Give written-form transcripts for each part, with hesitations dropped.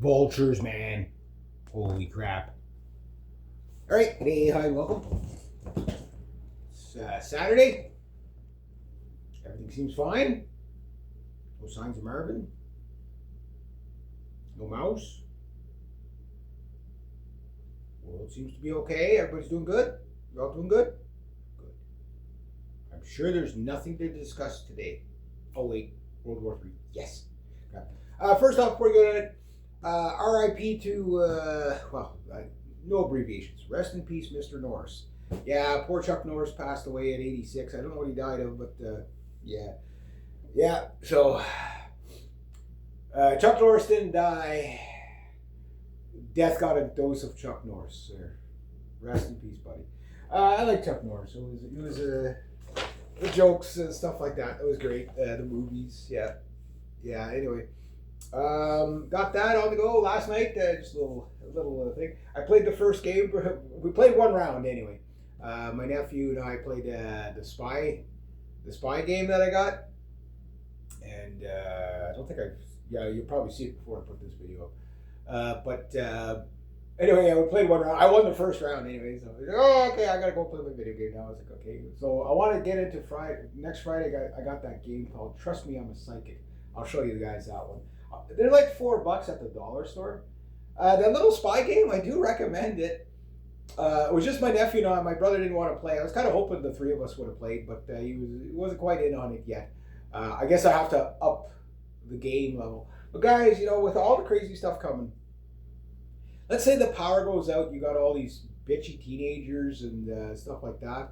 vultures, man. Holy crap. All right, hey, hi, welcome. It's Saturday. Everything seems fine. No signs of Marvin. No mouse. World seems to be okay. Everybody's doing good. You're all doing good? Good. I'm sure there's nothing to discuss today. Oh, wait. World War III. Yes. First off, before we go to it, RIP to, no abbreviations. Rest in peace, Mr. Norris. Yeah, poor Chuck Norris passed away at 86. I don't know what he died of, but yeah. Yeah, so Chuck Norris didn't die. Death got a dose of Chuck Norris. Rest in peace, buddy. I like Chuck Norris. It was the jokes and stuff like that. It was great. The movies, yeah. Anyway, got that on the go last night. Just a little thing. I played the first game. We played one round anyway. My nephew and I played the spy game that I got, and I don't think you'll probably see it before I put this video up. But anyway, we played one round. I won the first round anyway. So okay, I gotta go play my video game now. I was like, okay. So I want to get into Friday. Next Friday, I got that game called Trust Me, I'm a Psychic. I'll show you guys that one. They're like $4 at the dollar store. That little spy game, I do recommend it. It was just my nephew and I. My brother didn't want to play. I was kind of hoping the three of us would have played, but he wasn't quite in on it yet. I guess I have to up the game level. But guys, with all the crazy stuff coming, let's say the power goes out, you got all these bitchy teenagers and stuff like that,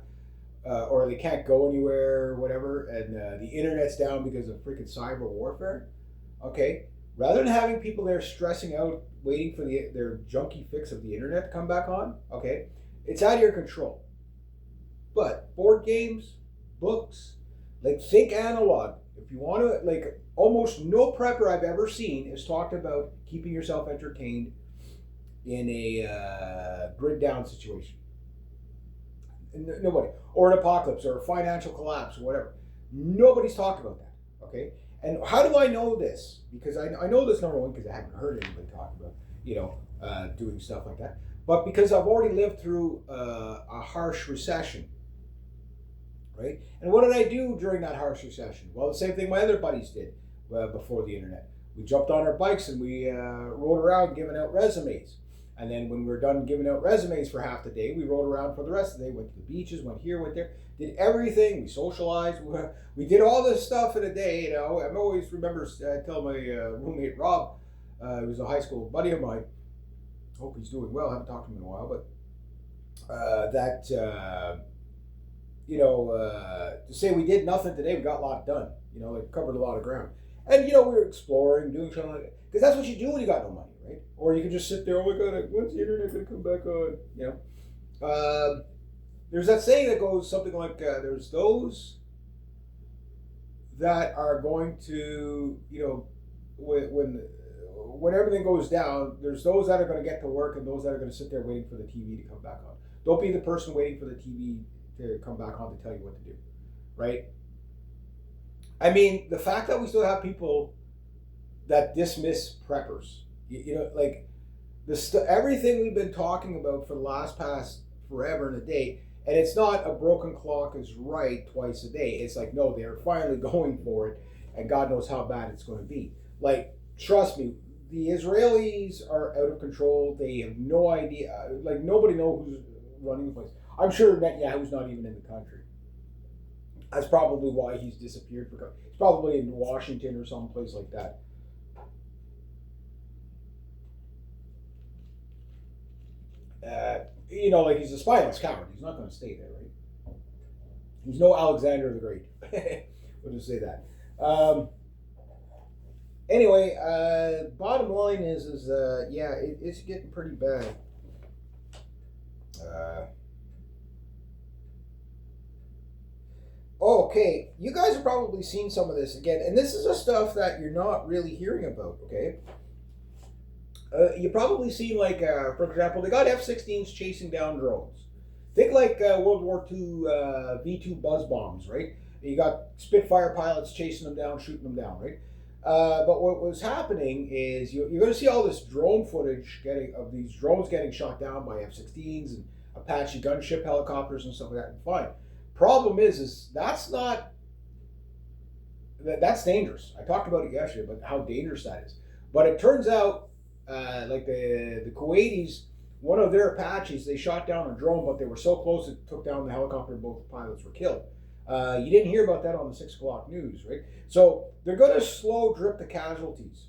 or they can't go anywhere or whatever, and the internet's down because of freaking cyber warfare. Okay, rather than having people there stressing out, waiting for their junky fix of the internet to come back on, okay, it's out of your control. But board games, books, think analog. If you want to, almost no prepper I've ever seen has talked about keeping yourself entertained in a grid down situation. Nobody. Or an apocalypse or a financial collapse or whatever. Nobody's talked about that. Okay? And how do I know this? Because I know this, number one, because I haven't heard anybody talk about, doing stuff like that. But because I've already lived through a harsh recession. Right? And what did I do during that harsh recession? Well, the same thing my other buddies did before the internet. We jumped on our bikes and we rode around giving out resumes. And then when we were done giving out resumes for half the day, we rode around for the rest of the day, went to the beaches, went here, went there, did everything. We socialized. We did all this stuff in a day, I always remember telling my roommate, Rob, he was a high school buddy of mine. Hope he's doing well. I haven't talked to him in a while, but to say we did nothing today, we got a lot done. Covered a lot of ground. And, we were exploring, doing something like that. Because that's what you do when you got no money, right? Or you can just sit there, oh my God, when's the internet going to come back on? There's that saying that goes something like, there's those that are going to, when everything goes down, there's those that are going to get to work and those that are going to sit there waiting for the TV to come back on. Don't be the person waiting for the TV to come back on to tell you what to do, right? I mean, the fact that we still have people that dismiss preppers, everything we've been talking about for the past forever and a day, and it's not a broken clock is right twice a day. It's like, no, they're finally going for it, and God knows how bad it's going to be. Trust me, the Israelis are out of control. They have no idea. Nobody knows who's running the place. I'm sure Netanyahu's not even in the country. That's probably why he's disappeared. He's probably in Washington or someplace like that. He's a spineless coward. He's not going to stay there, right? He's no Alexander the Great. We'll just say that. Anyway, bottom line is it's getting pretty bad. Okay, you guys have probably seen some of this again, and this is the stuff that you're not really hearing about, okay? You probably seen, for example, they got F-16s chasing down drones. Think World War II V-2 buzz bombs, right? You got Spitfire pilots chasing them down, shooting them down, right? But what was happening is you're going to see all this drone footage of these drones getting shot down by F-16s and Apache gunship helicopters and stuff like that. And fine. Problem is that's dangerous. I talked about it yesterday, but how dangerous that is. But it turns out, like the Kuwaitis, one of their Apaches, they shot down a drone, but they were so close it took down the helicopter and both pilots were killed. You didn't hear about that on the 6 o'clock news, right? So they're going to slow drip the casualties.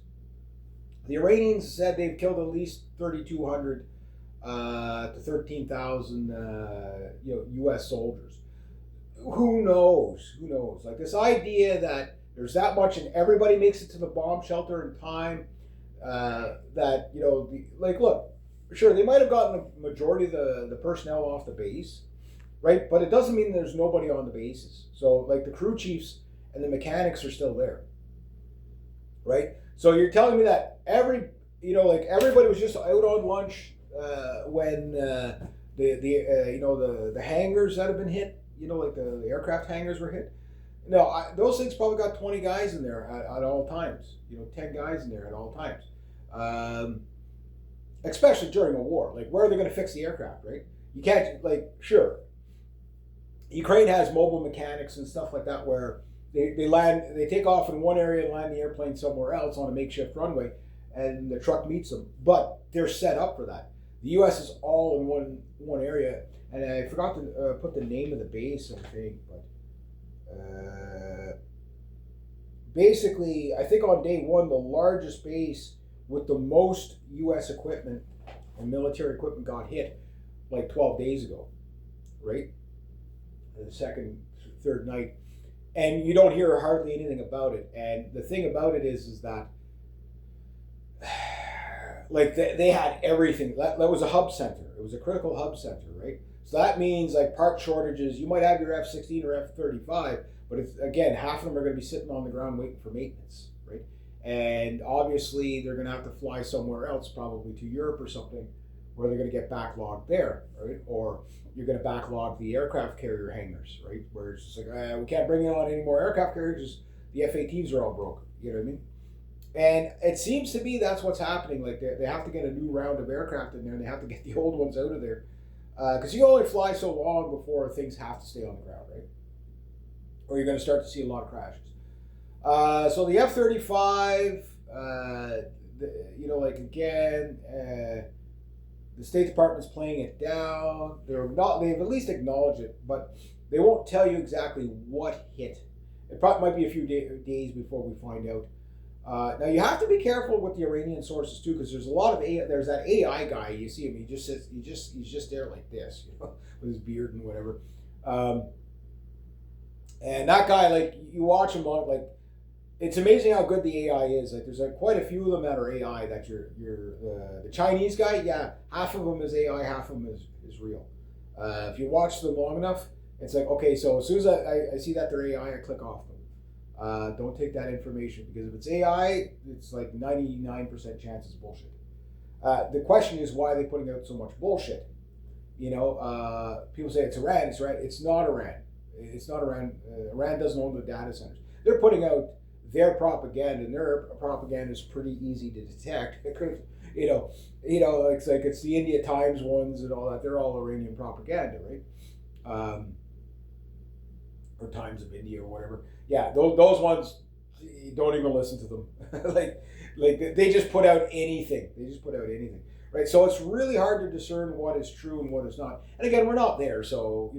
The Iranians said they've killed at least 3,200 to 13,000 U.S. soldiers. Who knows? Who knows? Like this idea that there's that much and everybody makes it to the bomb shelter in time. That look, sure they might have gotten the majority of the personnel off the base, right? But it doesn't mean there's nobody on the bases. So like the crew chiefs and the mechanics are still there, right? So you're telling me that everybody was just out on lunch when the hangars that have been hit, like the aircraft hangars were hit. No, those things probably got 20 guys in there at all times. 10 guys in there at all times. Especially during a war. Like, where are they going to fix the aircraft, right? You can't, sure. Ukraine has mobile mechanics and stuff like that where they take off in one area and land the airplane somewhere else on a makeshift runway, and the truck meets them. But they're set up for that. The U.S. is all in one area, and I forgot to put the name of the base, I think, but basically, I think on day one, the largest base with the most U.S. equipment and military equipment got hit like 12 days ago, right? The second, third night. And you don't hear hardly anything about it. And the thing about it is that they had everything. That was a hub center. It was a critical hub center, right? So that means part shortages. You might have your F-16 or F-35, but again, half of them are going to be sitting on the ground waiting for maintenance, right? And obviously, they're going to have to fly somewhere else, probably to Europe or something, where they're going to get backlogged there, right? Or you're going to backlog the aircraft carrier hangars, right? Where it's just we can't bring on any more aircraft carriers. The F-18s are all broken. You know what I mean? And it seems to be that's what's happening. Like they have to get a new round of aircraft in there, and they have to get the old ones out of there. Because you only fly so long before things have to stay on the ground, right? Or you're going to start to see a lot of crashes. So the F-35, the State Department's playing it down. They've at least acknowledged it, but they won't tell you exactly what hit. It probably might be a few days before we find out. Now you have to be careful with the Iranian sources too, because there's a lot of there's that AI guy. You see him; he just sits, he's just there like this, with his beard and whatever. And that guy, you watch him on, it's amazing how good the AI is. There's quite a few of them that are AI. That the Chinese guy, yeah, half of them is AI, half of them is real. If you watch them long enough, it's okay. So as soon as I see that they're AI, I click off them. Don't take that information, because if it's AI, it's 99% chance it's bullshit. The question is, why are they putting out so much bullshit? People say it's Iran. It's Iran. It's not Iran. It's not Iran. Iran doesn't own the data centers. They're putting out their propaganda, and their propaganda is pretty easy to detect. It's the India Times ones and all that. They're all Iranian propaganda, right? Or Times of India or whatever. Yeah, those ones, don't even listen to them. They just put out anything. They just put out anything, right? So it's really hard to discern what is true and what is not. And again, we're not there, so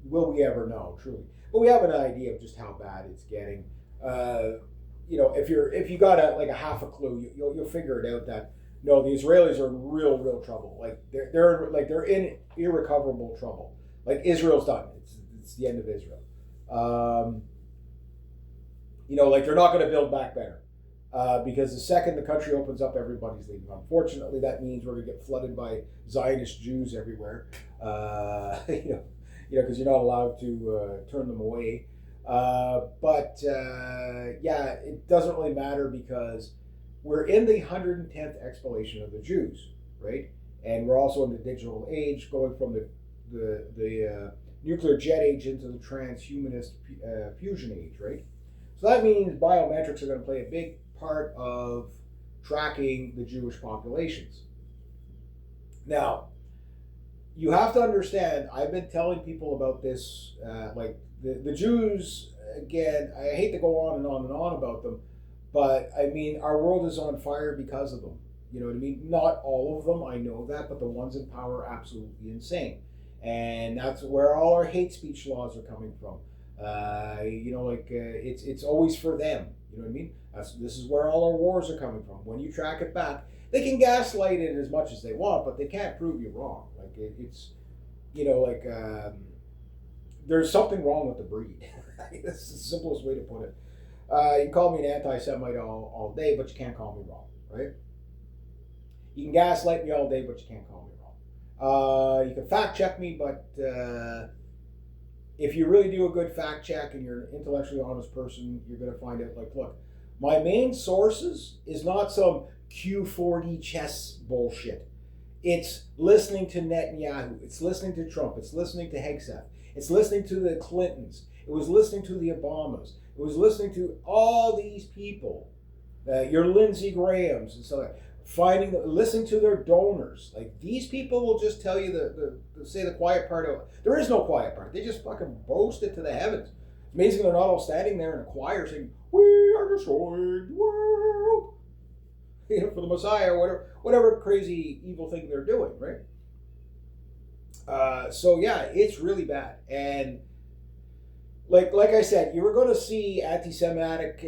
will we ever know truly? But we have an idea of just how bad it's getting. If you got a half a clue, you'll figure it out that no, the Israelis are in real trouble. They're in irrecoverable trouble. Israel's done. It's the end of Israel. They're not going to build back better, because the second the country opens up, everybody's leaving. Unfortunately, that means we're going to get flooded by Zionist Jews everywhere. Because you're not allowed to turn them away. It doesn't really matter, because we're in the 110th explanation of the Jews, right? And we're also in the digital age, going from the nuclear jet age into the transhumanist fusion age, right? So that means biometrics are going to play a big part of tracking the Jewish populations. Now, you have to understand, I've been telling people about this, like the Jews, again, I hate to go on and on and on about them, but I mean, our world is on fire because of them. You know what I mean? Not all of them, I know that, but the ones in power are absolutely insane. And that's where all our hate speech laws are coming from. It's always for them. You know what I mean? This is where all our wars are coming from. When you track it back, they can gaslight it as much as they want, but they can't prove you wrong. Like there's something wrong with the breed. That's the simplest way to put it. You can call me an anti-Semite all day, but you can't call me wrong, right? You can gaslight me all day, but you can't call me wrong. You can fact check me, but if you really do a good fact check and you're an intellectually honest person, you're going to find out, like, look, my main sources is not some Q4D chess bullshit. It's listening to Netanyahu. It's listening to Trump. It's listening to Hegseth. It's listening to the Clintons. It was listening to the Obamas. It was listening to all these people, your Lindsey Grahams and so on. Listening to their donors. Like, these people will just tell you say the quiet part of. There is no quiet part. They just fucking boast it to the heavens. It's amazing they're not all standing there in a choir saying, "We are destroying the world," for the Messiah or whatever crazy evil thing they're doing, right? So yeah, it's really bad. And like I said, you were going to see anti-Semitic,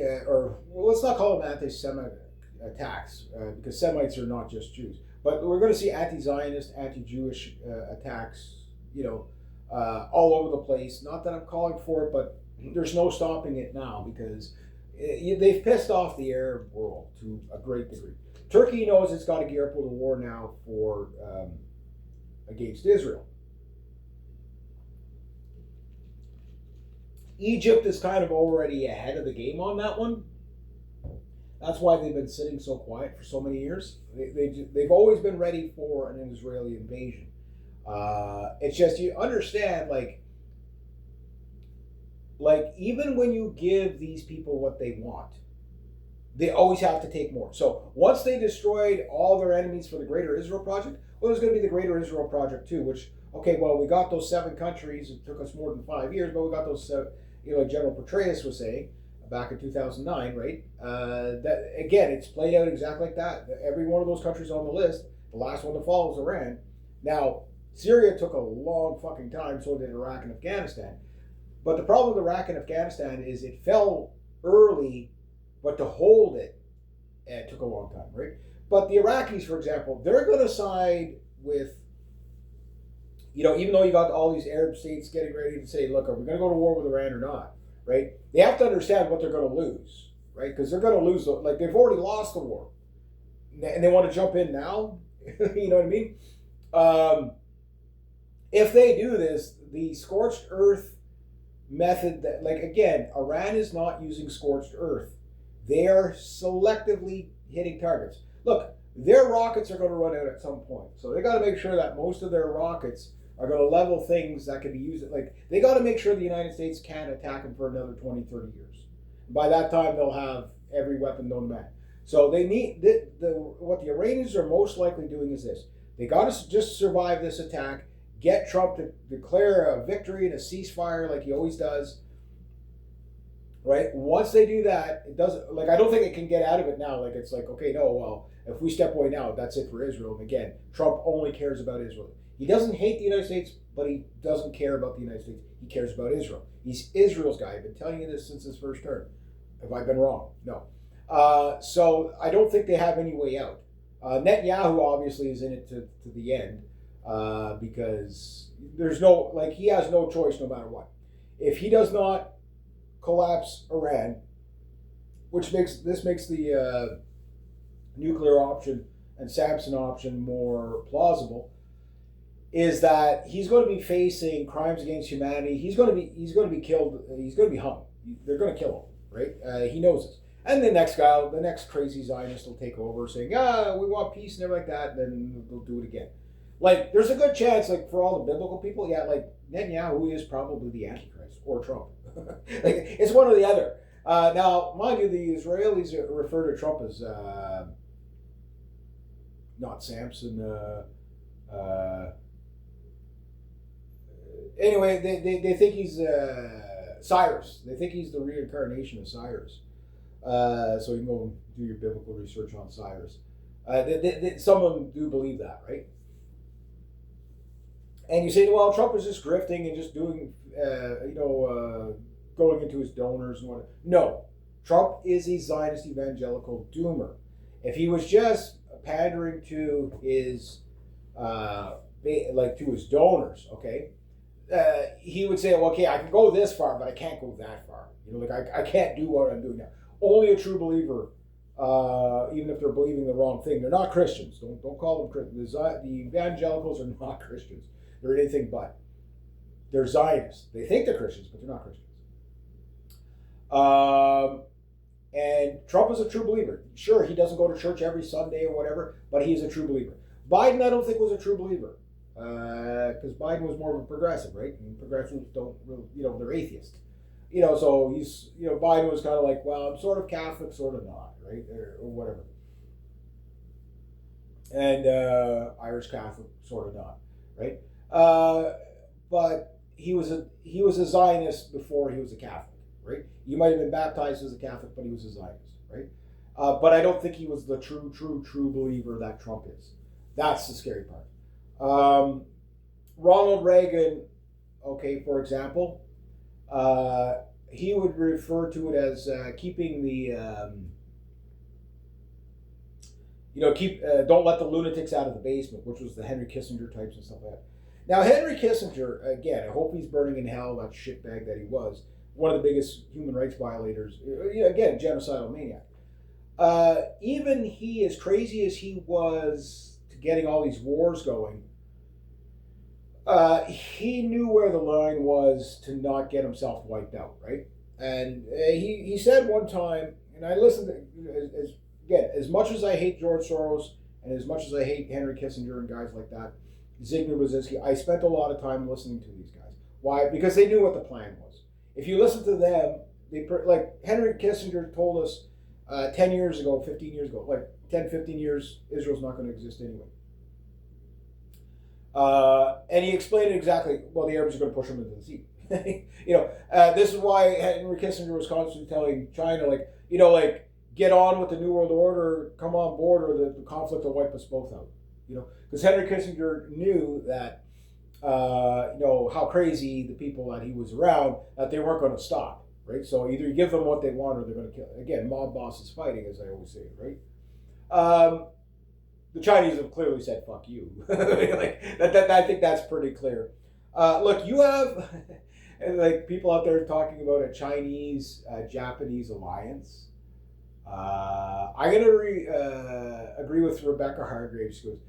let's not call them anti-Semitic attacks, because Semites are not just Jews. But we're going to see anti-Zionist, anti-Jewish attacks, all over the place. Not that I'm calling for it, but there's no stopping it now because they've pissed off the Arab world to a great degree. Turkey knows it's got to gear up with a war now against Israel. Egypt is kind of already ahead of the game on that one. That's why they've been sitting so quiet for so many years. They've always been ready for an Israeli invasion. It's just, you understand, like even when you give these people what they want, they always have to take more. So once they destroyed all their enemies for the Greater Israel Project, well, there's going to be the Greater Israel Project too, which, okay, well, we got those 7 countries. It took us more than 5 years, but we got those, like General Petraeus was saying back in 2009, right? That, again, it's played out exactly like that. Every one of those countries on the list, the last one to follow is Iran. Now, Syria took a long fucking time, so did Iraq and Afghanistan. But the problem with Iraq and Afghanistan is it fell early, but to hold it took a long time, right? But the Iraqis, for example, they're going to side with, even though you got all these Arab states getting ready to say, look, are we going to go to war with Iran or not, right? They have to understand what they're going to lose, right? Because they're going to lose, like, they've already lost the war. And they want to jump in now, you know what I mean? If they do this, the scorched earth method, that, like, again, Iran is not using scorched earth. They are selectively hitting targets. Look, their rockets are going to run out at some point. So they got to make sure that most of their rockets are going to level things that can be used. Like, they got to make sure the United States can't attack them for another 20, 30 years. By that time, they'll have every weapon known to man. So they need, what the Iranians are most likely doing is this. They got to just survive this attack, get Trump to declare a victory and a ceasefire like he always does. Right? Once they do that, it doesn't, like, I don't think it can get out of it now. Like, it's like, okay, no, well, if we step away now, that's it for Israel. And again, Trump only cares about Israel. He doesn't hate the United States, but he doesn't care about the United States. He cares about Israel. He's Israel's guy. I've been telling you this since his first term. Have I been wrong? No. So I don't think they have any way out. Netanyahu obviously is in it to the end because there's no, like, he has no choice no matter what. If he does not collapse Iran, which makes the nuclear option and Samson option more plausible, is that he's going to be facing crimes against humanity. He's going to be killed. He's going to be hung. They're going to kill him, right? He knows this. And the next crazy Zionist will take over saying, we want peace and everything like that, and then they'll do it again. Like, there's a good chance, like, for all the biblical people, like, Netanyahu is probably the Antichrist or Trump. Like, it's one or the other. Now, mind you, the Israelis refer to Trump as not Samson. Anyway, they think he's Cyrus. They think he's the reincarnation of Cyrus. So you can go do your biblical research on Cyrus. Some of them do believe that, right? And you say, well, Trump is just grifting and just doing, going into his donors and whatnot. No, Trump is a Zionist evangelical doomer. If he was just pandering to his, to his donors, okay, he would say, well, okay, I can go this far, but I can't go that far. I can't do what I'm doing now. Only a true believer, even if they're believing the wrong thing, they're not Christians. Don't call them Christians. The evangelicals are not Christians. They're anything but. They're Zionists. They think they're Christians, but they're not Christians. And Trump is a true believer. Sure, he doesn't go to church every Sunday or whatever, but he's a true believer. Biden, I don't think, was a true believer. Because Biden was more of a progressive, right? And progressives don't really, they're atheists. So he's, Biden was kind of like, well, I'm sort of Catholic, sort of not, right? Or whatever. And Irish Catholic, sort of not, right? But he was a Zionist before he was a Catholic, right? You might have been baptized as a Catholic, but he was a Zionist, right? But I don't think he was the true believer that Trump is. That's the scary part. Ronald Reagan, okay, for example, he would refer to it as keeping the, don't let the lunatics out of the basement, which was the Henry Kissinger types and stuff like that. Now, Henry Kissinger, again, I hope he's burning in hell, that shitbag that he was, one of the biggest human rights violators, again, genocidal maniac. Even he, as crazy as he was to getting all these wars going, he knew where the line was to not get himself wiped out, right? And he said one time, and I listened to, as much as I hate George Soros and as much as I hate Henry Kissinger and guys like that, Zygmunt Brzezinski, I spent a lot of time listening to these guys. Why? Because they knew what the plan was. If you listen to them, like Henry Kissinger told us 10 years ago, 15 years ago, like 10, 15 years, Israel's not going to exist anyway. And he explained it exactly, well, the Arabs are going to push them into the sea. This is why Henry Kissinger was constantly telling China, get on with the New World Order, come on board, or the conflict will wipe us both out. Because Henry Kissinger knew that, how crazy the people that he was around, that they weren't going to stop, right? So either you give them what they want or they're going to kill. Again, mob bosses fighting, as I always say, right? The Chinese have clearly said, fuck you. I think that's pretty clear. Look, you have people out there talking about a Chinese-Japanese alliance. I'm going to agree with Rebecca Hargraves. She goes,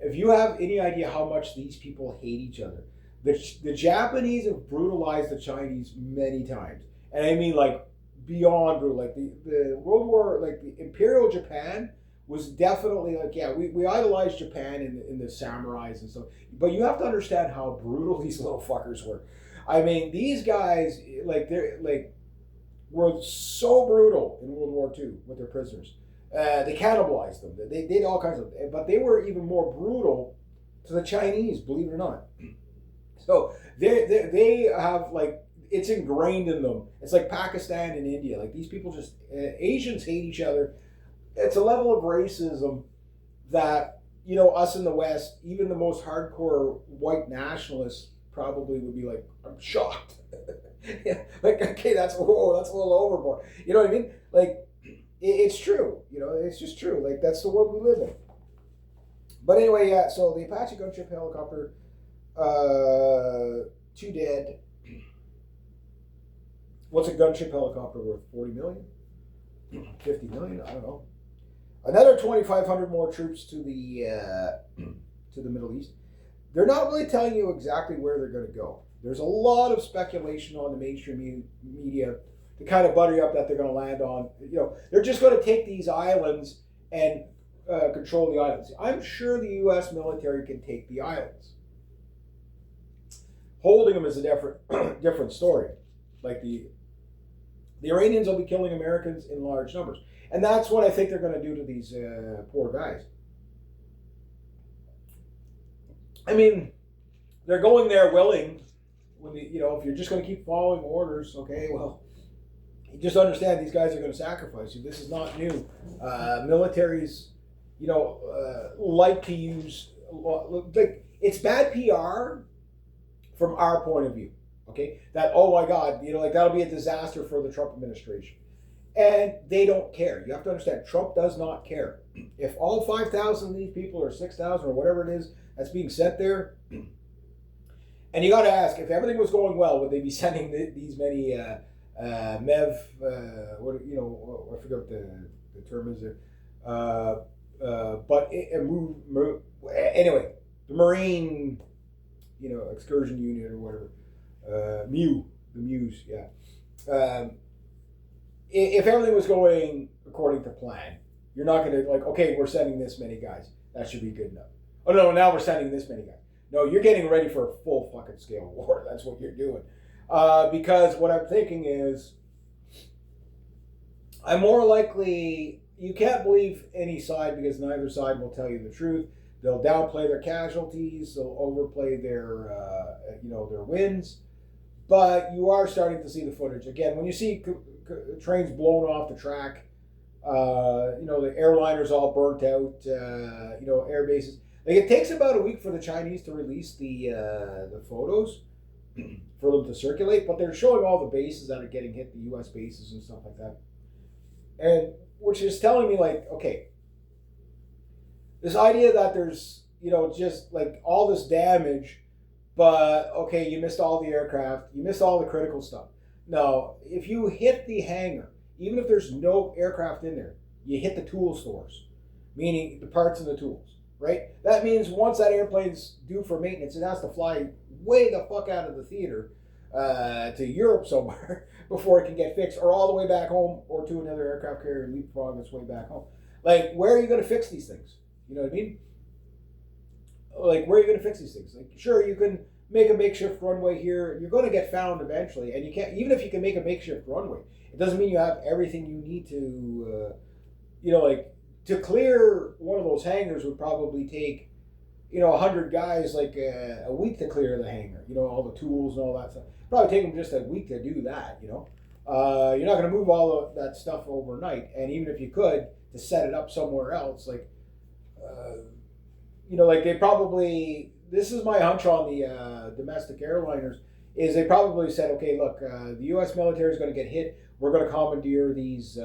if you have any idea how much these people hate each other, the Japanese have brutalized the Chinese many times. And I mean, beyond brutal. The World War, the Imperial Japan was definitely we idolized Japan in the samurais and stuff. But you have to understand how brutal these little fuckers were. I mean, these guys, were so brutal in World War II with their prisoners. They cannibalized them. They did all kinds of, but they were even more brutal to the Chinese, believe it or not. So they have it's ingrained in them. It's like Pakistan and India. These people just Asians hate each other. It's a level of racism that us in the West, even the most hardcore white nationalists, probably would be like, I'm shocked. Yeah, okay, that's a little overboard. You know what I mean? It's true. It's just true. That's the world we live in. But anyway, yeah. So the Apache gunship helicopter, 2 dead. What's a gunship helicopter worth? 40 million? 50 million? I don't know. Another 2,500 more troops to the Middle East. They're not really telling you exactly where they're going to go. There's a lot of speculation on the mainstream media to kind of butter you up that they're going to land on. They're just going to take these islands and control the islands. I'm sure the U.S. military can take the islands. Holding them is a different story. The Iranians will be killing Americans in large numbers. And that's what I think they're going to do to these poor guys. I mean, they're going there willing. When if you're just going to keep following orders, okay, well, you just understand these guys are going to sacrifice you. This is not new. Militaries, like to use, like, it's bad PR from our point of view. Okay, that, oh my God, like that'll be a disaster for the Trump administration. And they don't care. You have to understand, Trump does not care. If all 5,000 of these people or 6,000 or whatever it is that's being sent there, and you got to ask, if everything was going well, would they be sending these many MEV? I forget what the term is there. But anyway, the Marine, excursion unit or whatever. The Muse, yeah. If everything was going according to plan, you're not going to okay, we're sending this many guys. That should be good enough. Oh no, now we're sending this many guys. No, you're getting ready for a full fucking scale war. That's what you're doing. Because what I'm thinking is, I'm more likely, you can't believe any side because neither side will tell you the truth. They'll downplay their casualties. They'll overplay their wins. But you are starting to see the footage. Again, when you see trains blown off the track, the airliners all burnt out, air bases. Like, it takes about a week for the Chinese to release the photos for them to circulate, but they're showing all the bases that are getting hit, the U.S. bases and stuff like that. And which is telling me, like, okay, this idea that there's, just like all this damage, but okay, you missed all the aircraft, you missed all the critical stuff. No, if you hit the hangar, even if there's no aircraft in there, you hit the tool stores, meaning the parts and the tools, right? That means once that airplane's due for maintenance, it has to fly way the fuck out of the theater to Europe somewhere before it can get fixed, or all the way back home, or to another aircraft carrier and leapfrog its way back home. Like, where are you going to fix these things? You know what I mean? Like, where are you going to fix these things? Like, sure, you can make a makeshift runway here. You're going to get found eventually, and you can't. Even if you can make a makeshift runway, it doesn't mean you have everything you need to. To clear one of those hangars would probably take, 100 guys like a week to clear the hangar. All the tools and all that stuff. Probably take them just a week to do that. You're not going to move all of that stuff overnight, and even if you could, to set it up somewhere else, they probably, this is my hunch on the domestic airliners, is they probably said, okay, look, the U.S. military is going to get hit. We're going to commandeer these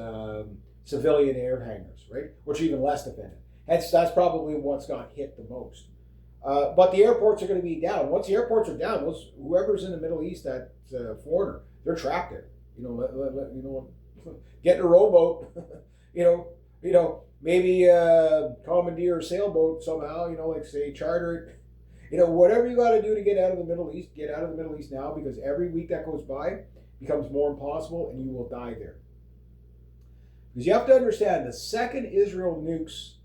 civilian air hangars, right? Which are even less defended. Hence, that's probably what's got hit the most. But the airports are going to be down. Once the airports are down, whoever's in the Middle East, that foreigner, they're trapped there. Get in a rowboat, maybe commandeer a sailboat somehow, say charter it, whatever you got to do to get out of the Middle East, get out of the Middle East now, because every week that goes by becomes more impossible and you will die there. Because you have to understand, the second Israel nukes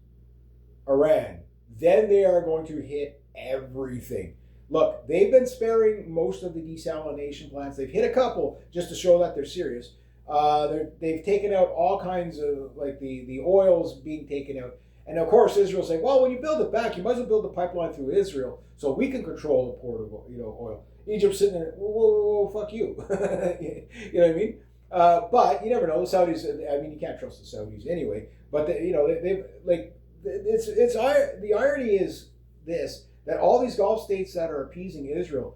Iran, then they are going to hit everything. Look, they've been sparing most of the desalination plants. They've hit a couple just to show that they're serious. They've taken out all kinds of, like the oils being taken out. And of course, Israel's saying, well, when you build it back, you might as well build a pipeline through Israel so we can control the port of oil. Egypt's sitting there, whoa, fuck you. You know what I mean? But you never know. The Saudis, you can't trust the Saudis anyway. But the irony is this, that all these Gulf states that are appeasing Israel,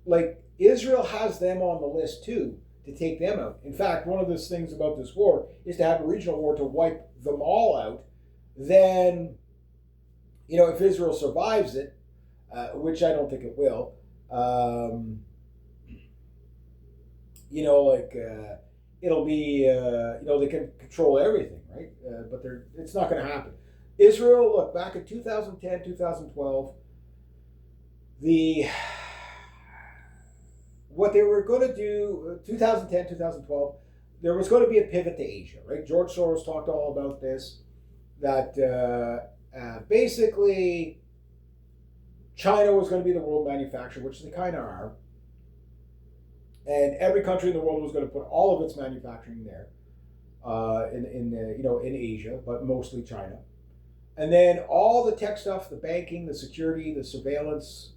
like, Israel has them on the list too, to take them out. In fact, one of the things about this war is to have a regional war to wipe them all out. Then, if Israel survives it, which I don't think it will, it'll be, they can control everything, right? But it's not going to happen. Israel, look, back in 2010, 2012, what they were going to do, 2010, 2012, there was going to be a pivot to Asia, right? George Soros talked all about this, that basically China was going to be the world manufacturer, which they kind of are. and every country in the world was going to put all of its manufacturing there, in Asia, but mostly China. And then all the tech stuff, the banking, the security, the surveillance,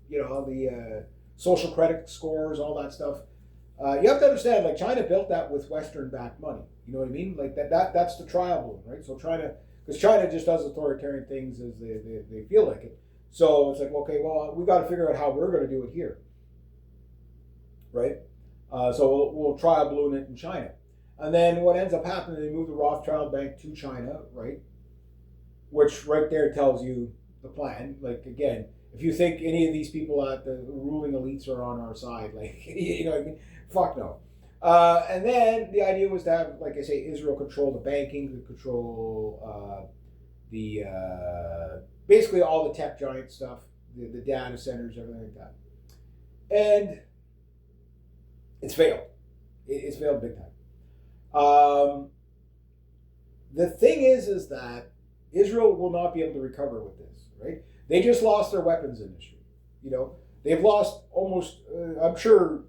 the social credit scores, all that stuff. You have to understand, like China built that with Western-backed money. You know what I mean? Like that's the trial balloon, right? So because China just does authoritarian things as they feel like it. So it's like, okay, well, we got to figure out how we're going to do it here, right? So we'll try a balloon it in China. And then what ends up happening, they move the Rothschild Bank to China, right? Which right there tells you the plan. Like, again, if you think any of these people at the ruling elites are on our side, like, you know what I mean? Fuck no. And then the idea was to have, like I say, Israel control the banking, to control basically all the tech giant stuff, the data centers, everything like that. And it's failed. It's failed big time. The thing is that Israel will not be able to recover with this, right? They just lost their weapons industry. They've lost almost, I'm sure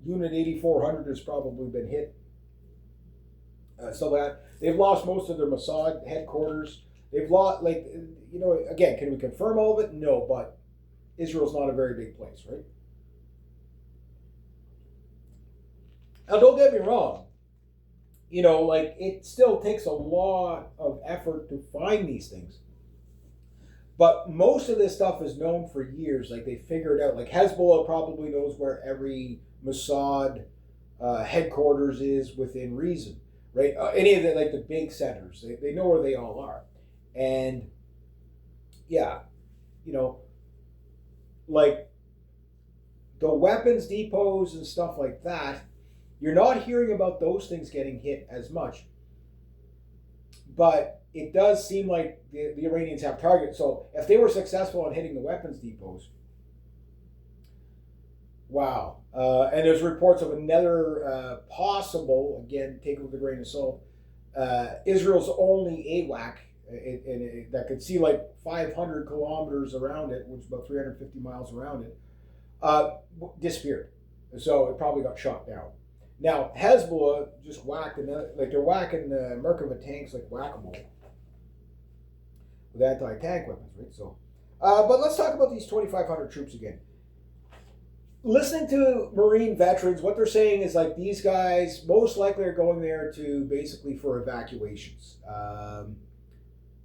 Unit 8400 has probably been hit. So that they've lost most of their Mossad headquarters. They've lost, again, can we confirm all of it? No, but Israel's not a very big place, right? Now, don't get me wrong. It still takes a lot of effort to find these things. But most of this stuff is known for years. Like, they figured out, like Hezbollah probably knows where every Mossad headquarters is within reason, right? Any of the big centers, they know where they all are. And yeah, like the weapons depots and stuff like that, you're not hearing about those things getting hit as much. But it does seem like the Iranians have targets. So if they were successful in hitting the weapons depots, wow. And there's reports of another possible, again, take it with a grain of salt, Israel's only AWAC, that could see like 500 kilometers around it, which is about 350 miles around it, disappeared. So it probably got shot down. Now, Hezbollah just whacked they're whacking the Merkava tanks like whack-a-mole with anti-tank weapons, right? So, but let's talk about these 2,500 troops again. Listening to Marine veterans, what they're saying is like these guys most likely are going there to basically for evacuations.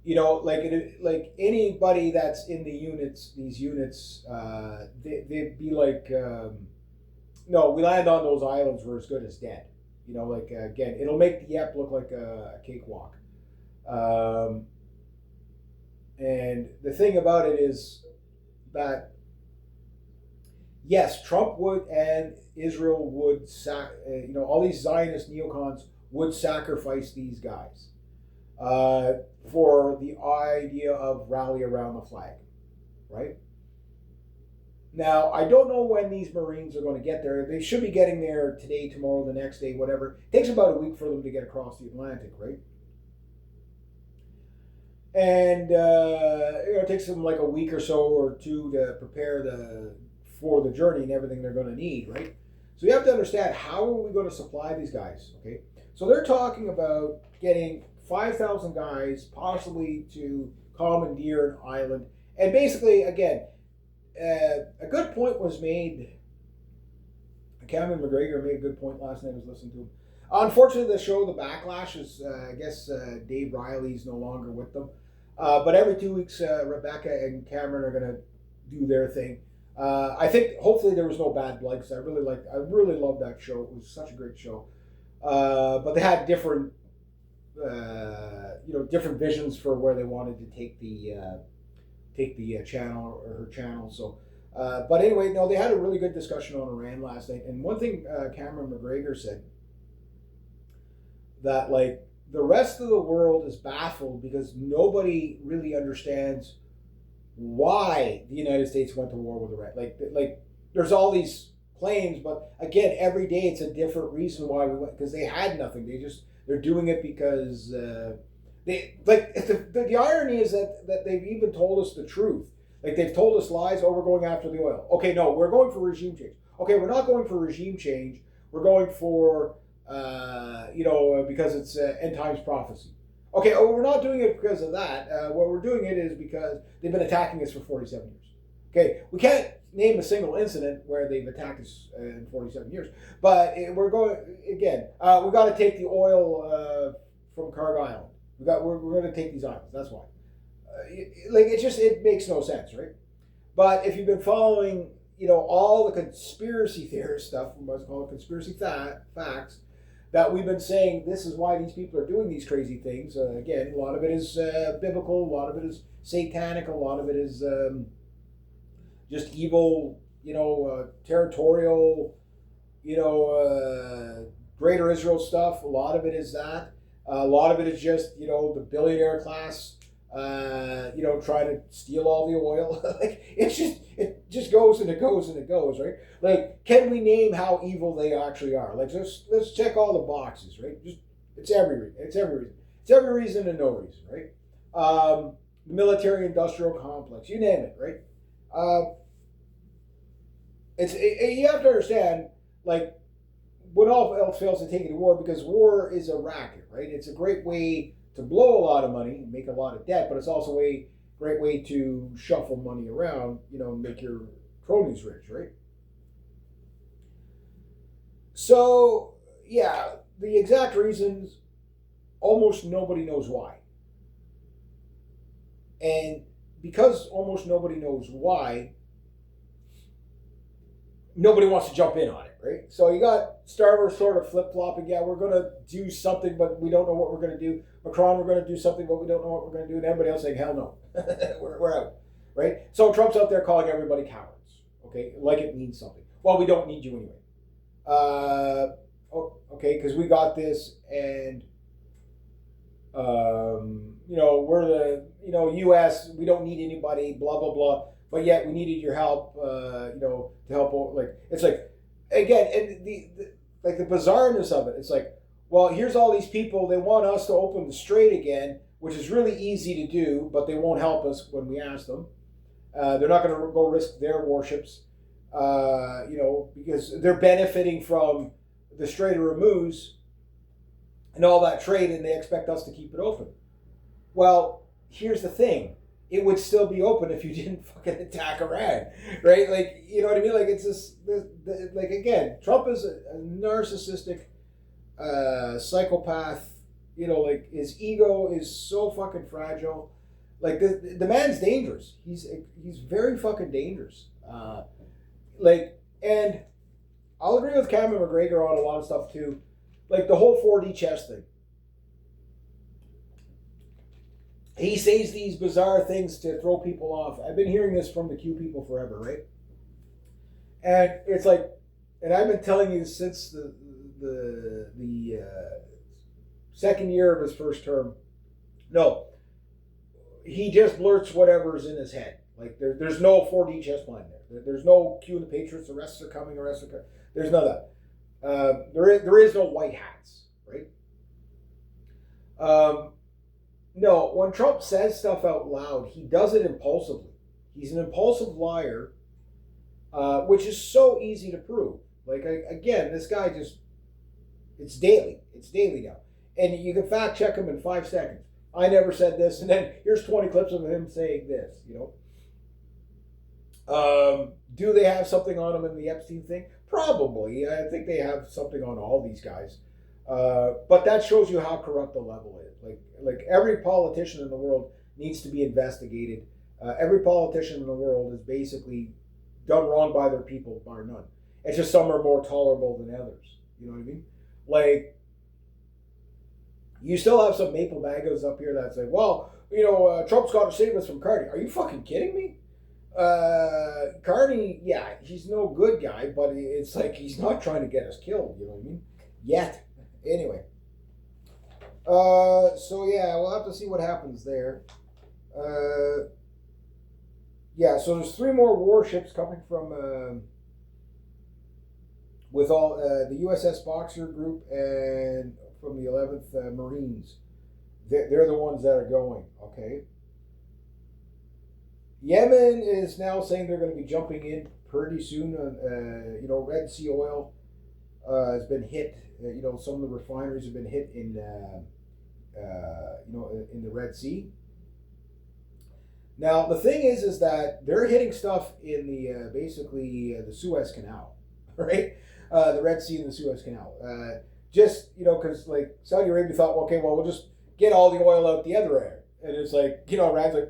Like anybody that's in these units, they'd be like. No, we land on those islands, we're as good as dead. Again, it'll make the Yep look like a cakewalk. And the thing about it is that, yes, Trump would and Israel would, all these Zionist neocons would sacrifice these guys for the idea of rally around the flag, right? Now, I don't know when these Marines are going to get there. They should be getting there today, tomorrow, the next day, whatever. It takes about a week for them to get across the Atlantic, right? And it takes them like a week or so or two to prepare for the journey and everything they're going to need, right? So you have to understand, how are we going to supply these guys, okay? So they're talking about getting 5,000 guys possibly to commandeer an island. And basically, again, a good point was made. Cameron McGregor made a good point last night. I was listening to him. Unfortunately, the show, the backlash is, I guess Dave Riley's no longer with them. But every 2 weeks, Rebecca and Cameron are going to do their thing. I think hopefully there was no bad blood, because I really loved that show. It was such a great show. But they had different, different visions for where they wanted to take the channel or her channel. So, but anyway, no, they had a really good discussion on Iran last night. And one thing Cameron McGregor said, that like the rest of the world is baffled because nobody really understands why the United States went to war with Iran. Like there's all these claims, but again, every day it's a different reason why we went, because they had nothing. They're doing it because the irony is that they've even told us the truth. Like they've told us lies. Oh, we're going after the oil. Okay, no, we're going for regime change. Okay, we're not going for regime change. We're going for, because it's end times prophecy. Okay, we're not doing it because of that. What we're doing it is because they've been attacking us for 47 years. Okay, we can't name a single incident where they've attacked us in 47 years. But we're going, again, we've got to take the oil from Carg Island. We're going to take these islands. That's why. It makes no sense, right? But if you've been following, all the conspiracy theorist stuff, what's called conspiracy facts, that we've been saying this is why these people are doing these crazy things. Again, a lot of it is biblical, a lot of it is satanic, a lot of it is just evil, territorial, Greater Israel stuff. A lot of it is that. A lot of it is just, the billionaire class, trying to steal all the oil. It just goes and it goes and it goes, right? Like, can we name how evil they actually are? Like, let's check all the boxes, right? It's every reason and no reason, right? The military-industrial complex, you name it, right? You have to understand, like, when all else fails to take it to war, because war is a racket, right? It's a great way to blow a lot of money and make a lot of debt, but it's also a great way to shuffle money around, make your cronies rich, right? So, yeah, the exact reasons, almost nobody knows why. And because almost nobody knows why, nobody wants to jump in on it, right? So you got Starmer sort of flip-flopping. Yeah, we're going to do something, but we don't know what we're going to do. Macron, we're going to do something, but we don't know what we're going to do. And everybody else saying, hell no. we're out, right? So Trump's out there calling everybody cowards, okay? Like it means something. Well, we don't need you anyway. Okay, because we got this, and, we're the, U.S., we don't need anybody, blah, blah, blah. But yet we needed your help, to help. Like, it's like, again, and the bizarreness of it. It's like, well, here's all these people. They want us to open the strait again, which is really easy to do, but they won't help us when we ask them. They're not going to go risk their warships, because they're benefiting from the Strait of Hormuz and all that trade, and they expect us to keep it open. Well, here's the thing. It would still be open if you didn't fucking attack Iran, right? Like, you know what I mean? Like, it's this again, Trump is a narcissistic psychopath. Like, his ego is so fucking fragile. Like, the man's dangerous. He's very fucking dangerous. And I'll agree with Cameron McGregor on a lot of stuff too. Like, the whole 4D chess thing. He says these bizarre things to throw people off. I've been hearing this from the Q people forever, right? And it's like, and I've been telling you since the second year of his first term. No, he just blurts whatever's in his head. Like, there's no 4D chess plan there. There's no Q and the Patriots. The rest are coming. There's none of that. There is no white hats, right? No, when Trump says stuff out loud, he does it impulsively. He's an impulsive liar, which is so easy to prove. Like, again, this guy it's daily. It's daily now. And you can fact check him in 5 seconds. I never said this, and then here's 20 clips of him saying this, Do they have something on him in the Epstein thing? Probably. I think they have something on all these guys. But that shows you how corrupt the level is. Like every politician in the world needs to be investigated. Every politician in the world is basically done wrong by their people, bar none. It's just some are more tolerable than others. You know what I mean? Like, you still have some maple baggos up here that say, well, Trump's got to save us from Carney. Are you fucking kidding me? Carney, yeah, he's no good guy, but it's like he's not trying to get us killed. You know what I mean? Yet. Anyway. So yeah, we'll have to see what happens there. Yeah, so there's 3 more warships coming from with all the USS Boxer Group and from the 11th Marines. They're the ones that are going. Okay. Yemen is now saying they're going to be jumping in pretty soon. Red Sea oil has been hit. Some of the refineries have been hit in in the Red Sea. Now the thing is that they're hitting stuff in the basically the Suez Canal, right? The Red Sea and the Suez Canal. Just because like Saudi Arabia thought, okay, well we'll just get all the oil out the other end, and it's like Iran's like,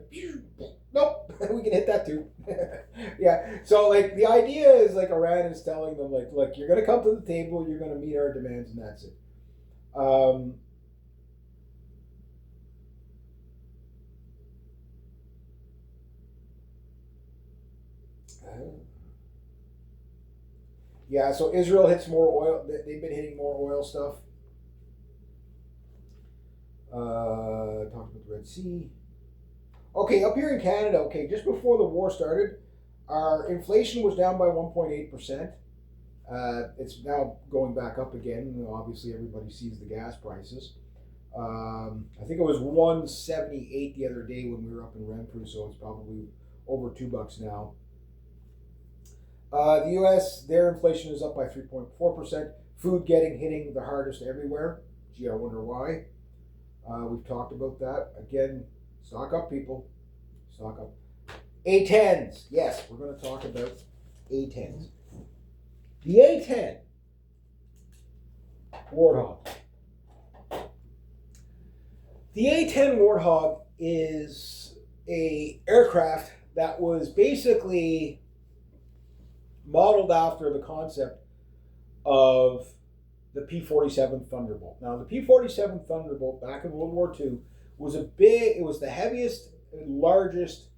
nope, we can hit that too. Yeah. So like the idea is like Iran is telling them like, look, you're gonna come to the table, you're gonna meet our demands, and that's it. Yeah, so Israel hits more oil. They've been hitting more oil stuff. Talked about the Red Sea. Okay, up here in Canada, okay, just before the war started, our inflation was down by 1.8%. It's now going back up again. Obviously, everybody sees the gas prices. I think it was 178 the other day when we were up in Renfrew, so it's probably over $2 now. The U.S., their inflation is up by 3.4%. Food hitting the hardest everywhere. Gee, I wonder why. We've talked about that. Again, stock up, people. Stock up. A10s. Yes, we're going to talk about A10s. The A10 Warthog. The A10 Warthog is a aircraft that was basically modeled after the concept of the P-47 Thunderbolt. Now, the P-47 Thunderbolt back in World War II was it was the heaviest and largest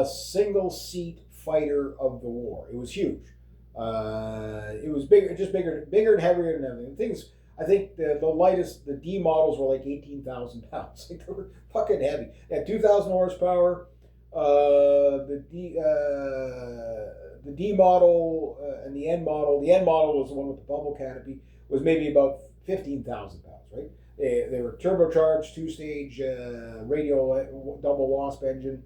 single-seat fighter of the war. It was huge. It was bigger and heavier than everything. Things, I think the lightest, the D models were like 18,000 pounds. Like they were fucking heavy. They had 2,000 horsepower. The D model and the N model. The N model was the one with the bubble canopy. Was maybe about 15,000 pounds, right? They were turbocharged, two-stage radial double wasp engine,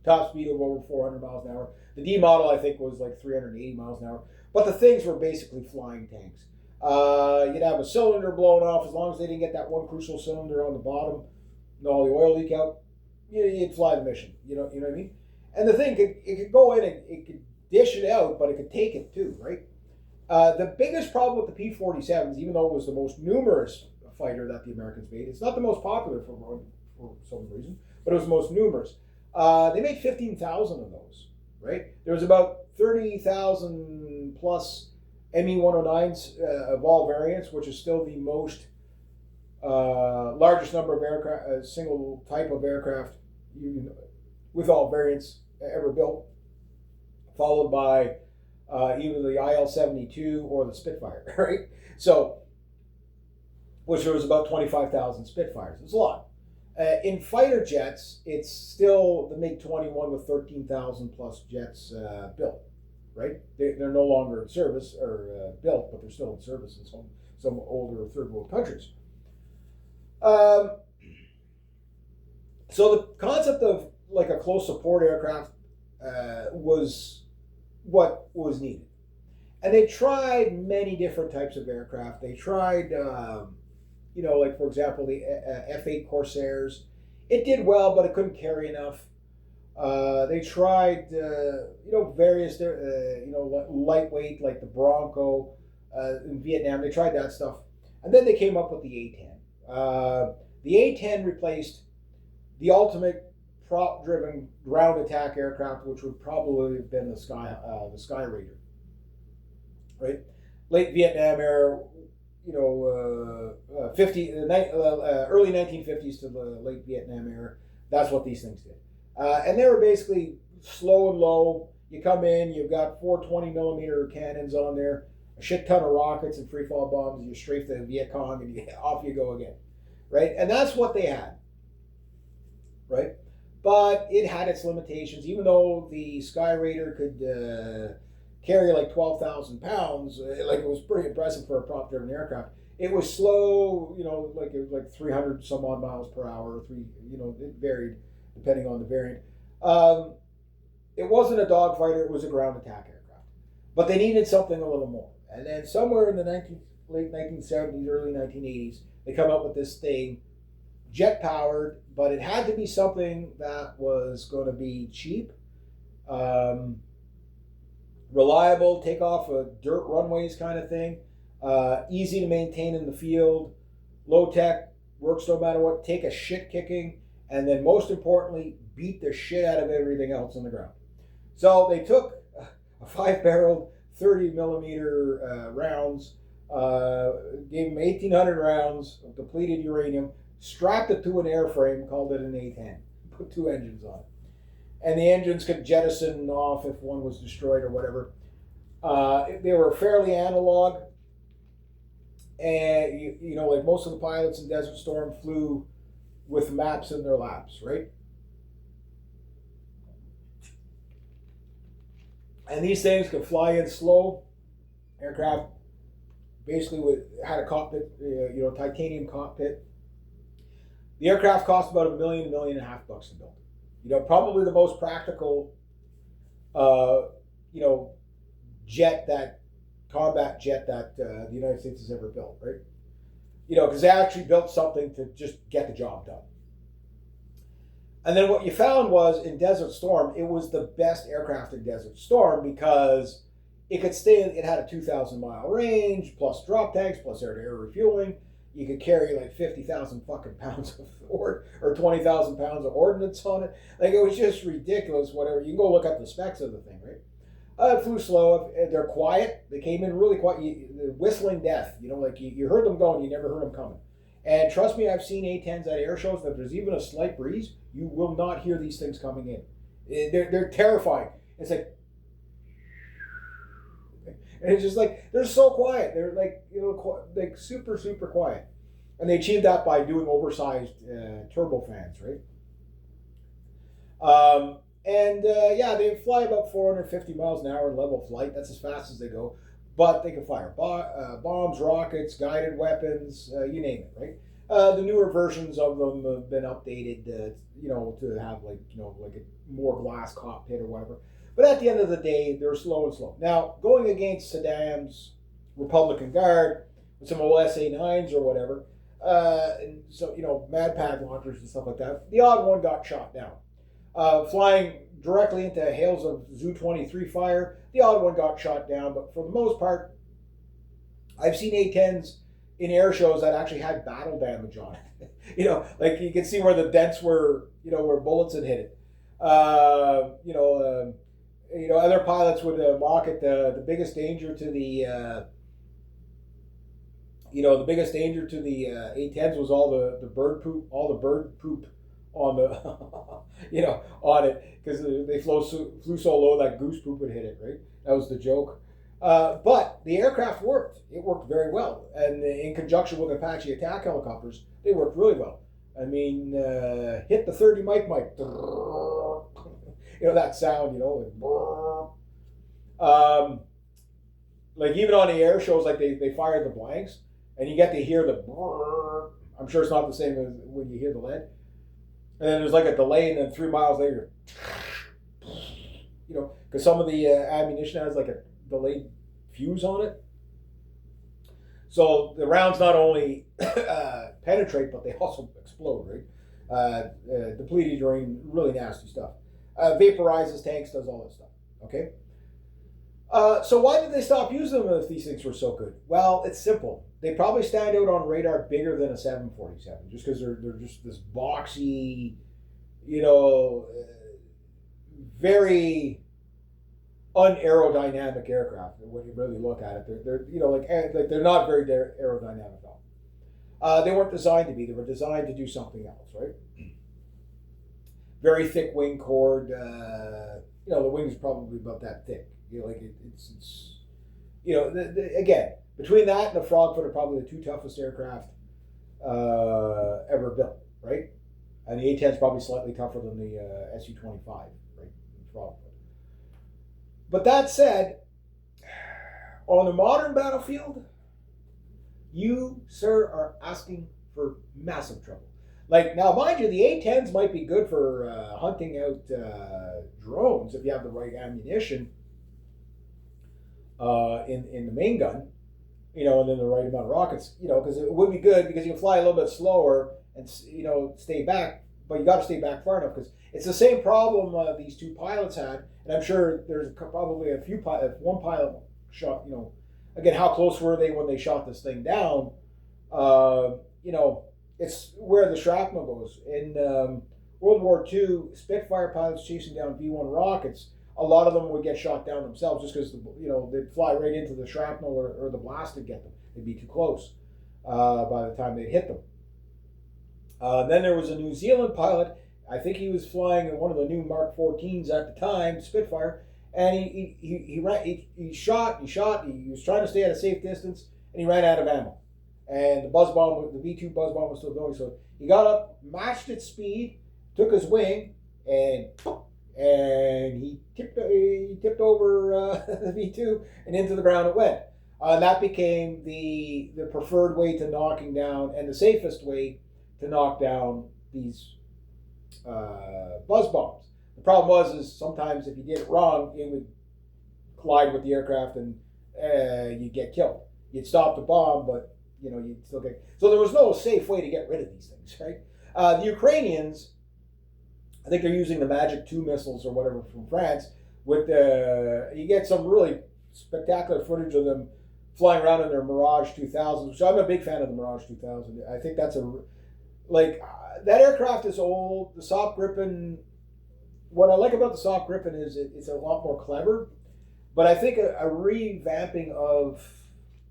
top speed of over 400 miles an hour. The D model, I think, was like 380 miles an hour. But the things were basically flying tanks. You'd have a cylinder blown off as long as they didn't get that one crucial cylinder on the bottom and all the oil leak out. You'd fly the mission. You know what I mean? And the thing, it could go in and it could dish it out, but it could take it too, right? The biggest problem with the P-47s, even though it was the most numerous fighter that the Americans made, it's not the most popular for some reason, but it was the most numerous. They made 15,000 of those, right? There was about 30,000 plus ME-109s of all variants, which is still the most largest number of aircraft, single type of aircraft with all variants ever built, followed by either the IL-72 or the Spitfire, right? So, which there was about 25,000 Spitfires. It's a lot. In fighter jets, it's still the MiG-21 with 13,000 plus jets built, right? They're no longer in service or built, but they're still in service in some older third world countries. So the concept of like a close support aircraft was what was needed. And they tried many different types of aircraft. They tried, like for example, the F-8 Corsairs. It did well, but it couldn't carry enough. They tried, various, lightweight like the Bronco in Vietnam. They tried that stuff. And then they came up with the A-10. The A-10 replaced the ultimate prop-driven ground attack aircraft, which would probably have been the Sky Raider, right? Late Vietnam era, early 1950s to the late Vietnam era. That's what these things did, and they were basically slow and low. You come in, you've got 4 20mm cannons on there, a shit ton of rockets and free fall bombs. You strafe the Viet Cong, and off you go again, right? And that's what they had, right? But it had its limitations. Even though the Sky Raider could carry like 12,000 pounds, like it was pretty impressive for a prop-driven aircraft. It was slow, like it was like 300 some odd miles per hour. It varied depending on the variant. it wasn't a dogfighter, it was a ground attack aircraft. But they needed something a little more. And then somewhere in the late 1970s, early 1980s, they come up with this thing, jet powered, but it had to be something that was going to be cheap, reliable, take off of dirt runways kind of thing, easy to maintain in the field, low tech, works no matter what, take a shit kicking, and then most importantly, beat the shit out of everything else on the ground. So they took a 5-barreled 30 millimeter rounds, gave them 1,800 rounds of depleted uranium, strapped it to an airframe, called it an A-10, put 2 engines on it. And the engines could jettison off if one was destroyed or whatever. They were fairly analog. And, you know, like most of the pilots in Desert Storm flew with maps in their laps, right? And these things could fly in slow. Aircraft basically had a cockpit, you know, titanium cockpit. The aircraft cost about $1 million, $1.5 million to build. You know, probably the most practical, you know, combat jet that the United States has ever built, right? You know, because they actually built something to just get the job done. And then what you found was in Desert Storm, it was the best aircraft in Desert Storm because it could stay, it had a 2,000-mile range, plus drop tanks, plus air-to-air refueling. You could carry like 50,000 fucking pounds of or 20,000 pounds of ordnance on it. Like, it was just ridiculous, whatever. You can go look up the specs of the thing, right? It flew slow. They're quiet. They came in really quiet. Whistling death. You know, like you heard them going, you never heard them coming. And trust me, I've seen A-10s at air shows that if there's even a slight breeze, you will not hear these things coming in. They're terrifying. It's like, and it's just like, they're so quiet. They're like, you know, like super, super quiet. And they achieved that by doing oversized turbofans, right? Yeah, they fly about 450 miles an hour in level flight. That's as fast as they go. But they can fire bombs, rockets, guided weapons, you name it, right? The newer versions of them have been updated, you know, to have like, you know, like a more glass cockpit or whatever. But at the end of the day, they're slow and slow. Now, going against Saddam's Republican Guard with some old SA-9s or whatever, and so, you know, Mad Pad launchers and stuff like that, the odd one got shot down. Flying directly into hails of Zu-23 fire, the odd one got shot down, but for the most part, I've seen A-10s in air shows that actually had battle damage on it. You know, like you can see where the dents were, you know, where bullets had hit it. You know, other pilots would mock it. The biggest danger to the, you know, the biggest danger to the A-10s was all the bird poop, on the, you know, on it, because they flew so low that goose poop would hit it, right? That was the joke. But the aircraft worked. It worked very well. And in conjunction with Apache attack helicopters, they worked really well. I mean, hit the 30 mic. You know, that sound, you know, like even on the air shows, like they fire the blanks, and you get to hear the, I'm sure it's not the same as when you hear the lead. And then there's like a delay, and then 3 miles later, you know, because some of the ammunition has like a delayed fuse on it. So the rounds not only penetrate, but they also explode, right? Depleted uranium, really nasty stuff. Vaporizes tanks, does all that stuff, okay? So why did they stop using them if these things were so good? Well, it's simple. They probably stand out on radar bigger than a 747, just because they're just this boxy, you know, very unaerodynamic aircraft. When you really look at it, they're you know, like they're not very aerodynamic at all. They weren't designed to be. They were designed to do something else, right? Very thick wing cord. You know, the wing's probably about that thick. You know, like it's you know, again, between that and the Frogfoot are probably the two toughest aircraft ever built, right? And the A-10 is probably slightly tougher than the Su-25, right? Frogfoot. But that said, on a modern battlefield, you, sir, are asking for massive trouble. Like now, mind you, the A10s might be good for hunting out drones if you have the right ammunition in the main gun, and then the right amount of rockets, because it would be good because you can fly a little bit slower and stay back, but you got to stay back far enough because it's the same problem these two pilots had, and I'm sure there's probably a few pilots. One pilot shot, again, how close were they when they shot this thing down? It's where the shrapnel goes. In World War II, Spitfire pilots chasing down V-1 rockets, a lot of them would get shot down themselves just because they'd fly right into the shrapnel or the blast would get them. They'd be too close by the time they'd hit them. Then there was a New Zealand pilot. I think he was flying one of the new Mark 14s at the time, Spitfire, and he shot. He was trying to stay at a safe distance, and he ran out of ammo. And the V2 buzz bomb was still going. So he got up, matched its speed, took his wing, and he tipped over the V2 and into the ground it went. That became the preferred way to knocking down and the safest way to knock down these buzz bombs. The problem is sometimes if you did it wrong, it would collide with the aircraft and you'd get killed. You'd stop the bomb, but you'd still get. So there was no safe way to get rid of these things, right? The Ukrainians, I think they're using the Magic 2 missiles or whatever from France. You get some really spectacular footage of them flying around in their Mirage 2000. So I'm a big fan of the Mirage 2000. I think that's that aircraft is old. The Soft Gripen. What I like about the Soft Gripen is it's a lot more clever, but I think a revamping of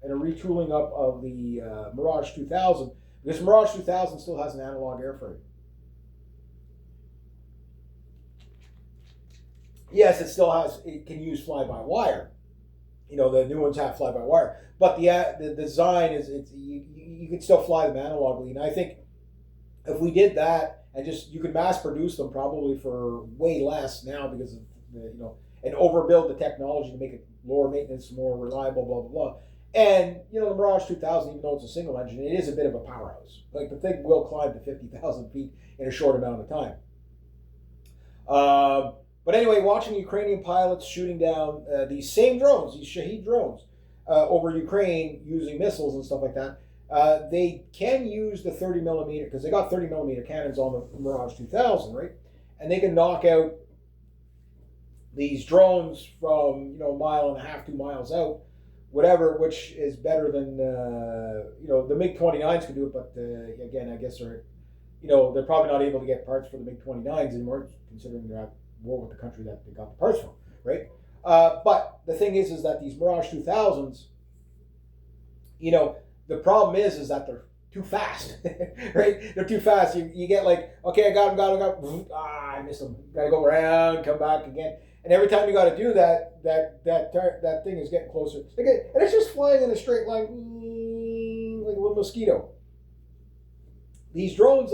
and a retooling up of the Mirage 2000, because Mirage 2000 still has an analog airframe. Yes, it can use fly-by-wire. The new ones have fly-by-wire, but the design is you can still fly them analogically, and I think if we did that and you could mass produce them probably for way less now because of and overbuild the technology to make it lower maintenance, more reliable, blah blah blah. And the Mirage 2000, even though it's a single engine, it is a bit of a powerhouse. Like the thing will climb to 50,000 feet in a short amount of time. But anyway, watching Ukrainian pilots shooting down these same drones, these Shahed drones, over Ukraine using missiles and stuff like that, they can use the 30 millimeter because they got 30 millimeter cannons on the Mirage 2000, right? And they can knock out these drones from a mile and a half, 2 miles out. Whatever, which is better than the MiG-29s can do it, but again, I guess they're probably not able to get parts for the MiG-29s anymore, considering they're at war with the country that they got the parts from, right? But the thing is that these Mirage 2000s, the problem is that they're too fast, right? They're too fast. You get like, okay, I got him, I missed him. Got to go around, come back again. And every time you got to do that thing is getting closer. And it's just flying in a straight line, like a little mosquito. These drones,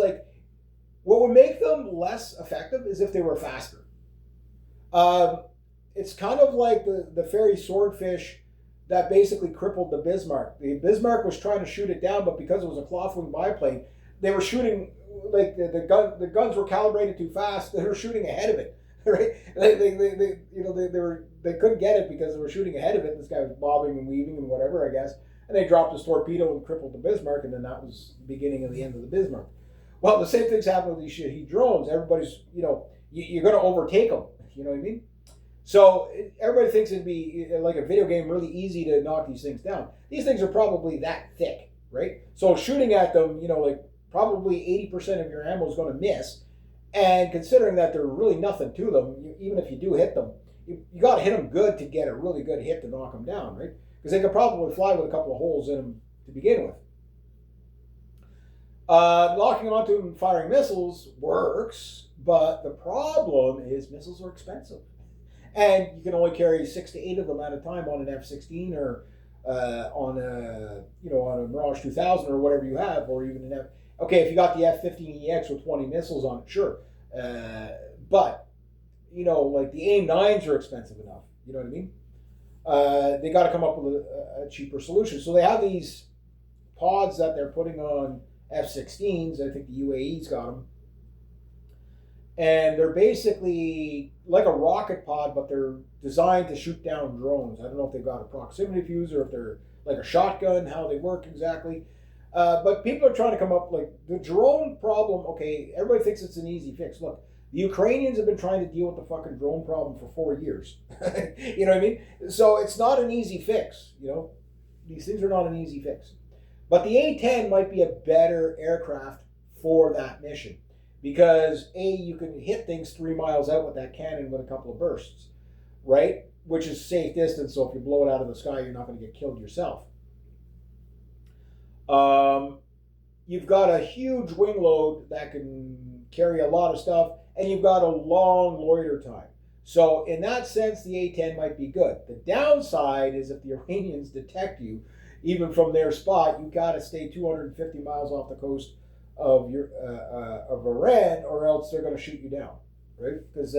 what would make them less effective is if they were faster. It's kind of like the fairy swordfish that basically crippled the Bismarck. The Bismarck was trying to shoot it down, but because it was a cloth-wing biplane, they were shooting, the guns were calibrated too fast. They were shooting ahead of it. Right? They couldn't get it because they were shooting ahead of it. This guy was bobbing and weaving and whatever, I guess. And they dropped his torpedo and crippled the Bismarck, and then that was the beginning of the end of the Bismarck. Well, the same thing's happening with these Shahed drones. Everybody's, you're going to overtake them. You know what I mean? So everybody thinks it'd be like a video game, really easy to knock these things down. These things are probably that thick, right? So shooting at them, probably 80% of your ammo is going to miss. And considering that they're really nothing to them, even if you do hit them, you got to hit them good to get a really good hit to knock them down, right? Because they could probably fly with a couple of holes in them to begin with. Locking onto them and firing missiles works, but the problem is missiles are expensive. And you can only carry 6 to 8 of them at a time on an F-16 or on a Mirage 2000 or whatever you have, or even an F. Okay, if you got the F-15EX with 20 missiles on it, sure. But, the AIM-9s are expensive enough. You know what I mean? They got to come up with a cheaper solution. So they have these pods that they're putting on F-16s. I think the UAE's got them. And they're basically like a rocket pod, but they're designed to shoot down drones. I don't know if they've got a proximity fuse or if they're like a shotgun, how they work exactly. But people are trying to come up, like, the drone problem. Okay, everybody thinks it's an easy fix. Look, the Ukrainians have been trying to deal with the fucking drone problem for 4 years. You know what I mean? So it's not an easy fix. You know, these things are not an easy fix. But the A-10 might be a better aircraft for that mission. Because you can hit things 3 miles out with that cannon with a couple of bursts, right? Which is safe distance, so if you blow it out of the sky, you're not going to get killed yourself. You've got a huge wing load that can carry a lot of stuff, and you've got a long loiter time. So in that sense, the A-10 might be good. The downside is if the Iranians detect you, even from their spot, you've got to stay 250 miles off the coast of Iran, or else they're going to shoot you down, right? Because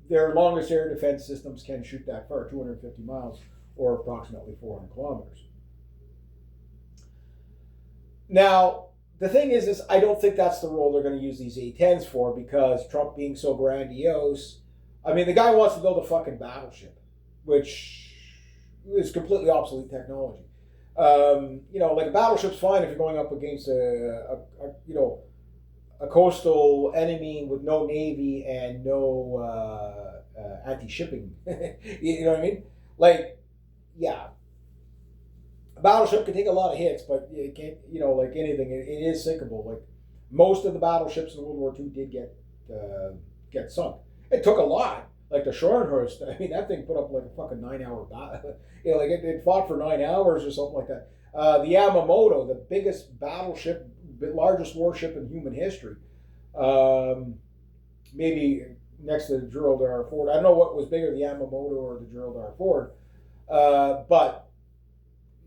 their longest air defense systems can shoot that far, 250 miles, or approximately 400 kilometers. Now, the thing is I don't think that's the role they're going to use these A-10s for, because Trump being so grandiose, I mean, the guy wants to build a fucking battleship, which is completely obsolete technology. You know, like a battleship's fine if you're going up against a coastal enemy with no navy and no anti-shipping. You know what I mean? Like, yeah, a battleship can take a lot of hits, but it can't. You know, like anything, it is sinkable. Like most of the battleships in World War II did get sunk. It took a lot. Like the Scharnhorst, I mean, that thing put up like a fucking 9-hour battle. You know, like it fought for 9 hours or something like that. The Yamamoto, the biggest battleship, largest warship in human history, maybe next to the Gerald R. Ford. I don't know what was bigger, the Yamamoto or the Gerald R. Ford, but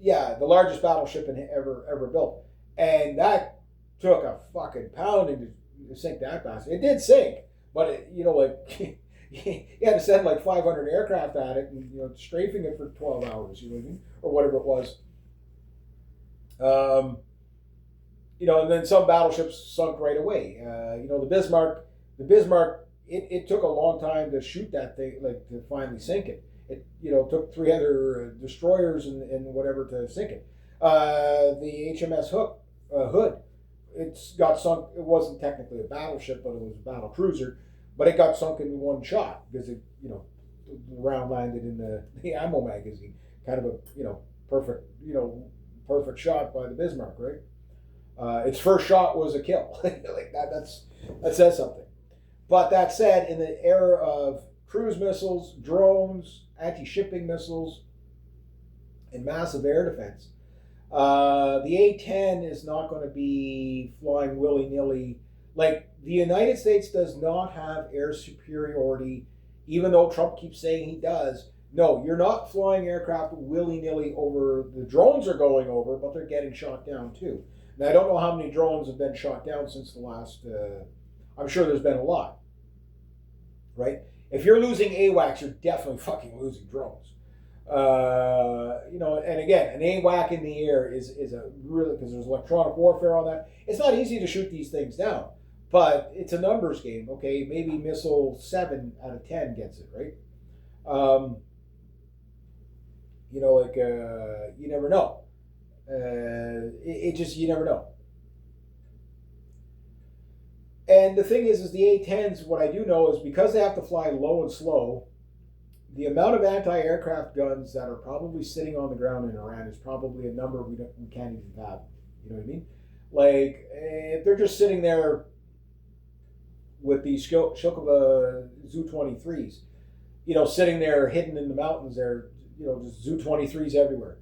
yeah, the largest battleship ever built, and that took a fucking pounding to sink that bastard. It did sink, but it, you know, like. You had to send like 500 aircraft at it, and you know, strafing it for 12 hours, you know what I mean, or whatever it was. You know, and then some battleships sunk right away. You know, the Bismarck, it took a long time to shoot that thing, like to finally sink it. It, you know, took 3 other destroyers and whatever to sink it. The HMS Hood, it's got sunk. It wasn't technically a battleship, but it was a battle cruiser. But it got sunk in one shot because it, you know, the round landed in the ammo magazine. Kind of a, you know, perfect shot by the Bismarck, right? Its first shot was a kill. Like that says something. But that said, in the era of cruise missiles, drones, anti-shipping missiles, and massive air defense, the A-10 is not going to be flying willy-nilly. Like, the United States does not have air superiority, even though Trump keeps saying he does. No, you're not flying aircraft willy-nilly over. The drones are going over, but they're getting shot down too. Now, I don't know how many drones have been shot down since the last, I'm sure there's been a lot, right? If you're losing AWACS, you're definitely fucking losing drones. You know, and again, an AWAC in the air is a really, because there's electronic warfare on that. It's not easy to shoot these things down. But it's a numbers game, okay? Maybe missile 7 out of 10 gets it, right? You know, like, you never know. It just, you never know. And the thing is the A-10s, what I do know is because they have to fly low and slow, the amount of anti-aircraft guns that are probably sitting on the ground in Iran is probably a number we can't even fathom. You know what I mean? Like, if they're just sitting there with these Shokova Zu-23s, you know, sitting there hidden in the mountains there, you know, just Zu-23s everywhere.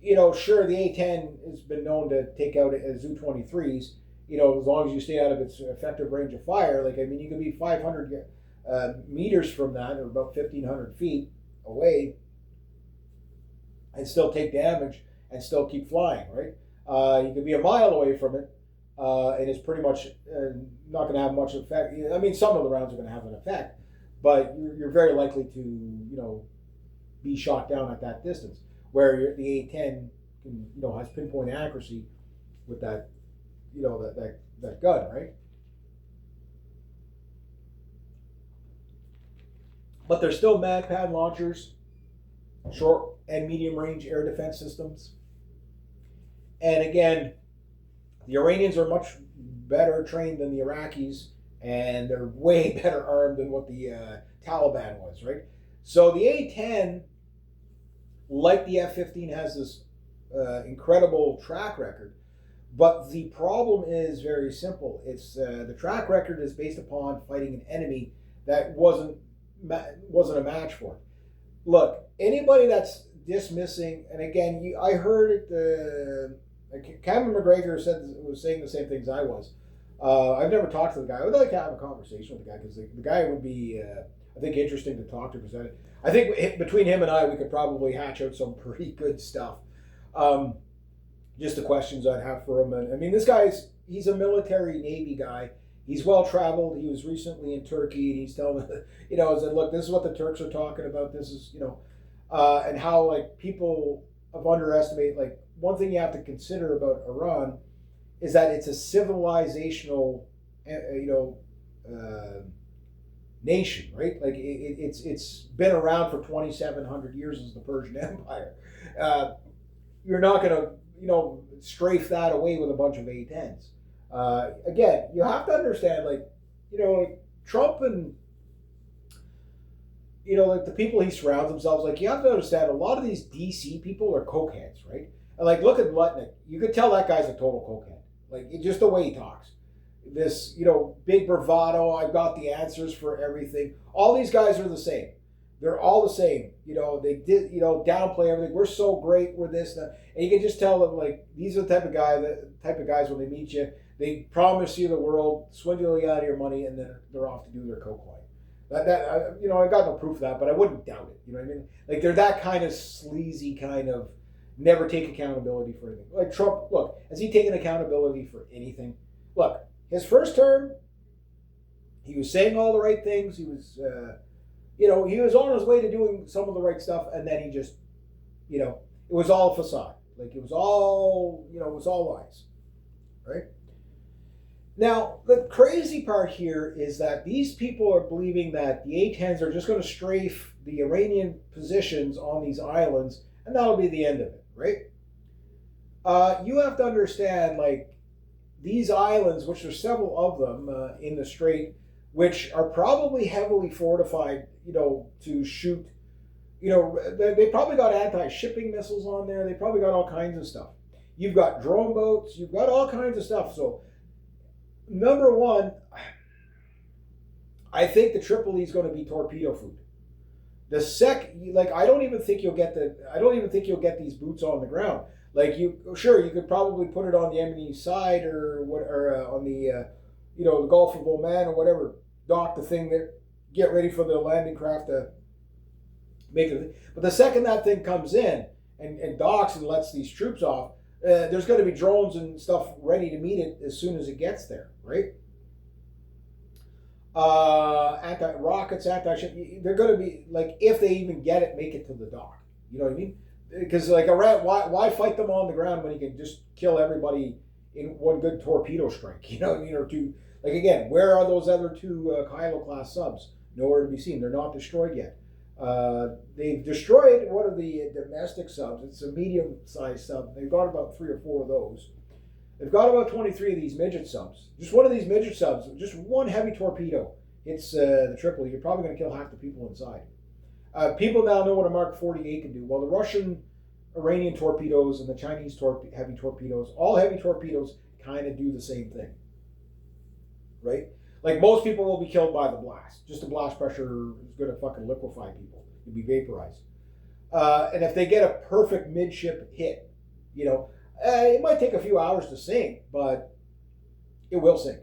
You know, sure, the A-10 has been known to take out Zu-23s, you know, as long as you stay out of its effective range of fire. Like, I mean, you can be 500 meters from that, or about 1,500 feet away, and still take damage and still keep flying, right? You could be a mile away from it, and it's pretty much not going to have much effect. I mean, some of the rounds are going to have an effect, but you're very likely to, you know, be shot down at that distance. Where the A-10 can, you know, has pinpoint accuracy with that that gun, right? But they're still MAGPAD launchers, short and medium range air defense systems. And again, the Iranians are much better trained than the Iraqis, and they're way better armed than what the Taliban was, right? So the A-10, like the F-15, has this incredible track record. But the problem is very simple. It's the track record is based upon fighting an enemy that wasn't a match for it. Look, anybody that's dismissing, and again, I heard it. Cameron McGregor was saying the same things I was. I've never talked to the guy. I would like to have a conversation with the guy because the guy would be, I think, interesting to talk to. Because I think between him and I, we could probably hatch out some pretty good stuff. Just the questions I'd have for him. And I mean, he's a military Navy guy. He's well traveled. He was recently in Turkey, and he's telling me, I said, look, this is what the Turks are talking about. This is, and how like people have underestimated. Like one thing you have to consider about Iran is that it's a civilizational, nation, right? Like it's been around for 2,700 years as the Persian Empire. You're not going to strafe that away with a bunch of A-10s. Again, you have to understand, like Trump and like the people he surrounds himself, like you have to understand a lot of these DC people are cokeheads, right? And like look at Lutnick, you could tell that guy's a total cokehead. Like just the way he talks, this big bravado. I've got the answers for everything. All these guys are the same. They're all the same. They did downplay everything. We're so great. We're this and that. And you can just tell them like these are the type of guys when they meet you, they promise you the world, swindle you out of your money, and then they're off to do their coke line. I got no proof of that, but I wouldn't doubt it. You know what I mean? Like they're that kind of sleazy kind of never take accountability for anything. Like Trump, look, has he taken accountability for anything? Look, his first term, he was saying all the right things. He was, he was on his way to doing some of the right stuff, and then he just, it was all facade. Like it was all, it was all lies, right? Now, the crazy part here is that these people are believing that the A-10s are just going to strafe the Iranian positions on these islands, and that'll be the end of it, right? You have to understand, like, these islands, which there's several of them in the Strait, which are probably heavily fortified, to shoot, they probably got anti-shipping missiles on there. They probably got all kinds of stuff. You've got drone boats. You've got all kinds of stuff. So, number one, I think the Tripoli is going to be torpedo food. I don't even think you'll get these boots on the ground. Like you could probably put it on the enemy side or on the the Gulf of Oman or whatever, dock the thing there, get ready for the landing craft to make it. But the second that thing comes in and docks and lets these troops off, there's going to be drones and stuff ready to meet it as soon as it gets there, right? Anti-rockets, anti-ship, they're going to be, like, if they even get it, make it to the dock. You know what I mean? Because, like, Iran, why fight them on the ground when you can just kill everybody in one good torpedo strike? You know what I mean? Or two, like, again, where are those other two Kylo-class subs? Nowhere to be seen. They're not destroyed yet. They've destroyed one of the domestic subs. It's a medium-sized sub. They've got about 3 or 4 of those. They've got about 23 of these midget subs. Just one of these midget subs, just one heavy torpedo hits the Tripoli. You're probably going to kill half the people inside. People now know what a Mark 48 can do. Well, the Russian, Iranian torpedoes and the Chinese heavy torpedoes, all heavy torpedoes kind of do the same thing, right? Like most people will be killed by the blast. Just the blast pressure is going to fucking liquefy people. You'll be vaporized. And if they get a perfect midship hit, it might take a few hours to sink, but it will sink.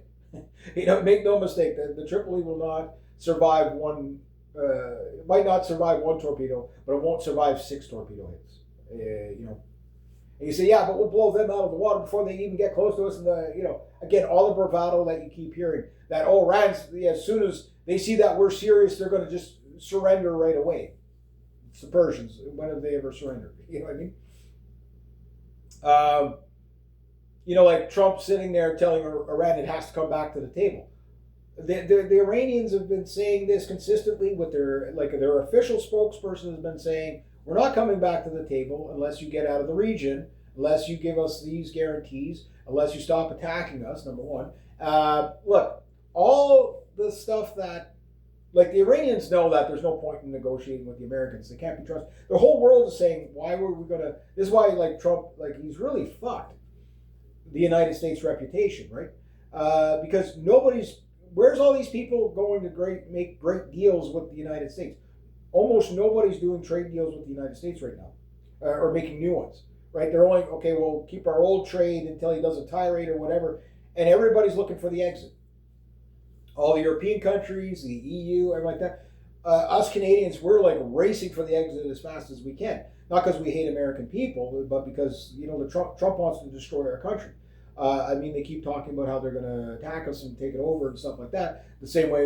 Make no mistake, the Tripoli will not survive one. It might not survive one torpedo, but it won't survive 6 torpedo hits. And you say, yeah, but we'll blow them out of the water before they even get close to us. And again, all the bravado that you keep hearing, that Iran's, as soon as they see that we're serious, they're going to just surrender right away. It's the Persians. When have they ever surrendered? You know what I mean? like Trump sitting there telling Iran it has to come back to the table. The Iranians have been saying this consistently with their official spokesperson has been saying, we're not coming back to the table unless you get out of the region, unless you give us these guarantees, unless you stop attacking us, number one. Look, all the stuff that, like, the Iranians know that there's no point in negotiating with the Americans. They can't be trusted. The whole world is saying, why were we going to, this is why, like, Trump, like, he's really fucked the United States reputation, right? Because where's all these people going to make great deals with the United States? Almost nobody's doing trade deals with the United States right now, or making new ones, right? They're only, okay, we'll keep our old trade until he does a tirade or whatever, and everybody's looking for the exit. All the European countries, the EU, everything like that. Us Canadians, we're like racing for the exit as fast as we can. Not because we hate American people, but because, Trump wants to destroy our country. They keep talking about how they're going to attack us and take it over and stuff like that. The same way,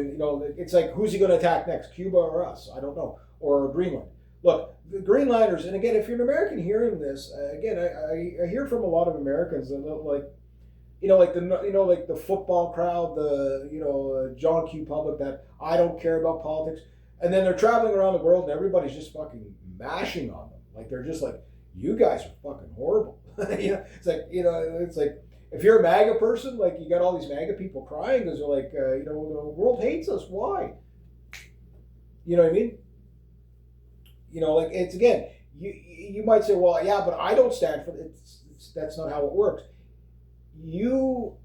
it's like, who's he going to attack next, Cuba or us? I don't know. Or Greenland. Look, the Greenlanders, and again, if you're an American hearing this, again, I hear from a lot of Americans that like the football crowd, John Q. public that I don't care about politics, and then they're traveling around the world and everybody's just fucking mashing on them. Like, they're just like, you guys are fucking horrible. It's like if you're a MAGA person, like, you got all these MAGA people crying because they're like, the world hates us. Why? You know what I mean? Like, it's, again, you might say, well, yeah, but I don't stand for it. That's not how it works. Your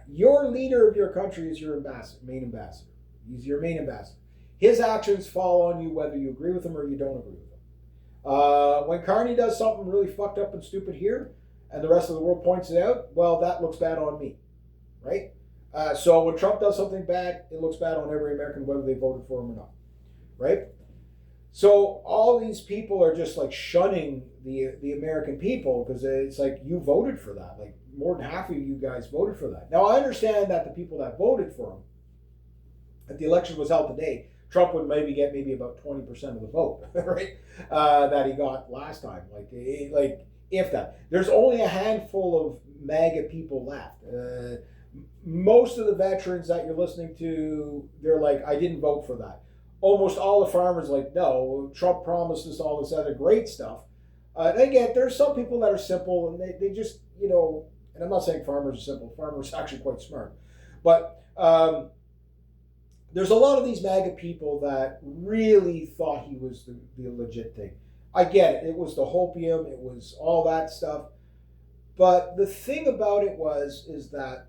leader of your country is your main ambassador. He's your main ambassador. His actions fall on you whether you agree with him or you don't agree with him. When Carney does something really fucked up and stupid here, and the rest of the world points it out, well, that looks bad on me, right? So when Trump does something bad, it looks bad on every American, whether they voted for him or not, right? So all these people are just like shunning the American people because it's like, you voted for that. Like, more than half of you guys voted for that. Now, I understand that the people that voted for him, if the election was held today, Trump would maybe get about 20% of the vote, right? That he got last time. Like if that. There's only a handful of MAGA people left. Most of the veterans that you're listening to, they're like, I didn't vote for that. Almost all the farmers like, no, Trump promised us all this other great stuff. And again, there's some people that are simple and they just, and I'm not saying farmers are simple. Farmers are actually quite smart. But there's a lot of these MAGA people that really thought he was the legit thing. I get it. It was the hopium. It was all that stuff. But the thing about it is that,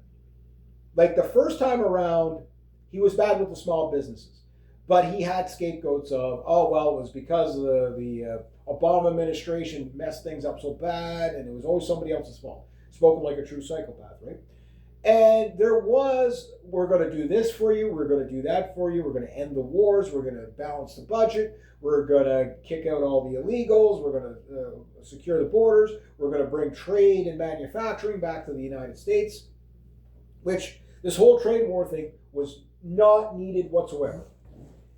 like, the first time around, he was bad with the small businesses. But he had scapegoats of, oh, well, it was because the Obama administration messed things up so bad, and it was always somebody else's fault. Spoken like a true psychopath, right? And we're going to do this for you, we're going to do that for you, we're going to end the wars, we're going to balance the budget, we're going to kick out all the illegals, we're going to secure the borders, we're going to bring trade and manufacturing back to the United States, which this whole trade war thing was not needed whatsoever.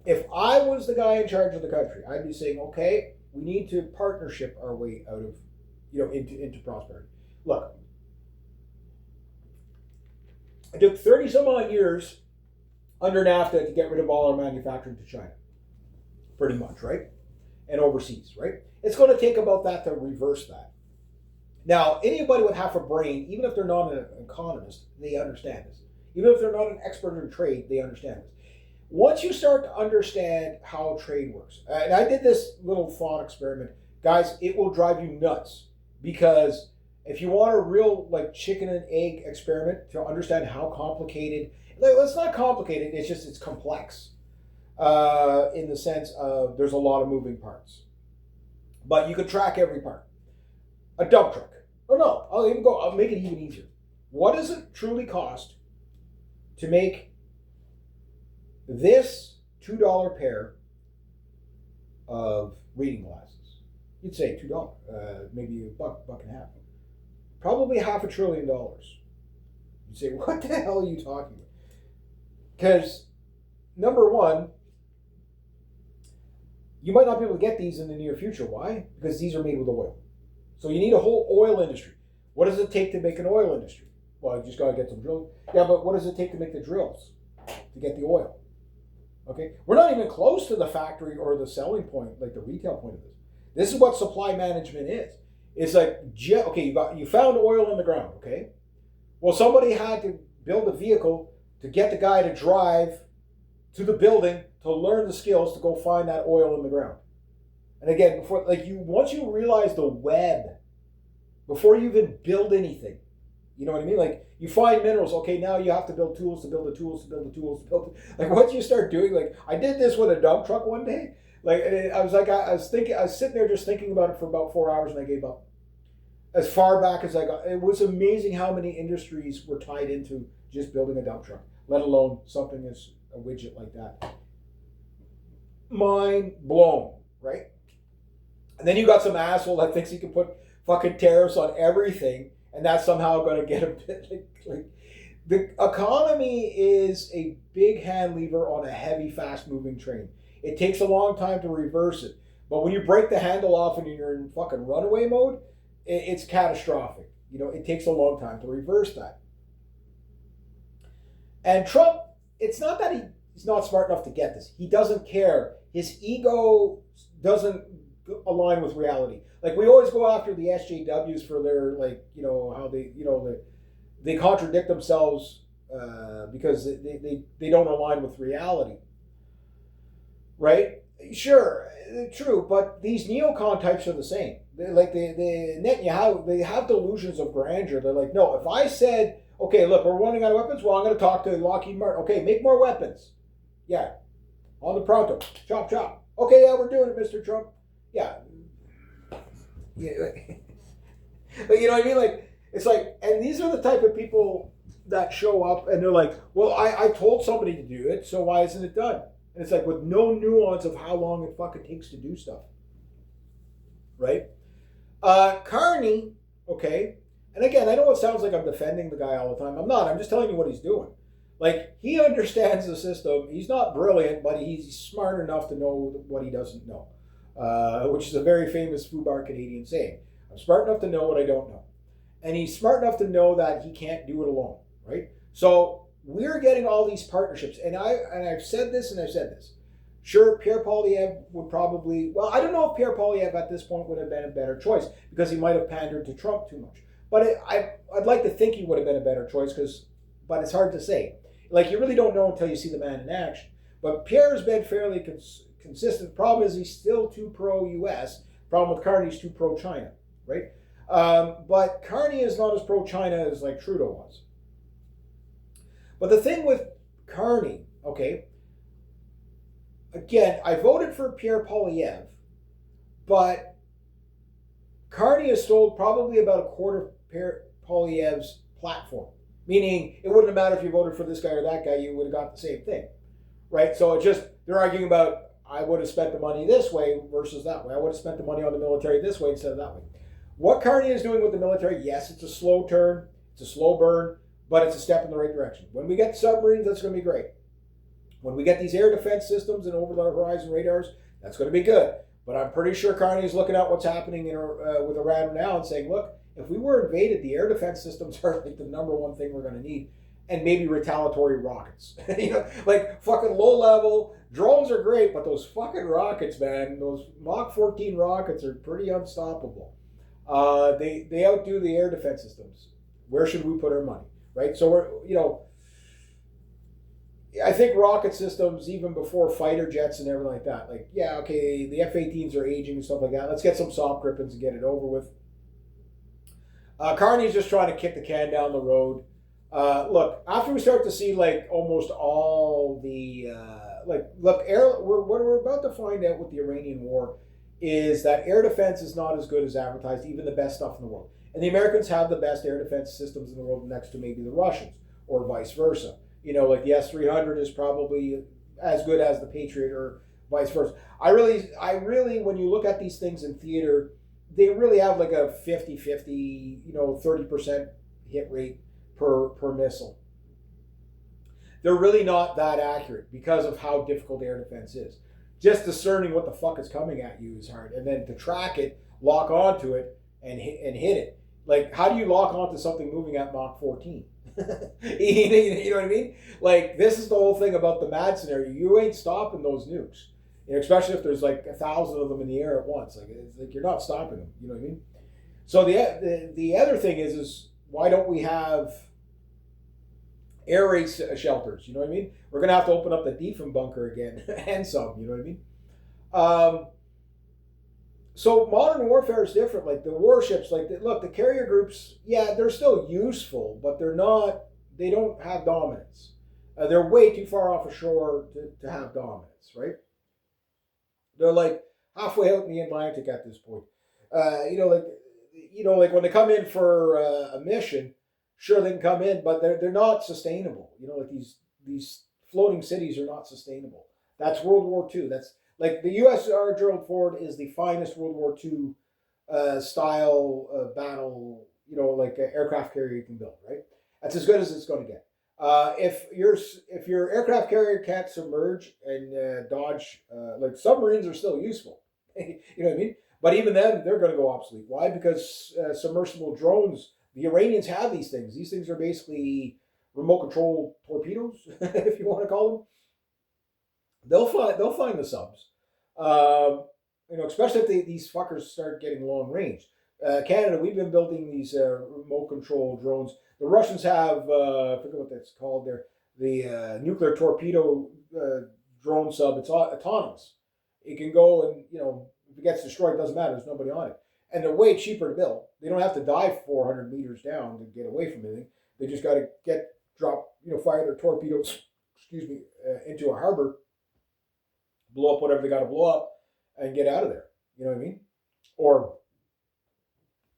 If I was the guy in charge of the country, I'd be saying, okay, we need to partnership our way out of, into prosperity. Look, it took 30 some odd years under NAFTA to get rid of all our manufacturing to China. Pretty much, right? And overseas, right? It's going to take about that to reverse that. Now, anybody with half a brain, even if they're not an economist, they understand this. Even if they're not an expert in trade, they understand this. Once you start to understand how trade works, and I did this little thought experiment, guys, it will drive you nuts. Because if you want a real, like, chicken and egg experiment to understand how complicated, it's not complicated, it's complex. In the sense of there's a lot of moving parts. But you could track every part. A dump truck. Oh no, I'll make it even easier. What does it truly cost to make this $2 pair of reading glasses? You'd say $2, maybe a buck and a half. Probably $500 billion. You'd say, what the hell are you talking about? Because, number one, you might not be able to get these in the near future. Why? Because these are made with oil. So you need a whole oil industry. What does it take to make an oil industry? Well, you just got to get some drills. Yeah, but what does it take to make the drills to get the oil? Okay, we're not even close to the factory or the selling point, like the retail point of this. This is what supply management is. It's like, okay, you found oil in the ground, okay? Well, somebody had to build a vehicle to get the guy to drive to the building to learn the skills to go find that oil in the ground. And again, once you realize the web, before you even build anything, you know what I mean? Like, you find minerals, okay, now you have to build tools to build the tools to build the tools to build. Like, once you start doing, like, I did this with a dump truck one day. Like, I was sitting there just thinking about it for about 4 hours, and I gave up. As far back as I got, it was amazing how many industries were tied into just building a dump truck, let alone something as a widget like that. Mind blown, right? And then you got some asshole that thinks he can put fucking tariffs on everything, and that's somehow going to get a bit like the economy is a big hand lever on a heavy, fast-moving train. It takes a long time to reverse it, but when you break the handle off and you're in fucking runaway mode, it's catastrophic. You know, it takes a long time to reverse that. And Trump, it's not that he's not smart enough to get this. He doesn't care. His ego doesn't align with reality. Like, we always go after the SJWs for their, like, you know, how they, you know, they contradict themselves because they don't align with reality. Right? Sure, true, but these neocon types are the same. They're like the Netanyahu, they have delusions of grandeur. They're like, no, if I said, okay, look, we're running out of weapons, well, I'm going to talk to Lockheed Martin. Okay, make more weapons. Yeah, on the pronto. Chop, chop. Okay, yeah, we're doing it, Mr. Trump. Yeah. But you know what I mean? Like, it's like, and these are the type of people that show up and they're like, well, I told somebody to do it, so why isn't it done? And it's like, with no nuance of how long it fucking takes to do stuff. Right? Carney, okay, and again, I know it sounds like I'm defending the guy all the time. I'm not. I'm just telling you what he's doing. Like, he understands the system. He's not brilliant, but he's smart enough to know what he doesn't know, which is a very famous FUBAR Canadian saying. I'm smart enough to know what I don't know. And he's smart enough to know that he can't do it alone, right? So we're getting all these partnerships, and I've said this and I've said this. Sure, Pierre Poilievre would probably, well, I don't know if Pierre Poilievre at this point would have been a better choice because he might have pandered to Trump too much. But I'd like to think he would have been a better choice, but it's hard to say. Like, you really don't know until you see the man in action. But Pierre's been fairly consistent. The problem is he's still too pro-US. Problem with Carney's too pro-China, right? But Carney is not as pro-China as like Trudeau was. But the thing with Carney, okay, again, I voted for Pierre Poilievre, but Carney has stole probably about a quarter of Pierre Poilievre's platform. Meaning, it wouldn't have mattered if you voted for this guy or that guy, you would have got the same thing. Right? So it just, they're arguing about, I would have spent the money this way versus that way. I would have spent the money on the military this way instead of that way. What Carney is doing with the military, yes, it's a slow turn, it's a slow burn, but it's a step in the right direction. When we get submarines, that's going to be great. When we get these air defense systems and over-the-horizon radars, that's going to be good. But I'm pretty sure Carney is looking at what's happening with Iran now and saying, look, if we were invaded, the air defense systems are like the number one thing we're going to need. And maybe retaliatory rockets. You know, like fucking low level. Drones are great, but those fucking rockets, man, those Mach 14 rockets are pretty unstoppable. They outdo the air defense systems. Where should we put our money? Right? So we're, you know, I think rocket systems, even before fighter jets and everything like that, like, yeah, okay, the F-18s are aging and stuff like that. Let's get some soft grippins and get it over with. Carney's just trying to kick the can down the road. Look, after we start to see like almost all the what we're about to find out with the Iranian war is that air defense is not as good as advertised, even the best stuff in the world. And the Americans have the best air defense systems in the world next to maybe the Russians, or vice versa. You know, like the S-300 is probably as good as the Patriot, or vice versa. I really, when you look at these things in theater, they really have like a 50-50, 30% hit rate per missile. They're really not that accurate because of how difficult air defense is. Just discerning what the fuck is coming at you is hard. And then to track it, lock onto it, and hit it Like, how do you lock onto something moving at Mach 14? You know what I mean? Like, this is the whole thing about the mad scenario. You ain't stopping those nukes, especially if there's like 1,000 of them in the air at once. Like, it's like you're not stopping them. You know what I mean? So the other thing is why don't we have air raid shelters? You know what I mean? We're gonna have to open up the Defen bunker again and some. You know what I mean? Um, so modern warfare is different. Like the warships, like look, the carrier groups, yeah, they're still useful, but they're not. They don't have dominance. They're way too far off ashore to have dominance, right? They're like halfway out in the Atlantic at this point. Like when they come in for a mission, sure they can come in, but they're not sustainable. Like these floating cities are not sustainable. That's World War II. That's like the USR Gerald Ford is the finest World War II style battle. Like aircraft carrier you can build. Right. That's as good as it's going to get. If your aircraft carrier can't submerge and dodge, like submarines are still useful. You know what I mean? But even then, they're going to go obsolete. Why? Because submersible drones, the Iranians have these things. These things are basically remote control torpedoes, if you want to call them. They'll find the subs. Especially if these fuckers start getting long range. Canada, we've been building these remote control drones. The Russians have, I forget what that's called there, the nuclear torpedo drone sub. It's autonomous. It can go and, if it gets destroyed, it doesn't matter. There's nobody on it. And they're way cheaper to build. They don't have to dive 400 meters down to get away from anything. They just got to fire their torpedoes, into a harbor, blow up whatever they got to blow up, and get out of there. You know what I mean? Or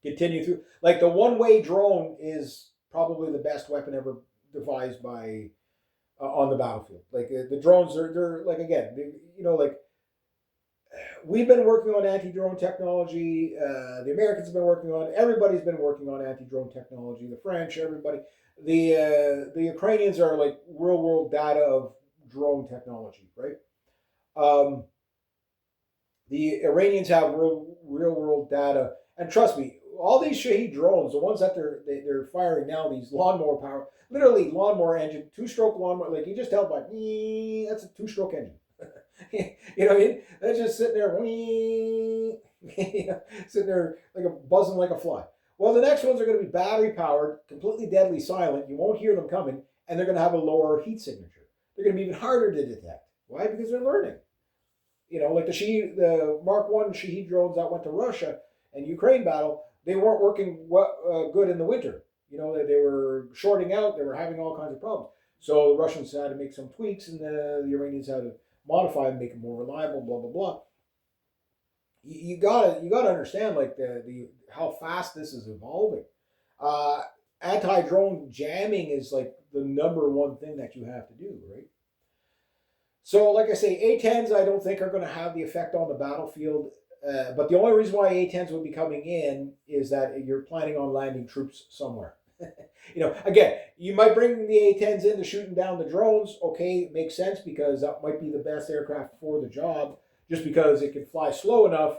continue through. Like the one-way drone is probably the best weapon ever devised by on the battlefield. Like the drones they're like again, like we've been working on anti-drone technology. The Americans have been working on. Everybody's been working on anti-drone technology. The French, everybody. The Ukrainians are like real world data of drone technology, right? The Iranians have real world data, and trust me, all these Shahed drones, the ones that they're firing now, these lawnmower power, literally lawnmower engine, 2-stroke lawnmower, like you just tell by that's a 2-stroke engine. You know what I mean? They're just sitting there, sitting there like buzzing like a fly. Well, the next ones are going to be battery powered, completely deadly silent. You won't hear them coming, and they're going to have a lower heat signature. They're going to be even harder to detect. Why? Because they're learning. Like the Mark I Shahed drones that went to Russia and Ukraine battle, they weren't working good in the winter. They were shorting out. They were having all kinds of problems. So the Russians had to make some tweaks, and the Iranians had to modify and make them more reliable. Blah blah blah. You gotta understand like the how fast this is evolving. Anti-drone jamming is like the number one thing that you have to do, right? So, like I say, A-10s I don't think are going to have the effect on the battlefield. But the only reason why A-10s would be coming in is that you're planning on landing troops somewhere. Again, you might bring the A-10s in to shooting down the drones. Okay, it makes sense because that might be the best aircraft for the job, just because it can fly slow enough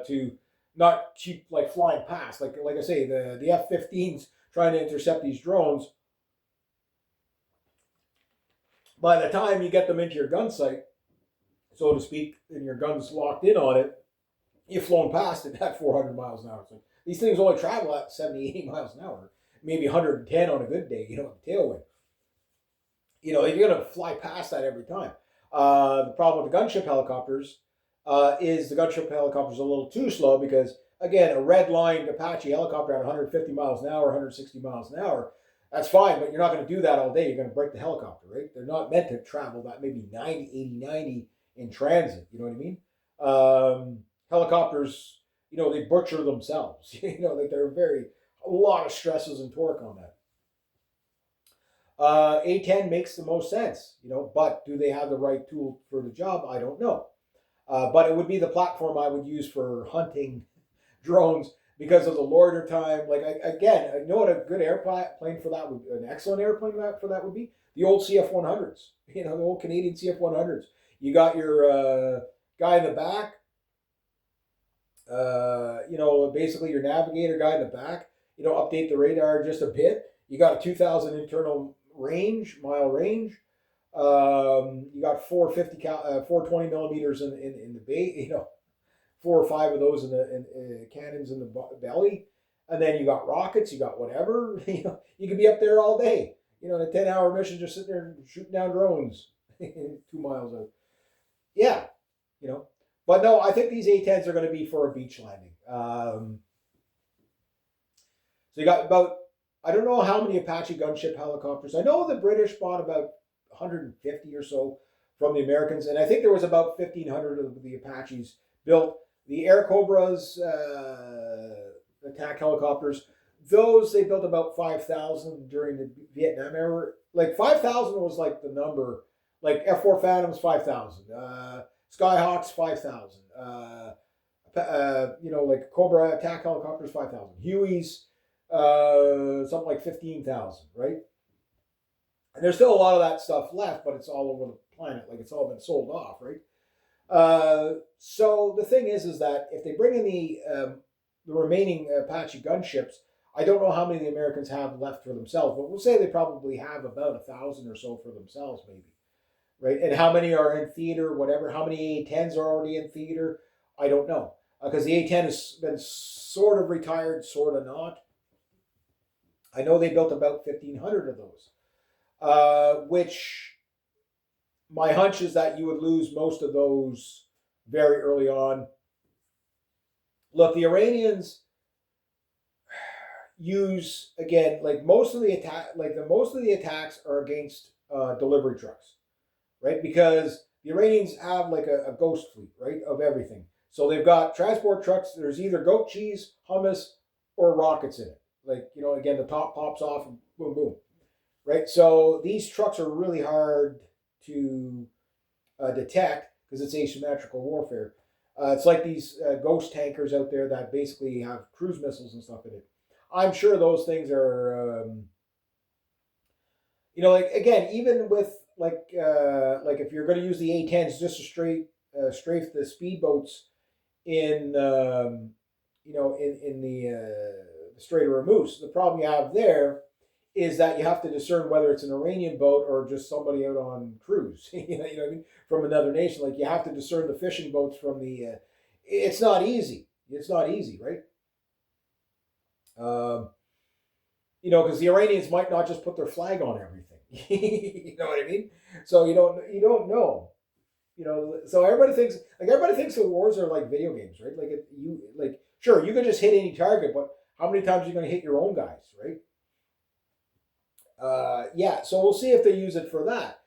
to not keep like flying past. Like I say, the F-15s trying to intercept these drones. By the time you get them into your gun sight, so to speak, and your gun's locked in on it, you've flown past it at 400 miles an hour. So these things only travel at 70, 80 miles an hour, maybe 110 on a good day, tailwind. You're going to fly past that every time. The problem with the gunship helicopters is the gunship helicopters are a little too slow because, again, a red-lined Apache helicopter at 150 miles an hour, 160 miles an hour, that's fine, but you're not going to do that all day. You're going to break the helicopter, right? They're not meant to travel that maybe 90 in transit. You know what I mean? Helicopters, they butcher themselves. Like they're a lot of stresses and torque on that. A-10 makes the most sense, but do they have the right tool for the job? I don't know. But it would be the platform I would use for hunting drones because of the loiter time. Like, I know what a good airplane for that would, an excellent airplane for that would be? The old CF-100s, the old Canadian CF-100s. You got your guy in the back, basically your navigator guy in the back, update the radar just a bit. You got a 2,000 internal mile range. You got 420 millimeters in the base, 4 or 5 of those in cannons in the belly. And then you got rockets, you got whatever. You could be up there all day. In a 10-hour mission, just sitting there shooting down drones 2 miles out. Yeah, But no, I think these A-10s are going to be for a beach landing. So you got about, I don't know how many Apache gunship helicopters. I know the British bought about 150 or so from the Americans, and I think there was about 1,500 of the Apaches built. The Air Cobras, attack helicopters, those they built about 5,000 during the Vietnam era. Like 5,000 was like the number. Like F-4 Phantoms, 5,000. Skyhawks, 5,000. Like Cobra attack helicopters, 5,000. Hueys, something like 15,000, right? And there's still a lot of that stuff left, but it's all over the planet. Like it's all been sold off, right? So the thing is that if they bring in the remaining Apache gunships, I don't know how many the Americans have left for themselves, but we'll say they probably have about 1,000 or so for themselves, maybe, right? And how many are in theater, whatever? How many A-10s are already in theater? I don't know, because the A-10 has been sort of retired, sort of not. I know they built about 1,500 of those, which my hunch is that you would lose most of those very early on. Look, the Iranians use, again, like most of the attacks are against delivery trucks, right? Because the Iranians have like a ghost fleet, right, of everything. So they've got transport trucks. There's either goat cheese, hummus, or rockets in it. Like, again, the top pops off and boom, boom, right? So these trucks are really hard to detect because it's asymmetrical warfare. It's like these ghost tankers out there that basically have cruise missiles and stuff in it. I'm sure those things are, like, again, even with like if you're going to use the A-10s just to strafe the speedboats in in the Strait of Hormuz, the problem you have there is that you have to discern whether it's an Iranian boat or just somebody out on cruise, you know what I mean, from another nation. Like you have to discern the fishing boats from the. It's not easy. It's not easy, right? Because the Iranians might not just put their flag on everything. You know what I mean? So you don't know. So everybody thinks the wars are like video games, right? Sure, you can just hit any target, but how many times are you going to hit your own guys, right? So we'll see if they use it for that.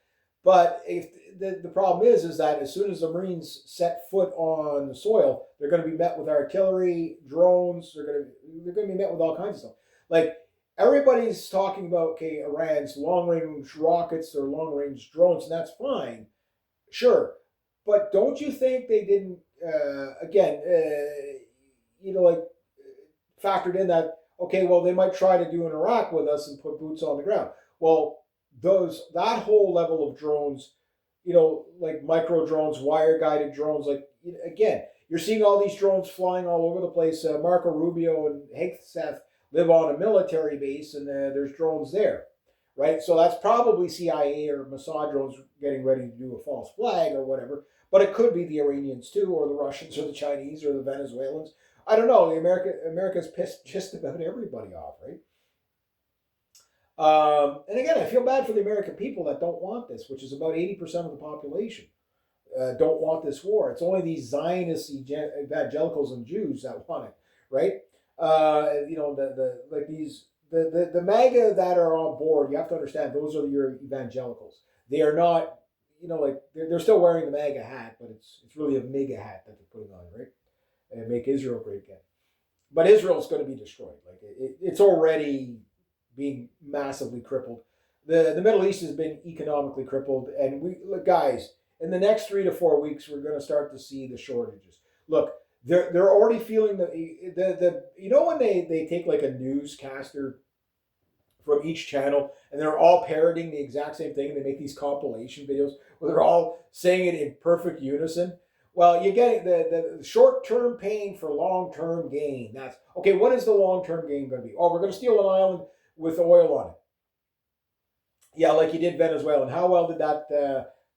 But if the problem is that as soon as the Marines set foot on the soil, they're going to be met with artillery, drones. They're going to be met with all kinds of stuff. Like everybody's talking about, okay, Iran's long-range rockets or long-range drones, and that's fine, sure. But don't you think they didn't factored in that? Okay, well, they might try to do in Iraq with us and put boots on the ground. Well, that whole level of drones, like micro drones, wire guided drones, like again, you're seeing all these drones flying all over the place. Marco Rubio and Hegseth live on a military base, and there's drones there, right? So that's probably CIA or Mossad drones getting ready to do a false flag or whatever. But it could be the Iranians too, or the Russians, or the Chinese, or the Venezuelans. I don't know. America's pissed just about everybody off, right? And again, I feel bad for the American people that don't want this, which is about 80% of the population don't want this war. It's only these Zionist evangelicals and Jews that want it, right? The MAGA that are on board. You have to understand those are your evangelicals. They are not, they're still wearing the MAGA hat, but it's really a MAGA hat that they're putting on, right? And make Israel great again. But Israel's going to be destroyed. Like it's already being massively crippled. The Middle East has been economically crippled, and guys, in the next 3 to 4 weeks, we're going to start to see the shortages. Look, they're already feeling when they take like a newscaster from each channel and they're all parroting the exact same thing, and they make these compilation videos where they're all saying it in perfect unison. Well, you're getting the short-term pain for long-term gain. That's okay. What is the long-term gain going to be? Oh, we're going to steal an island with oil on it. Yeah, like you did Venezuela. And how well did that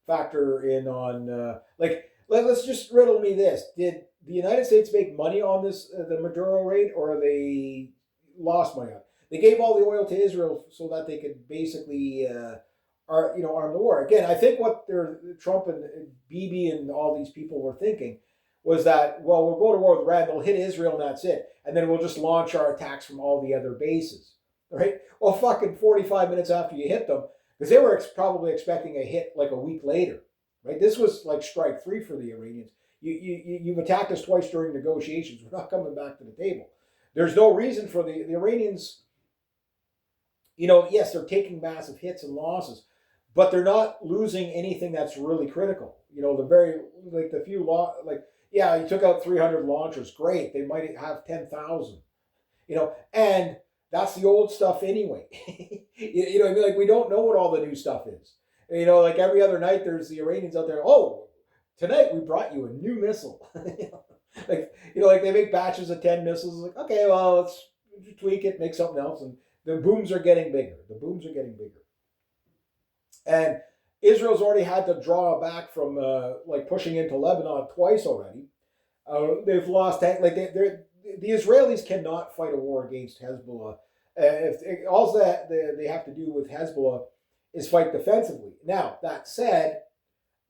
factor in on let's just riddle me this: did the United States make money on this the Maduro raid, or they lost money on it? They gave all the oil to Israel so that they could basically arm the war. Again, I think what Trump and Bibi and all these people were thinking was that, well, we'll go to war with Iran, they'll hit Israel and that's it, and then we'll just launch our attacks from all the other bases, right? Well, fucking 45 minutes after you hit them, because they were probably expecting a hit like a week later, right? This was like strike three for the Iranians. You've attacked us twice during negotiations. We're not coming back to the table. There's no reason for the Iranians. Yes, they're taking massive hits and losses, but they're not losing anything that's really critical. The few yeah, you took out 300 launchers. Great. They might have 10,000, and that's the old stuff anyway. Like we don't know what all the new stuff is. Like every other night, there's the Iranians out there. Oh, tonight we brought you a new missile. Like they make batches of 10 missiles. Like, okay, well, let's tweak it, make something else. And the booms are getting bigger. And Israel's already had to draw back from pushing into Lebanon twice already. They've lost the Israelis cannot fight a war against Hezbollah. All that they have to do with Hezbollah is fight defensively. Now that said,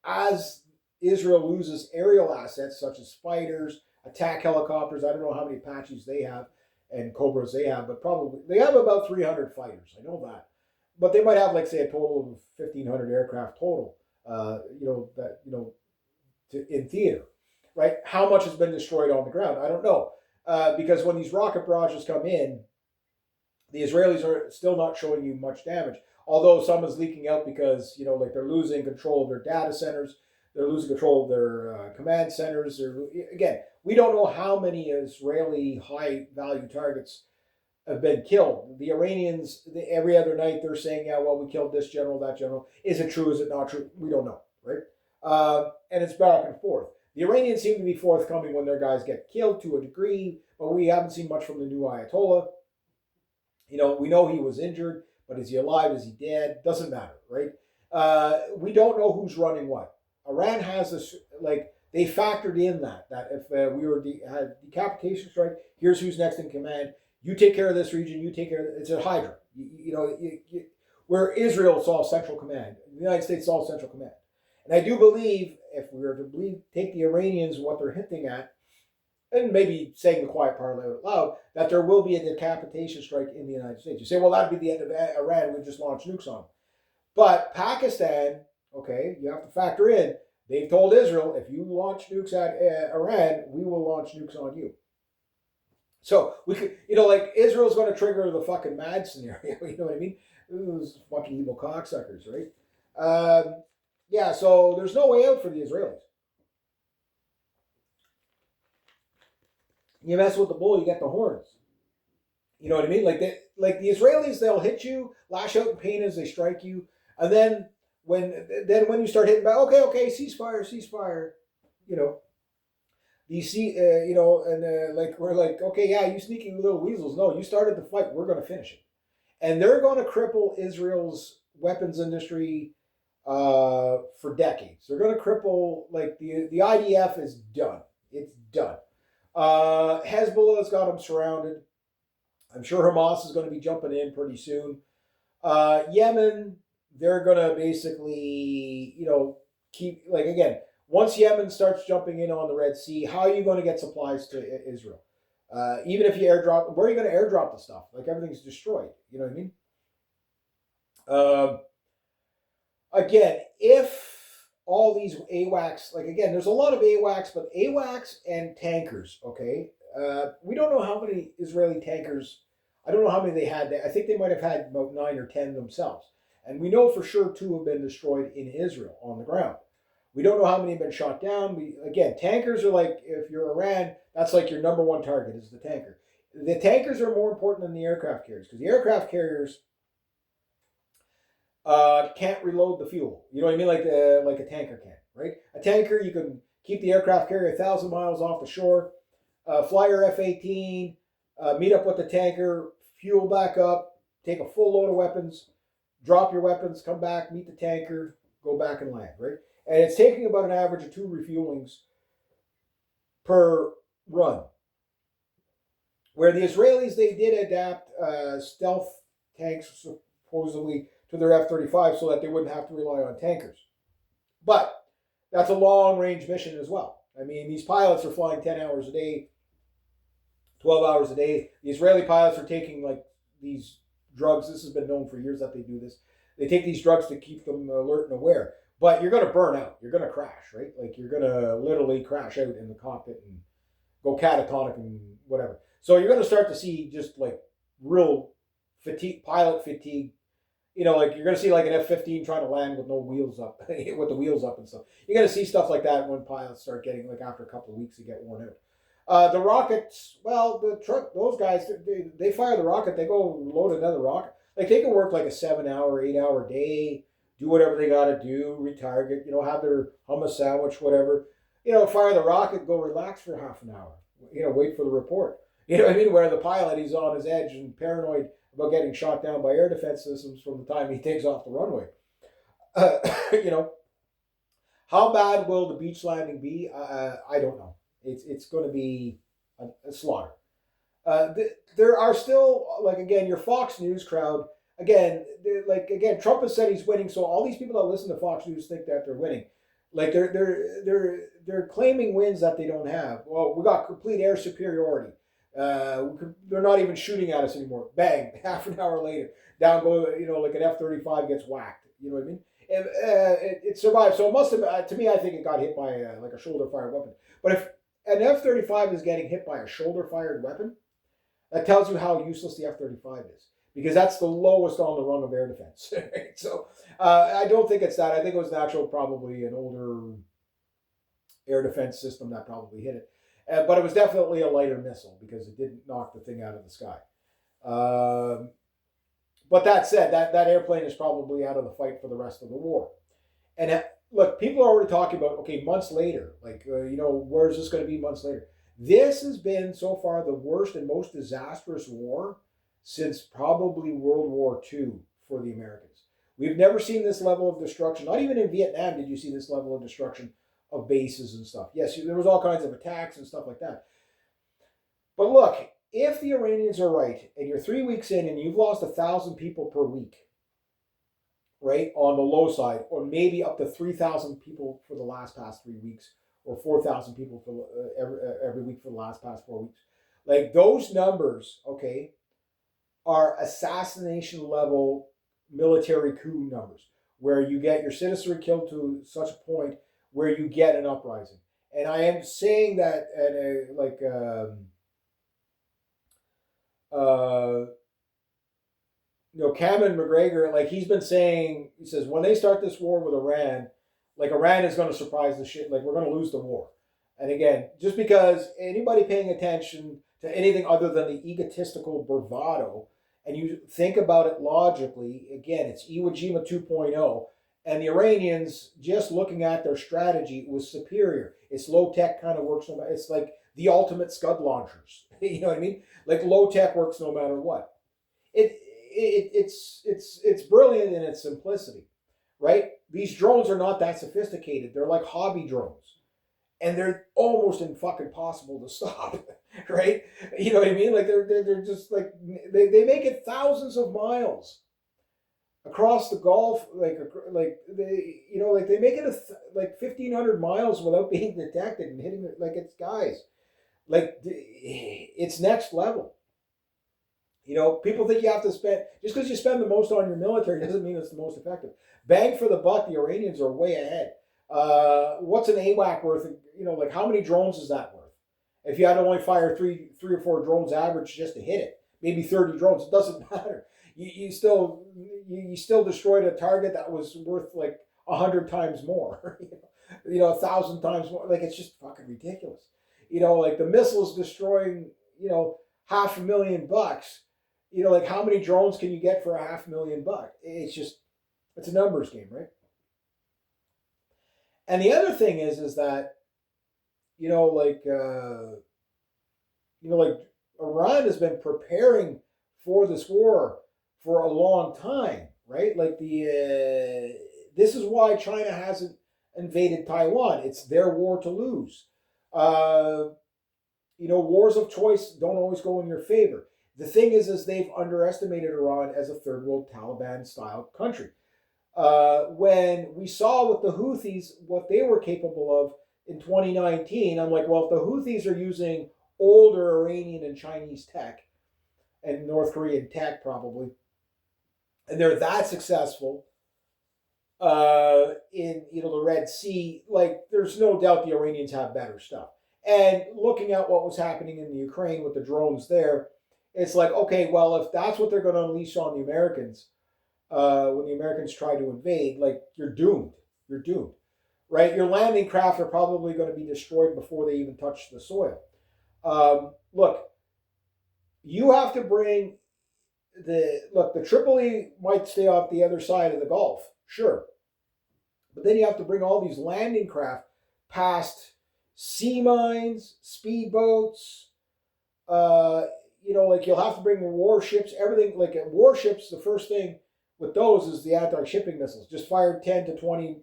as Israel loses aerial assets such as fighters, attack helicopters, I don't know how many Apaches they have and Cobras they have, but probably they have about 300 fighters. I know that. But they might have, like, say, a total of 1,500 aircraft total, in theater, right? How much has been destroyed on the ground? I don't know. Because when these rocket barrages come in, the Israelis are still not showing you much damage. Although some is leaking out because, they're losing control of their data centers. They're losing control of their command centers. Again, we don't know how many Israeli high-value targets have been killed. The Iranians, every other night, they're saying, yeah, well, we killed this general, that general. Is it true? Is it not true? We don't know, right? And it's back and forth. The Iranians seem to be forthcoming when their guys get killed to a degree, but we haven't seen much from the new Ayatollah. We know he was injured, but is he alive? Is he dead? Doesn't matter, right? We don't know who's running what. Iran has this, they factored in that if we had decapitation strike, here's who's next in command. You take care of this region. You take care of it. It's a Hydra. Where Israel saw central command, the United States saw central command. And I do believe, if we were to take the Iranians, what they're hinting at, and maybe saying the quiet part out loud, that there will be a decapitation strike in the United States. You say, well, that'd be the end of Iran. We'd just launch nukes on them. But Pakistan, okay, you have to factor in, they've told Israel, if you launch nukes at Iran, we will launch nukes on you. So we could, Israel's going to trigger the fucking mad scenario. You know what I mean? Those fucking evil cocksuckers, right? Yeah. So there's no way out for the Israelis. You mess with the bull, you get the horns. You know what I mean? Like the Israelis, they'll hit you, lash out in pain as they strike you, and then when you start hitting back, okay, ceasefire. You see, we're like, okay, yeah, you sneaky little weasels. No, you started the fight. We're going to finish it. And they're going to cripple Israel's weapons industry for decades. They're going to cripple, the IDF is done. It's done. Hezbollah's got them surrounded. I'm sure Hamas is going to be jumping in pretty soon. Yemen, they're going to basically, keep, again, once Yemen starts jumping in on the Red Sea, how are you going to get supplies to Israel? Even if you airdrop, where are you going to airdrop the stuff? Everything's destroyed. You know what I mean? Again, if all these AWACS, there's a lot of AWACS, but AWACS and tankers, okay? We don't know how many Israeli tankers, I don't know how many they had. I think they might have had about 9 or 10 themselves. And we know for sure 2 have been destroyed in Israel on the ground. We don't know how many have been shot down. Tankers are if you're Iran, that's your number one target is the tanker. The tankers are more important than the aircraft carriers because the aircraft carriers can't reload the fuel. You know what I mean? Like a tanker can, right? A tanker, you can keep the aircraft carrier 1,000 miles off the shore, fly your F-18, meet up with the tanker, fuel back up, take a full load of weapons, drop your weapons, come back, meet the tanker, go back and land, right? And it's taking about an average of 2 refuelings per run. Where the Israelis, they did adapt stealth tanks supposedly to their F-35 so that they wouldn't have to rely on tankers. But that's a long-range mission as well. I mean, these pilots are flying 10 hours a day, 12 hours a day. The Israeli pilots are taking like these drugs. This has been known for years that they do this. They take these drugs to keep them alert and aware. But you're going to burn out. You're going to crash, right? Like you're going to literally crash out in the cockpit and go catatonic and whatever. So you're going to start to see just like real fatigue, pilot fatigue. You know, like you're going to see like an F-15 trying to land with no wheels up, with the wheels up and stuff. You're going to see stuff like that when pilots start getting, like after a couple of weeks, they get worn out. The rockets, well, the truck, those guys, they fire the rocket, they go load another rocket. Like they can work like a 7-hour, 8-hour day, do whatever they got to do, retarget, you know, have their hummus sandwich, whatever. You know, fire the rocket, go relax for half an hour. You know, wait for the report. You know what I mean? Where the pilot, he's on his edge and paranoid about getting shot down by air defense systems from the time he takes off the runway. You know, how bad will the beach landing be? I don't know. It's going to be a slaughter. There are still, like, again, your Fox News crowd. Again, Trump has said he's winning, so all these people that listen to Fox News think that they're winning. Like they're claiming wins that they don't have. Well, we got complete air superiority. They're not even shooting at us anymore. Bang! Half an hour later, down go. You know, like an F-35 gets whacked. You know what I mean? It survived. So it must have. To me, I think it got hit by like a shoulder-fired weapon. But if an F-35 is getting hit by a shoulder-fired weapon, that tells you how useless the F-35 is. Because that's the lowest on the rung of air defense. So I don't think it's that. I think it was natural, probably an older air defense system that probably hit it. But it was definitely a lighter missile because it didn't knock the thing out of the sky. But that said, that airplane is probably out of the fight for the rest of the war. And look, people are already talking about, okay, months later, like, you know, where's this going to be months later? This has been so far the worst and most disastrous war since probably World War II for the Americans. We've never seen this level of destruction. Not even in Vietnam did you see this level of destruction of bases and stuff. Yes, there was all kinds of attacks and stuff like that. But look, if the Iranians are right, and you're 3 weeks in and you've lost 1,000 people per week, right, on the low side, or maybe up to 3,000 people for the past 3 weeks, or 4,000 people for every week for the past 4 weeks. Like those numbers, okay, are assassination level military coup numbers, where you get your citizenry killed to such a point where you get an uprising. And I am saying that you know, Cameron McGregor, like he's been saying, he says when they start this war with Iran, like Iran is going to surprise the shit, like we're going to lose the war. And again, just because anybody paying attention to anything other than the egotistical bravado, and you think about it logically, again, it's Iwo Jima 2.0, and the Iranians, just looking at their strategy, was superior. It's low-tech, kind of works. It's like the ultimate Scud launchers. You know what I mean? Like low-tech works no matter what. It's brilliant in its simplicity, right? These drones are not that sophisticated. They're like hobby drones. And they're almost impossible to stop, right? You know what I mean? Like they're just like they make it thousands of miles across the Gulf, like they, you know, like they make it like 1,500 miles without being detected and hitting it like it's guys, like it's next level. You know, people think you have to spend, just because you spend the most on your military doesn't mean it's the most effective. Bang for the buck, the Iranians are way ahead. What's an AWAC worth? You know, like how many drones is that worth? If you had to only fire three or four drones average just to hit it, maybe 30 drones, it doesn't matter. You still destroyed a target that was worth like 100 times more. You know, 1,000 times more. Like it's just fucking ridiculous. You know, like the missiles destroying, you know, $500,000. You know, like how many drones can you get for $500,000? It's a numbers game, right? And the other thing is that you know, like like Iran has been preparing for this war for a long time, right? Like this is why China hasn't invaded Taiwan. It's their war to lose. Uh, wars of choice don't always go in your favor. The thing is they've underestimated Iran as a third world Taliban style country. When we saw with the Houthis what they were capable of in 2019, I'm like, well, if the Houthis are using older Iranian and Chinese tech and North Korean tech probably, and they're that successful in the Red Sea, like there's no doubt the Iranians have better stuff. And looking at what was happening in the Ukraine with the drones there, it's like, okay, well, if that's what they're going to unleash on the Americans, when the Americans try to invade, like you're doomed. You're doomed, right? Your landing craft are probably going to be destroyed before they even touch the soil. Look, you have to bring the Tripoli might stay off the other side of the Gulf, sure, but then you have to bring all these landing craft past sea mines, speedboats. Like you'll have to bring the warships, everything. Like at warships, the first thing with those is the anti-shipping missiles. Just fire 10 to 20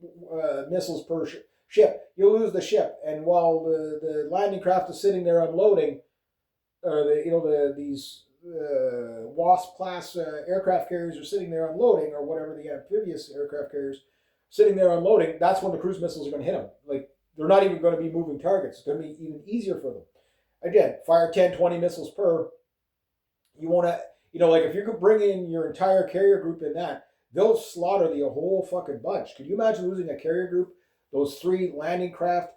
missiles per ship. You'll lose the ship, and while the landing craft is sitting there unloading, these Wasp class aircraft carriers are sitting there unloading, or whatever the amphibious aircraft carriers sitting there unloading. That's when the cruise missiles are going to hit them. Like they're not even going to be moving targets. It's going to be even easier for them. Again, fire 10, 20 missiles per. You want to, like if you could bring in your entire carrier group in that, they'll slaughter the whole fucking bunch. Could you imagine losing a carrier group, those 3 landing craft,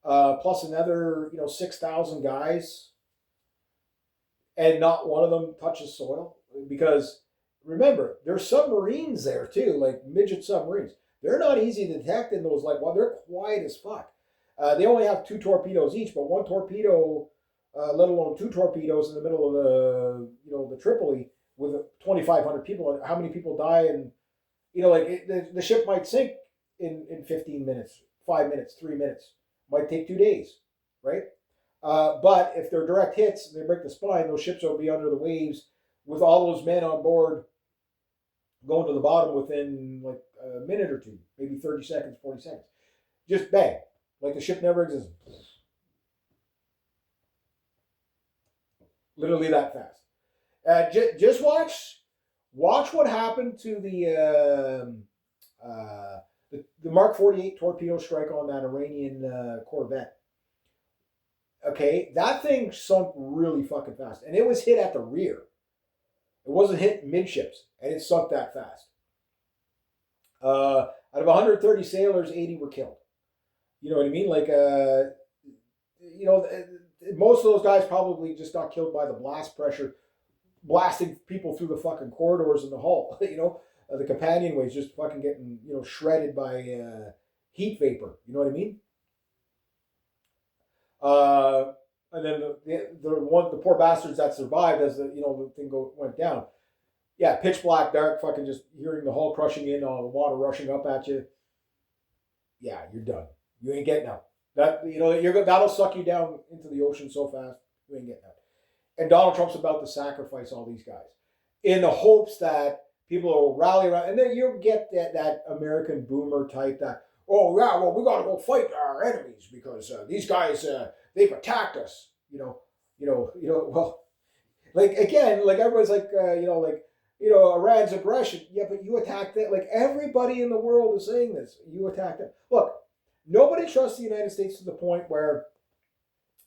plus another, 6,000 guys, and not one of them touches soil? Because remember, there's submarines there too, like midget submarines. They're not easy to detect in those, they're quiet as fuck. They only have 2 torpedoes each, but one torpedo, let alone 2 torpedoes in the middle of the Tripoli with 2,500 people. How many people die? And the ship might sink in 15 minutes, 5 minutes, 3 minutes. Might take 2 days, right? But if they're direct hits and they break the spine, those ships will be under the waves with all those men on board going to the bottom within like a minute or two, maybe 30 seconds, 40 seconds. Just bang, like the ship never existed. Literally that fast. Just watch what happened to the Mark 48 torpedo strike on that Iranian Corvette. Okay, that thing sunk really fucking fast, and it was hit at the rear. It wasn't hit midships, and it sunk that fast. Out of 130 sailors, 80 were killed. You know what I mean? Like, most of those guys probably just got killed by the blast pressure, blasting people through the fucking corridors in the hull. The companionways just fucking getting shredded by heat vapor. You know what I mean? And then the poor bastards that survived as the thing went down. Yeah, pitch black, dark, fucking just hearing the hull crushing in, all the water rushing up at you. Yeah, you're done. You ain't getting out. That'll suck you down into the ocean so fast. You ain't getting out. And Donald Trump's about to sacrifice all these guys in the hopes that people will rally around, and then you'll get that American boomer type that, oh yeah, well we got to go fight our enemies because these guys they've attacked us. Well, like again, like everyone's like Iran's aggression. Yeah, but you attacked it. Like everybody in the world is saying this. You attacked it. Look, nobody trusts the United States to the point where,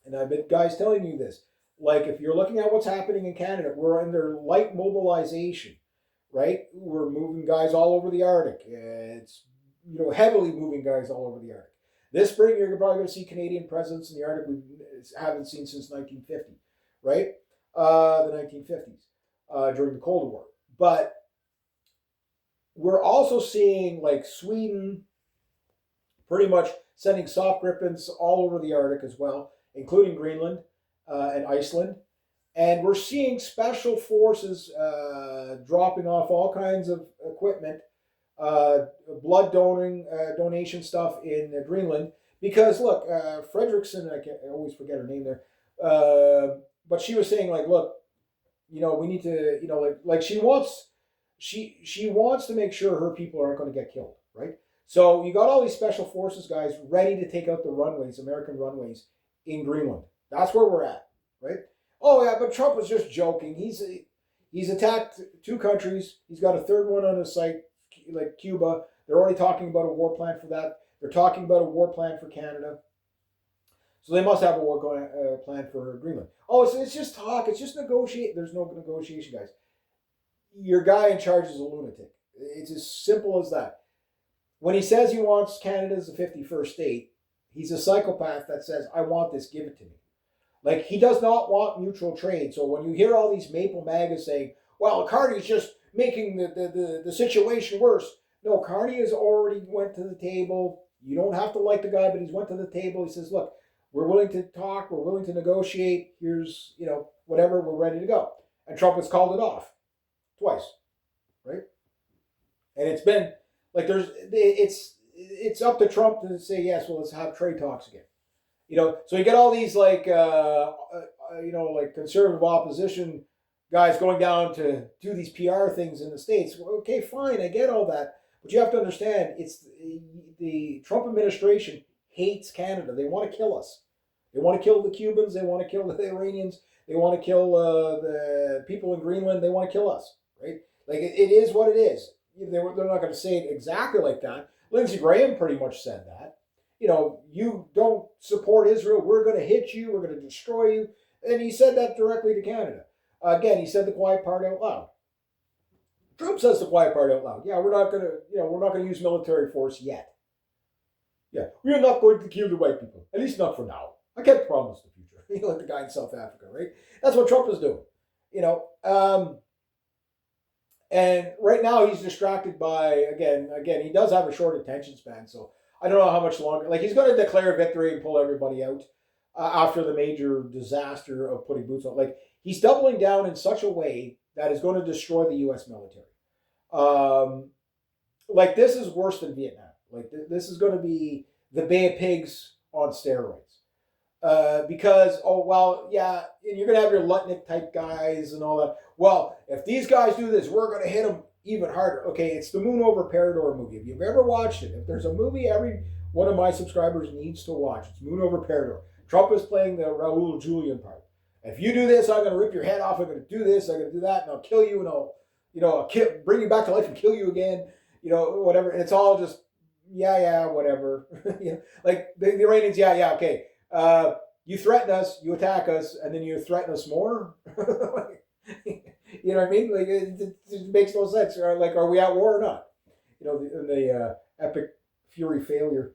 and I've been guys telling you this. Like if you're looking at what's happening in Canada, we're under light mobilization, right? We're moving guys all over the Arctic. It's heavily moving guys all over the Arctic. This spring, you're probably going to see Canadian presence in the Arctic we haven't seen since 1950, right? The 1950s during the Cold War. But we're also seeing like Sweden pretty much sending soft grippins all over the Arctic as well, including Greenland and Iceland. And we're seeing special forces dropping off all kinds of equipment, blood donation stuff in Greenland, Because look, Fredrickson, I always forget her name there, but she was saying like, look, we need to, like she wants to make sure her people aren't going to get killed, right? So you got all these special forces guys ready to take out the runways, American runways in Greenland. That's where we're at, right? Oh yeah, but Trump was just joking. He's attacked two countries. He's got a third one on his site, like Cuba. They're already talking about a war plan for that. They're talking about a war plan for Canada. So they must have a war plan for Greenland. Oh, so it's just talk. It's just negotiate. There's no negotiation, guys. Your guy in charge is a lunatic. It's as simple as that. When he says he wants Canada as the 51st state, he's a psychopath that says, I want this, give it to me. Like, he does not want mutual trade. So when you hear all these Maple MAGAs saying, well, Carney's just making the situation worse. No, Carney has already went to the table. You don't have to like the guy, but he's went to the table. He says, look, we're willing to talk. We're willing to negotiate. Here's, whatever. We're ready to go. And Trump has called it off twice, right? And it's been like it's up to Trump to say yes. Well, let's have trade talks again. So you get all these like conservative opposition guys going down to do these PR things in the States. Well, okay, fine, I get all that, but you have to understand it's the Trump administration hates Canada. They want to kill us. They want to kill the Cubans. They want to kill the Iranians. They want to kill the people in Greenland. They want to kill us, right? Like it is what it is. They're not going to say it exactly like that. Lindsey Graham pretty much said that. You don't support Israel. We're going to hit you. We're going to destroy you. And he said that directly to Canada. Again, he said the quiet part out loud. Trump says the quiet part out loud. Yeah, we're not going to use military force yet. Yeah, we are not going to kill the white people. At least not for now. I can't promise the future. Like the guy in South Africa, right? That's what Trump is doing. And right now he's distracted by, again, he does have a short attention span. So I don't know how much longer. Like he's going to declare victory and pull everybody out after the major disaster of putting boots on. Like he's doubling down in such a way that is going to destroy the U.S. military. Like this is worse than Vietnam. Like this is going to be the Bay of Pigs on steroids. Because, and you're going to have your Lutnick type guys and all that. Well, if these guys do this, we're going to hit them even harder. Okay, it's the Moon Over Parador movie. If you've ever watched it, if there's a movie every one of my subscribers needs to watch, it's Moon Over Parador. Trump is playing the Raul Julian part. If you do this, I'm going to rip your head off. I'm going to do this. I'm going to do that, and I'll kill you, and I'll bring you back to life and kill you again. Whatever. And it's all just whatever. Like the Iranians, okay. You threaten us, you attack us, and then you threaten us more. You know what I mean? Like it makes no sense. Like, are we at war or not? The epic Fury failure.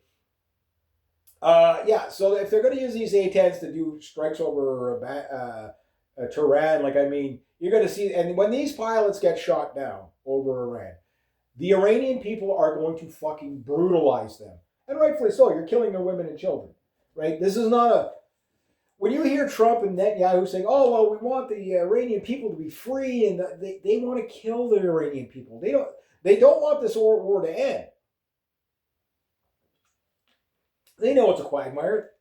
So if they're going to use these A-10s to do strikes over Tehran, you're going to see, and when these pilots get shot down over Iran, the Iranian people are going to fucking brutalize them. And rightfully so. You're killing their women and children, right? This is not when you hear Trump and Netanyahu saying, oh, well, we want the Iranian people to be free, and they want to kill the Iranian people. They don't want this war to end. They know it's a quagmire.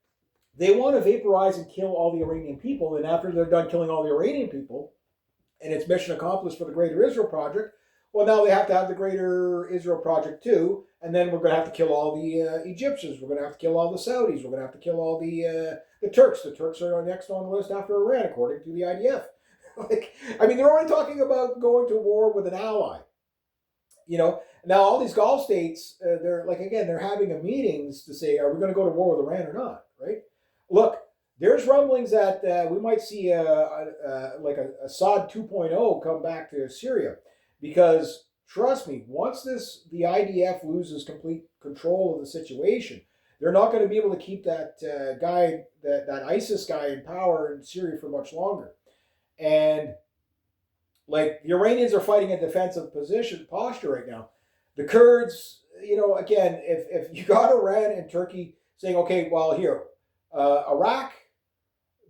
They want to vaporize and kill all the Iranian people, and after they're done killing all the Iranian people, and it's mission accomplished for the Greater Israel Project, well, now they have to have the Greater Israel Project too, and then we're going to have to kill all the Egyptians. We're going to have to kill all the Saudis. We're going to have to kill all the Turks. The Turks are next on the list after Iran, according to the IDF. They're already talking about going to war with an ally. Now all these Gulf states, they're having meetings to say, are we going to go to war with Iran or not? Right? Look, there's rumblings that we might see a Assad 2.0 come back to Syria, because trust me, once the IDF loses complete control of the situation, they're not going to be able to keep that guy, that ISIS guy in power in Syria for much longer. And like the Iranians are fighting a defensive posture right now. The Kurds, again, if you got Iran and Turkey saying, okay, well, here, Iraq,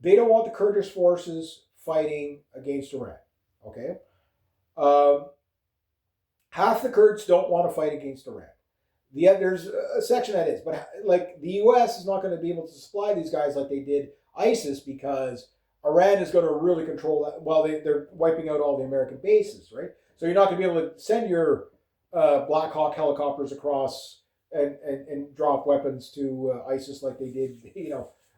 they don't want the Kurdish forces fighting against Iran. Okay? Half the Kurds don't want to fight against Iran. there's a section that is, but like the U.S. is not going to be able to supply these guys like they did ISIS because Iran is going to really control that while they're wiping out all the American bases, right? So you're not going to be able to send your Black Hawk helicopters across and drop weapons to ISIS like they did,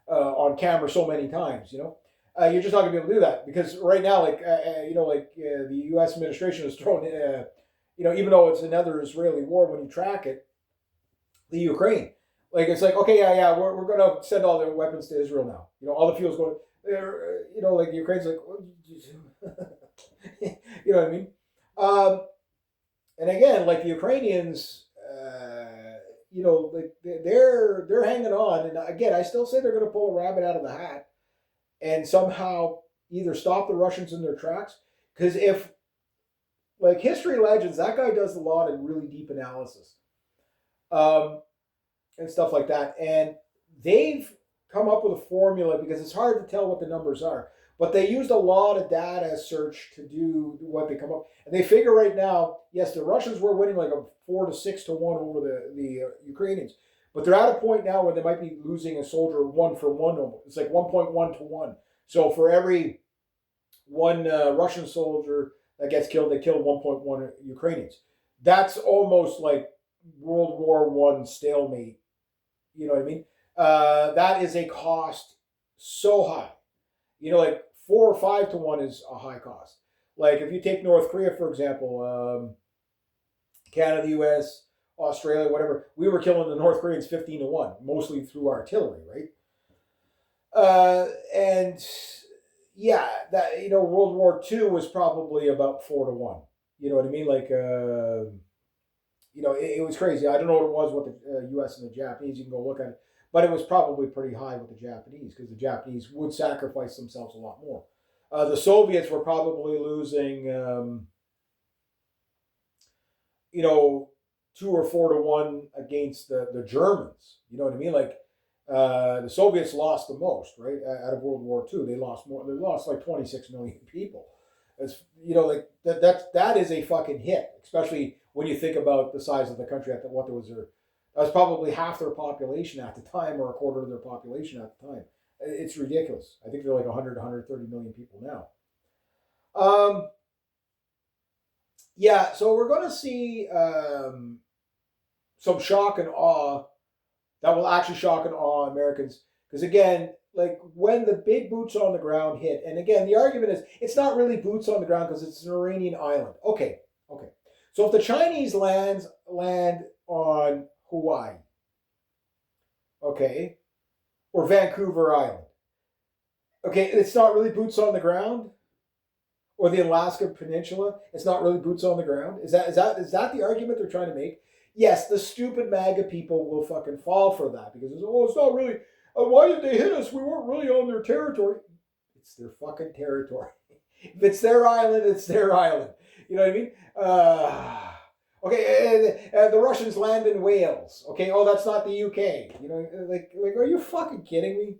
on camera so many times, you're just not going to be able to do that because right now, the U.S. administration has thrown, even though it's another Israeli war, when you track it, the Ukraine, like it's like okay, yeah, we're going to send all the weapons to Israel now. All the fuel's going. Like the Ukraine's like, you know what I mean? And again, like the Ukrainians, like they're hanging on, and again, I still say they're going to pull a rabbit out of the hat and somehow either stop the Russians in their tracks. Because if, like history legends, that guy does a lot of really deep analysis, and stuff like that, and they've come up with a formula because it's hard to tell what the numbers are. But they used a lot of data search to do what they come up. And they figure right now, yes, the Russians were winning like a 4 to 6 to 1 over the Ukrainians. But they're at a point now where they might be losing a soldier 1 for 1 almost. It's like 1.1 to 1. So for every one Russian soldier that gets killed, they kill 1.1 Ukrainians. That's almost like World War I stalemate. You know what I mean? That is a cost so high. Like 4 or 5 to 1 is a high cost. Like if you take North Korea, for example, Canada, the US, Australia, whatever, we were killing the North Koreans 15 to 1, mostly through artillery, right? And yeah, that, World War II was probably about 4 to 1. You know what I mean? Like, it was crazy. I don't know what it was with the US and the Japanese. You can go look at it. But it was probably pretty high with the Japanese because the Japanese would sacrifice themselves a lot more. The Soviets were probably losing, 2 or 4 to 1 against the Germans. You know what I mean? Like the Soviets lost the most, right? Out of World War II, they lost more. They lost like 26 million people. It's, like that is a fucking hit, especially when you think about the size of the country at what there was there. That was probably half their population at the time, or a quarter of their population at the time. It's ridiculous. I think they're like 100 to 130 million people now. Yeah, so we're going to see some shock and awe that will actually shock and awe Americans. Because again, like when the big boots on the ground hit, and again, the argument is it's not really boots on the ground because it's an Iranian island. Okay. So if the Chinese land on Hawaii, okay, or Vancouver Island, okay, it's not really boots on the ground, or the Alaska Peninsula, it's not really boots on the ground. Is that the argument they're trying to make? Yes, the stupid MAGA people will fucking fall for that because it's not really. Why did they hit us? We weren't really on their territory. It's their fucking territory. If it's their island, it's their island. You know what I mean? Okay, the Russians land in Wales. Okay, that's not the UK. Like, are you fucking kidding me?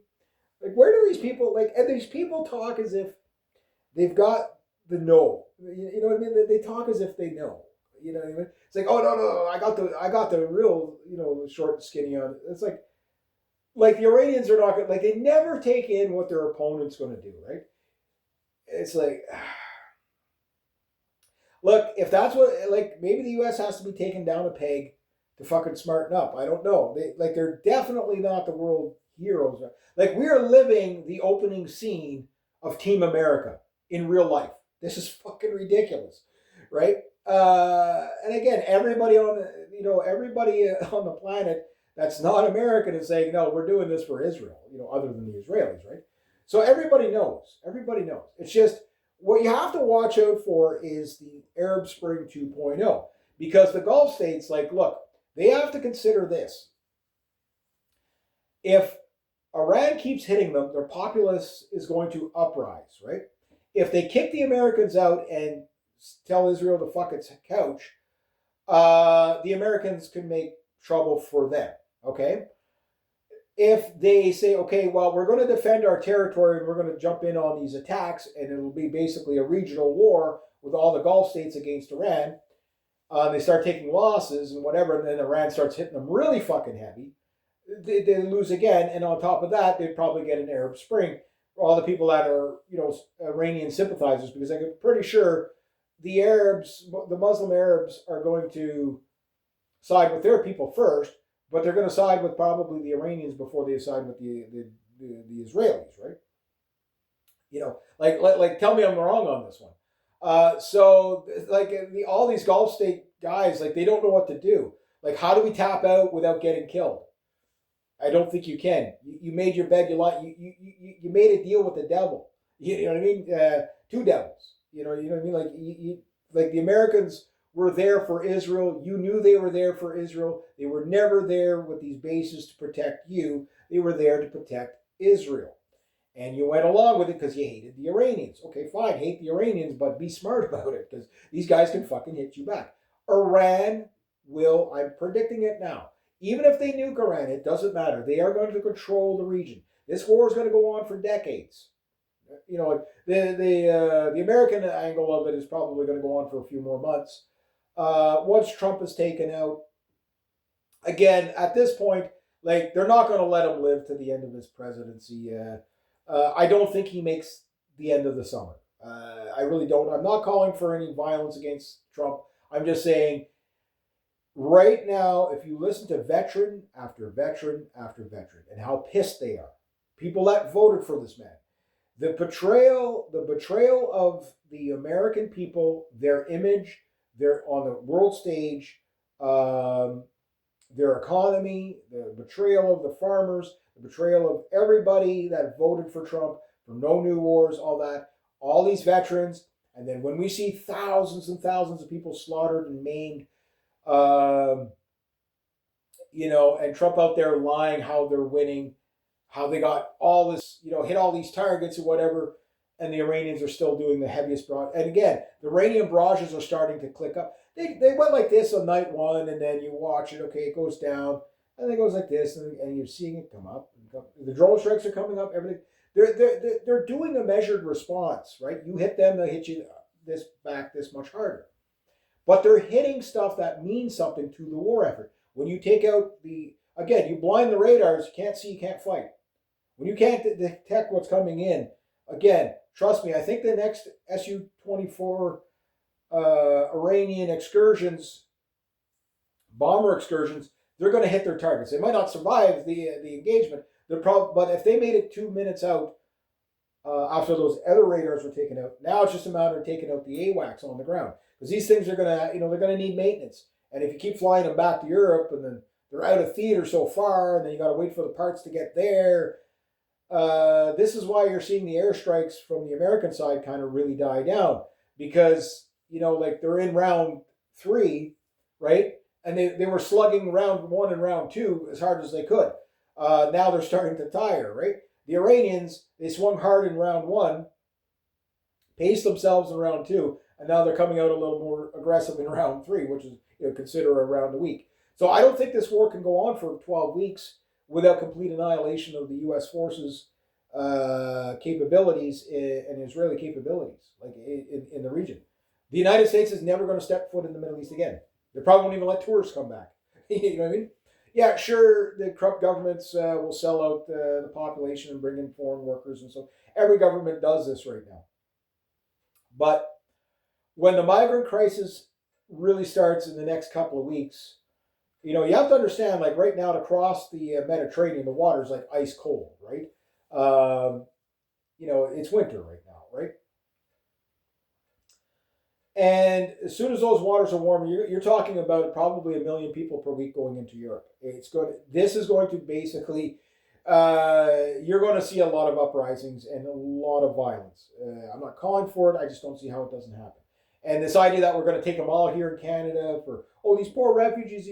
Like, where do these people, and these people talk as if they've got the know. You know what I mean? They talk as if they know. You know what I mean? It's like, oh no, I got the real, short and skinny on. It's like the Iranians are not going, like they never take in what their opponent's going to do, right? It's like, look, if that's what, maybe the U.S. has to be taken down a peg to fucking smarten up. I don't know. They're definitely not the world heroes. Like, we are living the opening scene of Team America in real life. This is fucking ridiculous, right? And again, everybody on the planet that's not American is saying, no, we're doing this for Israel, other than the Israelis, right? So everybody knows. Everybody knows. It's just, what you have to watch out for is the Arab Spring 2.0. Because the Gulf states, look, they have to consider this. If Iran keeps hitting them, their populace is going to uprise, right? If they kick the Americans out and tell Israel to fuck its couch, the Americans can make trouble for them, okay? If they say, okay, well, we're going to defend our territory and we're going to jump in on these attacks and it'll be basically a regional war with all the Gulf states against Iran, they start taking losses and whatever, and then Iran starts hitting them really fucking heavy, they lose again. And on top of that, they'd probably get an Arab Spring for all the people that are, Iranian sympathizers, because I'm pretty sure the Arabs, the Muslim Arabs, are going to side with their people first, but they're going to side with probably the Iranians before they side with the Israelis, right? Like tell me I'm wrong on this one. So like all these Gulf state guys, like they don't know what to do. Like, how do we tap out without getting killed? I don't think you can. You made your bed. You made a deal with the devil. You know what I mean? Two devils. You know what I mean? Like the Americans were there for Israel. You knew they were there for Israel. They were never there with these bases to protect you. They were there to protect Israel. And you went along with it because you hated the Iranians. Okay, fine, hate the Iranians, but be smart about it, because these guys can fucking hit you back. Iran will, I'm predicting it now, even if they nuke Iran, it doesn't matter. They are going to control the region. This war is going to go on for decades. The American angle of it is probably going to go on for a few more months. Once Trump is taken out, again, at this point, like, they're not going to let him live to the end of his presidency. I don't think he makes the end of the summer. I really don't. I'm not calling for any violence against Trump. I'm just saying, right now, if you listen to veteran after veteran after veteran and how pissed they are, people that voted for this man, the betrayal of the American people, their image, their on the world stage, their economy, the betrayal of the farmers, the betrayal of everybody that voted for Trump, for no new wars, all that, all these veterans. And then when we see thousands and thousands of people slaughtered and maimed, and Trump out there lying how they're winning, how they got all this, hit all these targets or whatever, and the Iranians are still doing the heaviest barrage. And again, the Iranian barrages are starting to click up. They went like this on night one, and then you watch it, okay, it goes down, and it goes like this, and you're seeing it come up. The drone strikes are coming up, everything. They're doing a measured response, right? You hit them, they hit you this back this much harder. But they're hitting stuff that means something to the war effort. When you take out again, you blind the radars, you can't see, you can't fight. When you can't detect what's coming in, again, trust me, I think the next Su-24 Iranian excursions, bomber excursions, they're going to hit their targets. They might not survive the engagement. But if they made it 2 minutes out after those other radars were taken out, now it's just a matter of taking out the AWACS on the ground, because these things are going to, they're going to need maintenance. And if you keep flying them back to Europe, and then they're out of theater so far, and then you got to wait for the parts to get there. This is why you're seeing the airstrikes from the American side kind of really die down, because like they're in round 3, right? And they were slugging round 1 and round 2 as hard as they could. Now they're starting to tire, right? The Iranians, they swung hard in round 1, paced themselves in round 2, and now they're coming out a little more aggressive in round 3, which is consider a round a week. So I don't think this war can go on for 12 weeks without complete annihilation of the U.S. forces' capabilities and Israeli capabilities, like in the region. The United States is never going to step foot in the Middle East again. They probably won't even let tourists come back. You know what I mean? Yeah, sure, the corrupt governments will sell out the population and bring in foreign workers, and so every government does this right now. But when the migrant crisis really starts in the next couple of weeks, you have to understand, like right now to cross the Mediterranean, the water is like ice cold, right? It's winter right now, right? And as soon as those waters are warm, you're talking about probably 1 million people per week going into Europe. This is going to basically, you're going to see a lot of uprisings and a lot of violence. I'm not calling for it. I just don't see how it doesn't happen. And this idea that we're going to take them all here in Canada for, these poor refugees.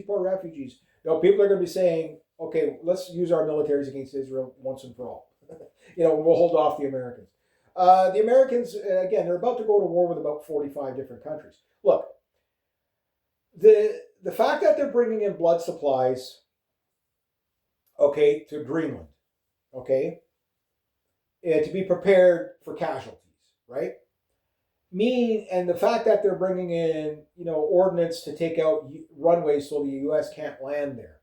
No, people are going to be saying, okay, let's use our militaries against Israel once and for all. We'll hold off the Americans. The Americans, again, they're about to go to war with about 45 different countries. Look, the fact that they're bringing in blood supplies, to Greenland, to be prepared for casualties, right? And the fact that they're bringing in, ordnance to take out runways so the U.S. can't land there.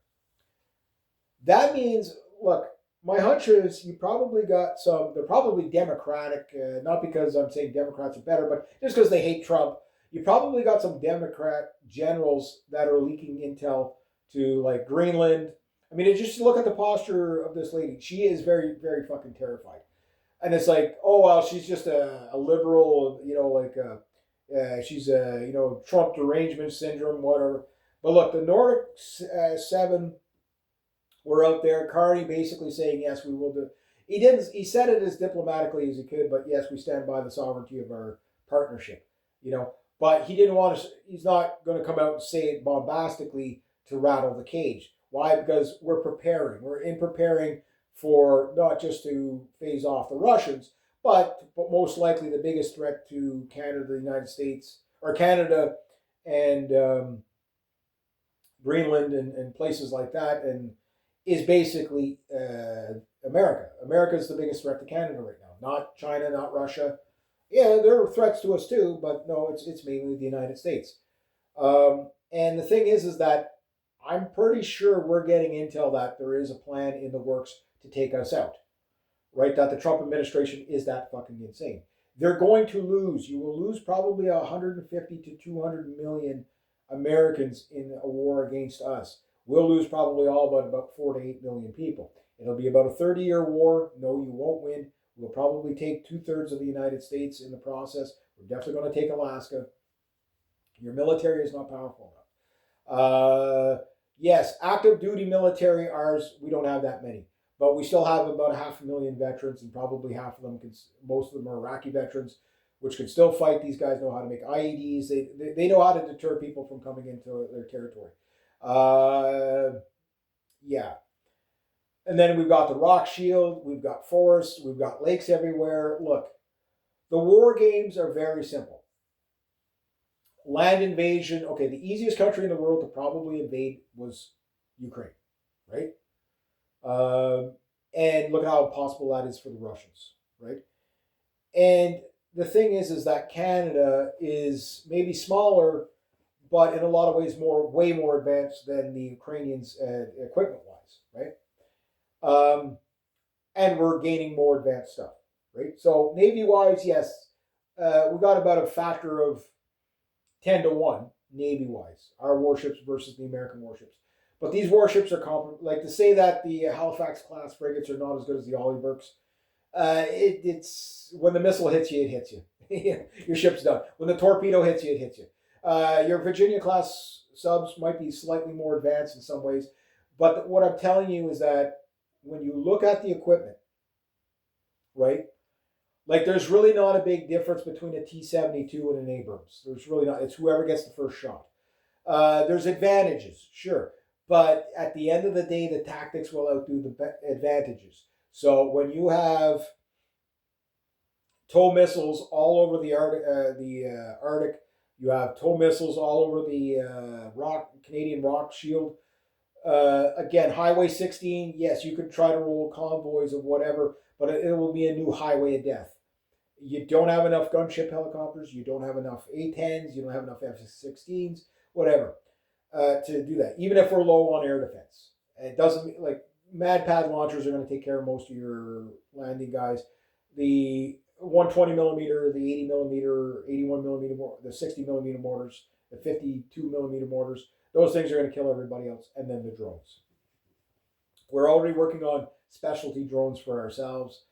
That means, look, my hunch is you probably got some. They're probably Democratic, not because I'm saying Democrats are better, but just because they hate Trump. You probably got some Democrat generals that are leaking intel to like Greenland. I mean, just look at the posture of this lady. She is very, very fucking terrified. And it's like, oh well, she's just a liberal, she's a Trump derangement syndrome, whatever. But look, the Nordic Seven were out there. Carney basically saying yes, we will do. He didn't. He said it as diplomatically as he could, but yes, we stand by the sovereignty of our partnership. But he didn't want to. He's not going to come out and say it bombastically to rattle the cage. Why? Because we're preparing. We're in preparing for not just to phase off the Russians, but most likely the biggest threat to Canada, the United States, or Canada and Greenland and places like that, and is basically America. America is the biggest threat to Canada right now. Not China, not Russia. Yeah, there are threats to us too, but no, it's mainly the United States. And the thing is that I'm pretty sure we're getting intel that there is a plan in the works to take us out. Right? That the Trump administration is that fucking insane. They're going to lose. You will lose probably 150 to 200 million Americans in a war against us. We'll lose probably all but about 4 to 8 million people. It'll be about a 30-year war. No, you won't win. We'll probably take 2/3 of the United States in the process. We're definitely going to take Alaska. Your military is not powerful enough. Yes, active duty military, ours, we don't have that many. But we still have about 500,000 veterans, and probably half of them, most of them are Iraqi veterans, which can still fight. These guys know how to make IEDs. They know how to deter people from coming into their territory. Yeah. And then we've got the rock shield, we've got forests, we've got lakes everywhere. Look, the war games are very simple. Land invasion. Okay, the easiest country in the world to probably invade was Ukraine, right? And look at how impossible that is for the Russians, right? And the thing is that Canada is maybe smaller, but in a lot of ways way more advanced than the Ukrainians equipment-wise, right? And we're gaining more advanced stuff, right? So Navy-wise, yes, we got about a factor of 10 to 1 Navy-wise, our warships versus the American warships. But these warships are like to say that the Halifax-class frigates are not as good as the Ollieburgs. It's when the missile hits you, it hits you. Your ship's done. When the torpedo hits you, it hits you. Your Virginia-class subs might be slightly more advanced in some ways, but what I'm telling you is that when you look at the equipment, right? Like there's really not a big difference between a T-72 and an Abrams. There's really not. It's whoever gets the first shot. There's advantages, sure. But at the end of the day, the tactics will outdo the advantages. So when you have tow missiles all over the Arctic, you have tow missiles all over the Canadian rock shield. Again, Highway 16, yes, you could try to roll convoys of whatever, but it will be a new highway of death. You don't have enough gunship helicopters, you don't have enough A-10s, you don't have enough F-16s, whatever, to do that. Even if we're low on air defense. It doesn't, like, Mad Pad launchers are going to take care of most of your landing guys. The 120 millimeter, the 80 millimeter, 81 millimeter, the 60 millimeter mortars, the 52 millimeter mortars, those things are going to kill everybody else. And then the drones. We're already working on specialty drones for ourselves.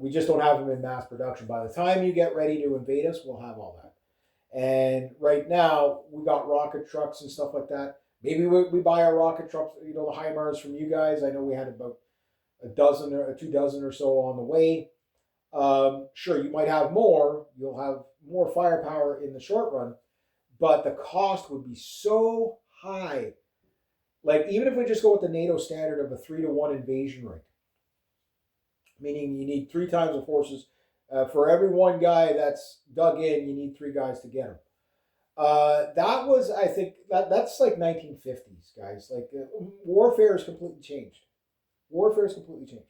We just don't have them in mass production. By the time you get ready to invade us, we'll have all that. And right now, we got rocket trucks and stuff like that. Maybe we buy our rocket trucks, the HIMARS from you guys. I know we had about a dozen or 24 or so on the way. Sure, you might have more. You'll have more firepower in the short run, but the cost would be so high. Like, even if we just go with the NATO standard of a 3-to-1 invasion rate, meaning you need 3 times the forces. For every one guy that's dug in, you need 3 guys to get him. That was, I think, that's like 1950s, guys. Like, warfare has completely changed. Warfare has completely changed.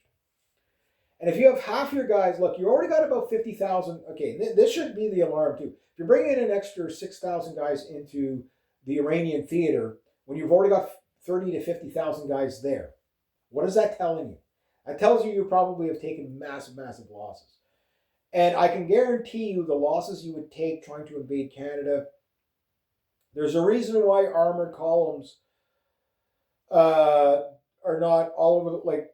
And if you have half your guys, look, you already got about 50,000. Okay, this should be the alarm too. If you're bringing in an extra 6,000 guys into the Iranian theater, when you've already got 30 to 50,000 guys there, what is that telling you? That tells you probably have taken massive, massive losses. And I can guarantee you the losses you would take trying to invade Canada. There's a reason why armored columns are not all over the, like,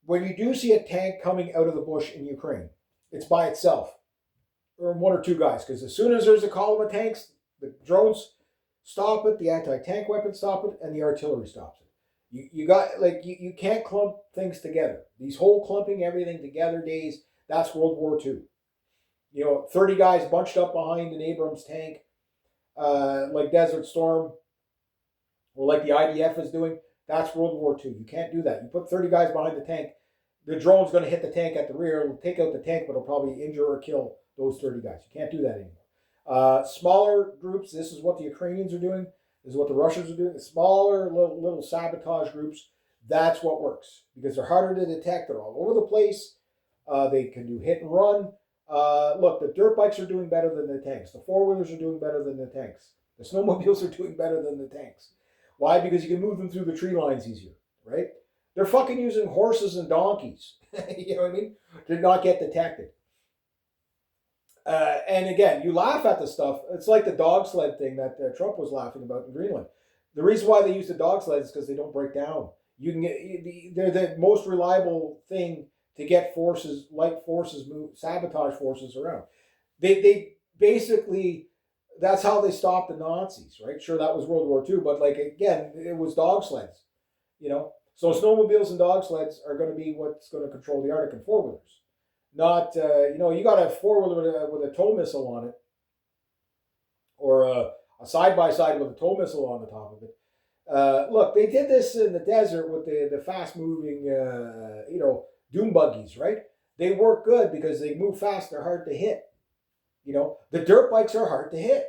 when you do see a tank coming out of the bush in Ukraine, it's by itself, or one or two guys, because as soon as there's a column of tanks, the drones stop it, the anti-tank weapons stop it, and the artillery stops it. You got, like, you can't clump things together. These whole clumping everything together days, that's World War II. 30 guys bunched up behind an Abrams tank, like Desert Storm, or like the IDF is doing, that's World War II. You can't do that. You put 30 guys behind the tank, the drone's going to hit the tank at the rear. It'll take out the tank, but it'll probably injure or kill those 30 guys. You can't do that anymore. Smaller groups, this is what the Ukrainians are doing. This is what the Russians are doing. The smaller little sabotage groups, that's what works. Because they're harder to detect. They're all over the place. They can do hit and run. Look, the dirt bikes are doing better than the tanks. The four-wheelers are doing better than the tanks. The snowmobiles are doing better than the tanks. Why? Because you can move them through the tree lines easier, right? They're fucking using horses and donkeys, you know what I mean, to not get detected. And again, you laugh at the stuff. It's like the dog sled thing that Trump was laughing about in Greenland. The reason why they use the dog sleds is because they don't break down. You can get, they're the most reliable thing to get forces, light forces, sabotage forces around. They basically, that's how they stopped the Nazis, right? Sure, that was World War II, but like, again, it was dog sleds, So snowmobiles and dog sleds are going to be what's going to control the Arctic and four-wheelers. Not, you got a four-wheeler with a tow missile on it, or a side-by-side with a tow missile on the top of it. Look, they did this in the desert with the fast-moving, doom buggies, right? They work good because they move fast. They're hard to hit. The dirt bikes are hard to hit.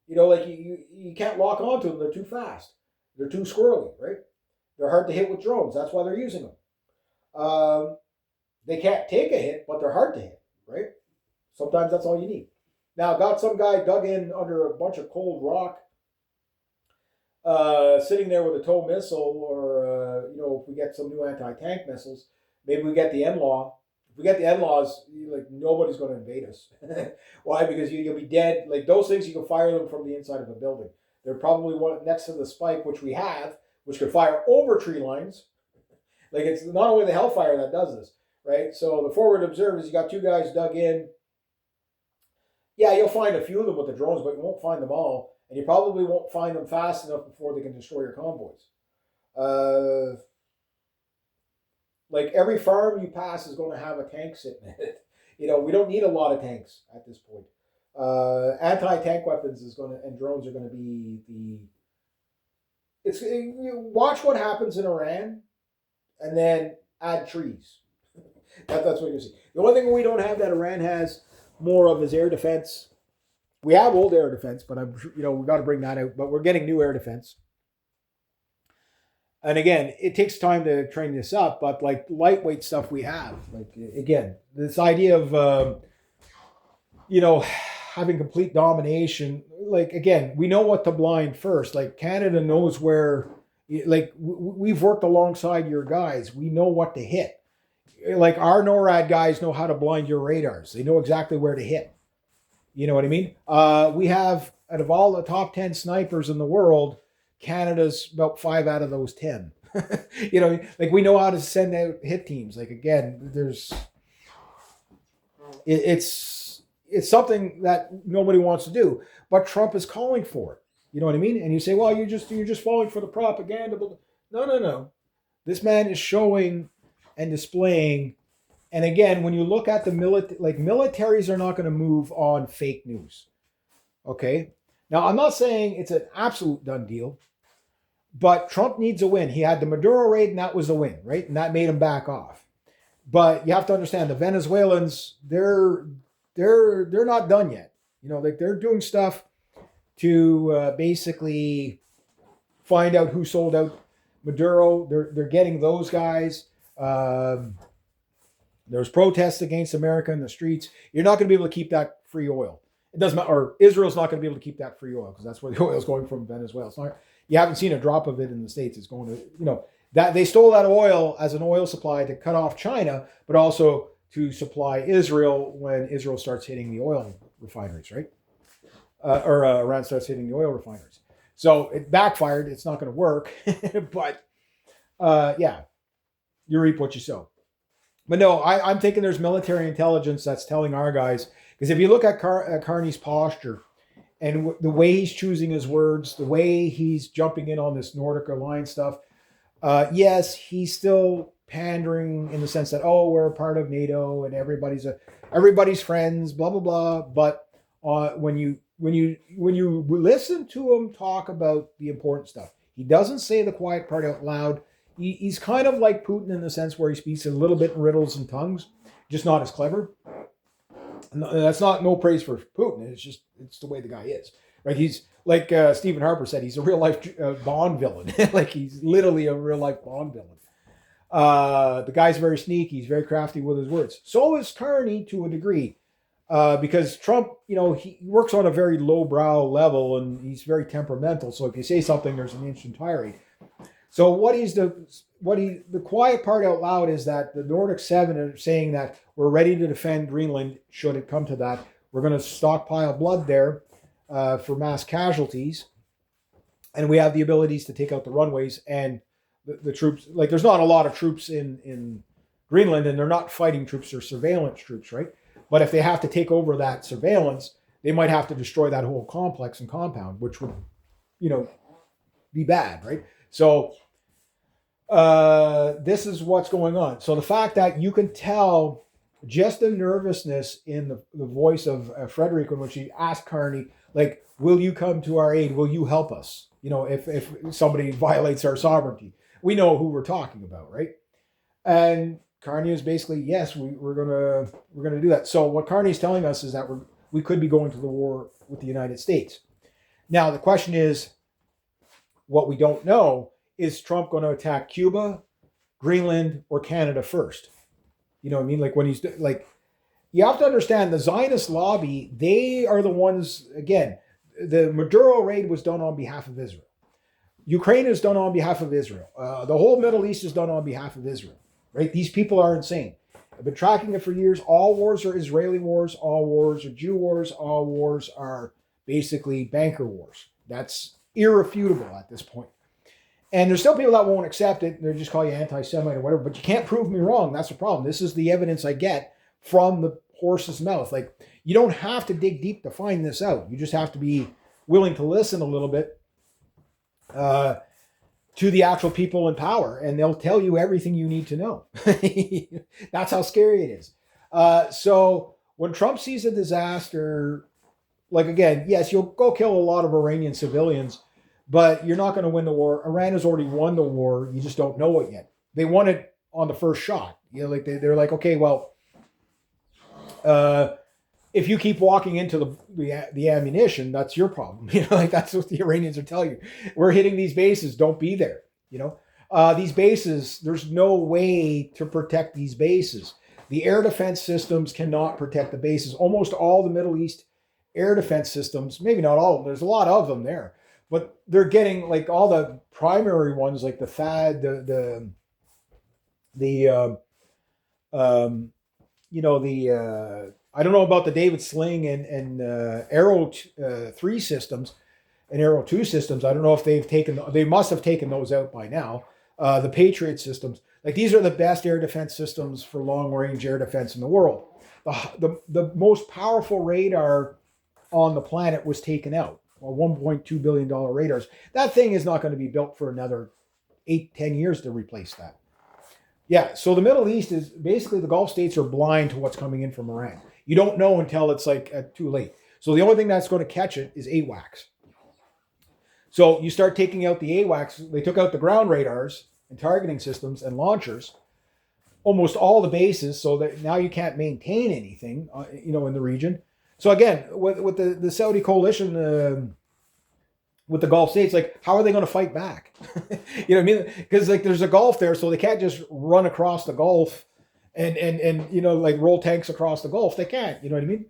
Like you can't lock onto them. They're too fast. They're too squirrely, right? They're hard to hit with drones. That's why they're using them. They can't take a hit, but they're hard to hit, right? Sometimes that's all you need. Now, got some guy dug in under a bunch of cold rock, sitting there with a tow missile, or, if we get some new anti-tank missiles, maybe we get the NLAW. If we get the NLAWs, like, nobody's going to invade us. Why? Because you'll be dead. Like, those things, you can fire them from the inside of a building. They're probably one next to the spike, which we have, which could fire over tree lines. Like, it's not only the Hellfire that does this, right? So the forward observers, you got two guys dug in. Yeah, you'll find a few of them with the drones, but you won't find them all. And you probably won't find them fast enough before they can destroy your convoys. Like, every farm you pass is going to have a tank sitting in it. We don't need a lot of tanks at this point. Anti-tank weapons and drones are going to be watch what happens in Iran, and then add trees. That's what you see. The only thing we don't have that Iran has more of is air defense. We have old air defense, but we got to bring that out. But we're getting new air defense. And again, it takes time to train this up, but like lightweight stuff we have. Like, again, this idea of having complete domination. Like, again, we know what to blind first. Like, Canada knows where. Like, we've worked alongside your guys. We know what to hit. Like, our NORAD guys know how to blind your radars. They know exactly where to hit. You know what I mean? We have, out of all the top 10 snipers in the world, Canada's about 5 out of those 10. Like, we know how to send out hit teams. Like, again, it's something that nobody wants to do, but Trump is calling for it. You know what I mean? And you say, well, you're just falling for the propaganda. No. This man is showing and displaying. And again, when you look at the militaries are not going to move on fake news. Okay. Now, I'm not saying it's an absolute done deal, but Trump needs a win. He had the Maduro raid, and that was a win, right? And that made him back off. But you have to understand, the Venezuelans, they're not done yet. Like, they're doing stuff to basically find out who sold out Maduro. They're getting those guys. There's protests against America in the streets. You're not going to be able to keep that free oil. It doesn't matter. Or Israel's not going to be able to keep that free oil because that's where the oil is going from Venezuela. It's not, you haven't seen a drop of it in the States. It's going to, that they stole that oil as an oil supply to cut off China, but also to supply Israel when Israel starts hitting the oil refineries, right? Iran starts hitting the oil refineries. So it backfired. It's not going to work. But yeah, you reap what you sow. But no, I'm thinking there's military intelligence that's telling our guys, because if you look at Carney's posture and the way he's choosing his words, the way he's jumping in on this Nordic alliance stuff, yes, he's still pandering in the sense that, oh, we're a part of NATO and everybody's friends, blah blah blah. But when you listen to him talk about the important stuff, he doesn't say the quiet part out loud. He's kind of like Putin in the sense where he speaks a little bit in riddles and tongues, just not as clever. That's not no praise for Putin. It's the way the guy is. Right? He's like Stephen Harper said, he's a real life Bond villain. Like he's literally a real life Bond villain. The guy's very sneaky. He's very crafty with his words. So is Carney to a degree, because Trump, he works on a very lowbrow level and he's very temperamental. So if you say something, there's an instant tirade. So the quiet part out loud is that the Nordic Seven are saying that we're ready to defend Greenland should it come to that. We're going to stockpile blood there for mass casualties, and we have the abilities to take out the runways and the troops. Like there's not a lot of troops in Greenland, and they're not fighting troops or surveillance troops, right? But if they have to take over that surveillance, they might have to destroy that whole complex and compound, which would, be bad, right? So this is what's going on. So the fact that you can tell just the nervousness in the voice of Frederick when she asked Carney, like, will you come to our aid? Will you help us? If somebody violates our sovereignty, we know who we're talking about, right? And Carney is basically, yes, we're gonna do that. So what Carney's telling us is that we could be going to the war with the United States. Now the question is, what we don't know is Trump going to attack Cuba, Greenland, or Canada first? You know what I mean? Like when he's like, you have to understand the Zionist lobby, they are the ones, again, the Maduro raid was done on behalf of Israel. Ukraine is done on behalf of Israel. The whole Middle East is done on behalf of Israel, right? These people are insane. I've been tracking it for years. All wars are Israeli wars. All wars are Jew wars. All wars are basically banker wars. That's irrefutable at this point. And there's still people that won't accept it. They'll just call you anti-Semite or whatever, but you can't prove me wrong. That's the problem. This is the evidence I get from the horse's mouth. Like, you don't have to dig deep to find this out. You just have to be willing to listen a little bit to the actual people in power, and they'll tell you everything you need to know. That's how scary it is. So when Trump sees a disaster, like, again, yes, you'll go kill a lot of Iranian civilians, but you're not going to win the war. Iran has already won the war. You just don't know it yet. They won it on the first shot. Like they're like, okay, well, if you keep walking into the ammunition, that's your problem. Like that's what the Iranians are telling you. We're hitting these bases. Don't be there. These bases, there's no way to protect these bases. The air defense systems cannot protect the bases. Almost all the Middle East air defense systems, maybe not all of them, there's a lot of them there, but they're getting like all the primary ones, like the THAAD, I don't know about the David Sling and Arrow 3 systems and Arrow 2 systems. I don't know if they must have taken those out by now. The Patriot systems, like these are the best air defense systems for long range air defense in the world. The most powerful radar on the planet was taken out. $1.2 billion radars. That thing is not going to be built for another 8-10 years to replace that. Yeah, so the Middle East is basically, the Gulf states are blind to what's coming in from Iran. You don't know until it's like too late. So the only thing that's going to catch it is AWACS. So you start taking out the AWACS. They took out the ground radars and targeting systems and launchers, almost all the bases, so that now you can't maintain anything, in the region. So again, with the Saudi coalition, with the Gulf states, like, how are they going to fight back? You know what I mean? Because like there's a Gulf there, so they can't just run across the Gulf and like roll tanks across the Gulf. They can't. You know what I mean?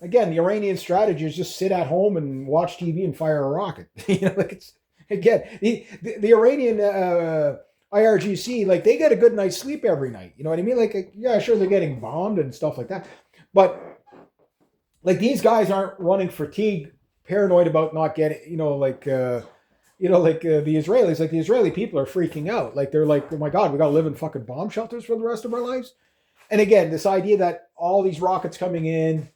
Again, the Iranian strategy is just sit at home and watch TV and fire a rocket. Like it's again the Iranian IRGC, like they get a good night's sleep every night. You know what I mean? Like, yeah, sure, they're getting bombed and stuff like that, but like these guys aren't running fatigue, paranoid about not getting, the Israelis. Like the Israeli people are freaking out. Like they're like, oh my God, we got to live in fucking bomb shelters for the rest of our lives. And again, this idea that all these rockets coming in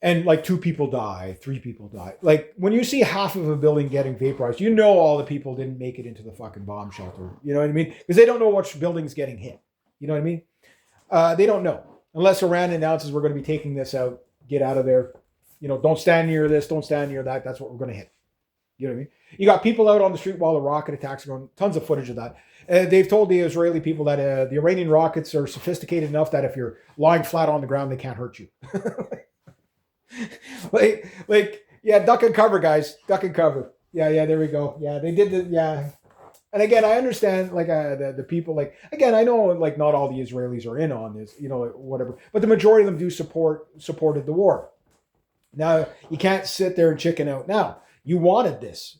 and like 2 people die, 3 people die. Like when you see half of a building getting vaporized, all the people didn't make it into the fucking bomb shelter. You know what I mean? Because they don't know which building's getting hit. You know what I mean? They don't know. Unless Iran announces we're going to be taking this out, get out of there. Don't stand near this, don't stand near that. That's what we're going to hit. You know what I mean? You got people out on the street while the rocket attacks are going. Tons of footage of that. They've told the Israeli people that the Iranian rockets are sophisticated enough that if you're lying flat on the ground, they can't hurt you. Yeah, duck and cover, guys. Duck and cover. Yeah, there we go. Yeah, they did the, yeah. And again, I understand, like, the people, like, again, I know, like, not all the Israelis are in on this, whatever. But the majority of them do supported the war. Now, you can't sit there and chicken out now. You wanted this,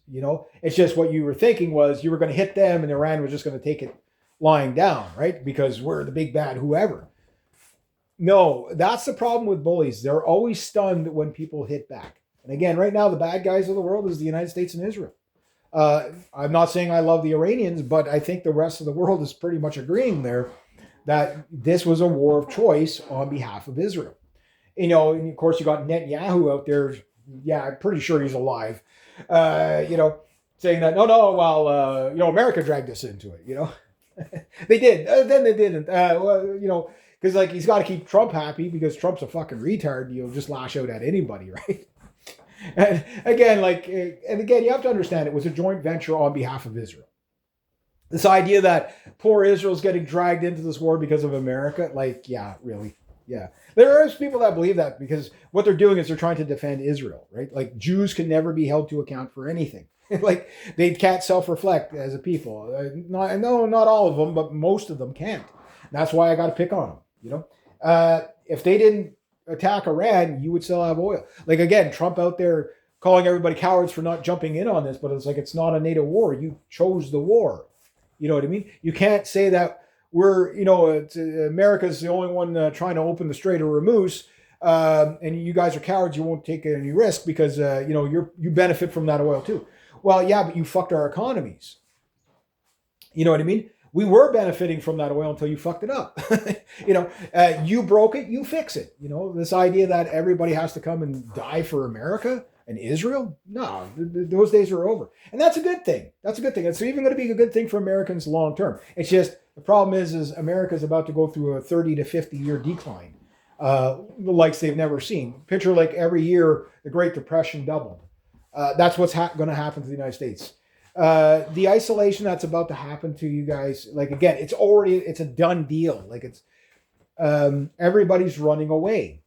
It's just what you were thinking was you were going to hit them and Iran was just going to take it lying down, right? Because we're the big bad whoever. No, that's the problem with bullies. They're always stunned when people hit back. And again, right now, the bad guys of the world is the United States and Israel. I'm not saying I love the Iranians, but I think the rest of the world is pretty much agreeing there that this was a war of choice on behalf of Israel. And of course, you got Netanyahu out there. Yeah, I'm pretty sure he's alive. Saying that, America dragged us into it, They did. Then they didn't. Because like he's got to keep Trump happy because Trump's a fucking retard. You'll just lash out at anybody, right? And again, you have to understand it was a joint venture on behalf of Israel. This idea that poor Israel's getting dragged into this war because of America, yeah, really. Yeah. There are people that believe that because what they're doing is they're trying to defend Israel, right? Like Jews can never be held to account for anything. Like they can't self-reflect as a people. Not all of them, but most of them can't. That's why I got to pick on them, If they didn't attack Iran, you would still have oil. Like again, Trump out there calling everybody cowards for not jumping in on this, but it's like it's not a NATO war. You chose the war. You know what I mean? You can't say that we're, America's the only one trying to open the Strait of Hormuz, and you guys are cowards. You won't take any risk because you benefit from that oil too. Well, yeah, but you fucked our economies. You know what I mean? We were benefiting from that oil until you fucked it up. You broke it, you fix it. This idea that everybody has to come and die for America and Israel, no, those days are over. And that's a good thing. That's a good thing. It's even going to be a good thing for Americans long term. It's just the problem is America's about to go through a 30 to 50 year decline, the likes they've never seen. Picture like every year the Great Depression doubled. That's what's going to happen to the United States. The isolation that's about to happen to you guys, like again, it's a done deal. Like it's everybody's running away.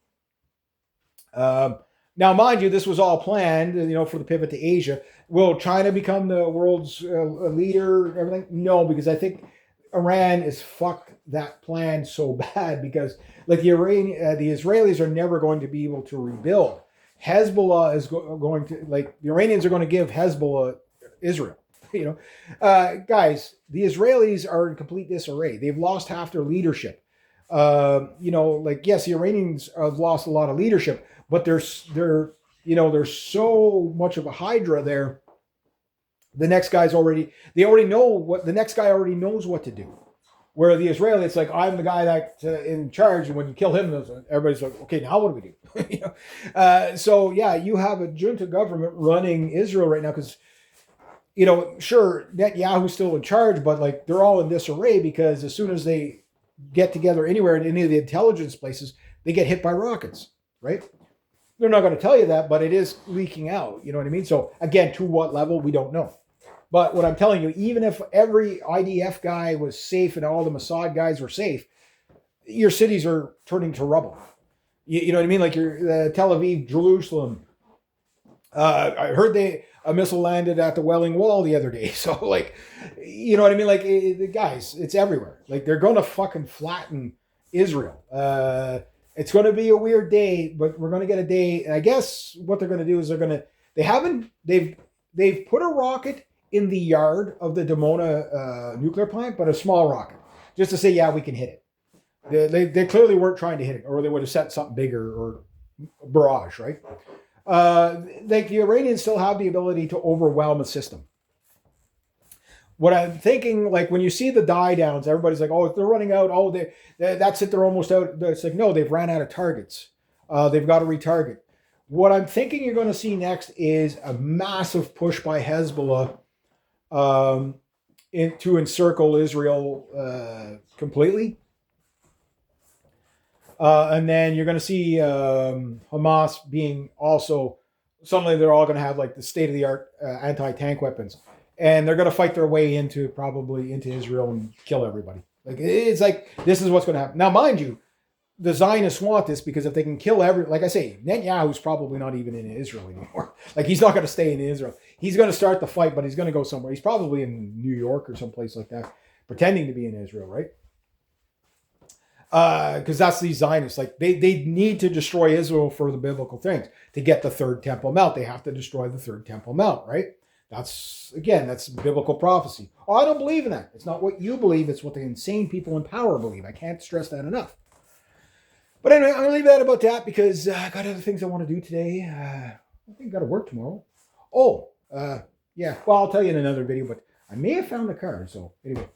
Now, mind you, this was all planned, for the pivot to Asia. Will China become the world's leader? Everything? No, because I think Iran is fucked that plan so bad because like the Israelis are never going to be able to rebuild. Hezbollah is going to, like the Iranians are going to give Hezbollah Israel. Guys, the Israelis are in complete disarray. They've lost half their leadership. Yes, the Iranians have lost a lot of leadership, but there's so much of a hydra there. The next guy already knows what to do. Where the Israeli, it's like, I'm the guy that's in charge, and when you kill him, everybody's like, okay, now what do we do? So yeah, you have a junta government running Israel right now because, sure, Netanyahu's still in charge, but like they're all in disarray because as soon as they get together anywhere in any of the intelligence places, they get hit by rockets, right? They're not going to tell you that, but it is leaking out. You know what I mean? So again, to what level, we don't know. But what I'm telling you, even if every IDF guy was safe and all the Mossad guys were safe, your cities are turning to rubble. You know what I mean? Like your Tel Aviv, Jerusalem, I heard a missile landed at the Welling Wall the other day. So like, you know what I mean? Like, guys, it's everywhere. Like they're going to fucking flatten Israel. It's going to be a weird day, but we're going to get a day. And I guess what they're going to do is they've put a rocket in the yard of the Dimona nuclear plant, but a small rocket, just to say, yeah, we can hit it. They clearly weren't trying to hit it, or they would have set something bigger or barrage, right? Like the Iranians still have the ability to overwhelm a system. What I'm thinking, like when you see the die downs, everybody's like, "Oh, they're running out. Oh, that's it. They're almost out." It's like, no, they've ran out of targets. They've got to retarget. What I'm thinking you're going to see next is a massive push by Hezbollah to encircle Israel completely. And then you're going to see Hamas being also, suddenly they're all going to have like the state-of-the-art anti-tank weapons. And they're going to fight their way into Israel and kill everybody. Like it's like, this is what's going to happen. Now, mind you, the Zionists want this because if they can kill like I say, Netanyahu's probably not even in Israel anymore. Like he's not going to stay in Israel. He's going to start the fight, but he's going to go somewhere. He's probably in New York or someplace like that, pretending to be in Israel, right? Because that's these Zionists. Like they need to destroy Israel for the biblical things. To get the third Temple Mount, they have to destroy the third Temple Mount, right? That's biblical prophecy. Oh, I don't believe in that. It's not what you believe. It's what the insane people in power believe. I can't stress that enough. But anyway, I'm going to leave that about that because I got other things I want to do today. I think I got to work tomorrow. Oh, yeah. Well, I'll tell you in another video, but I may have found the car. So anyway.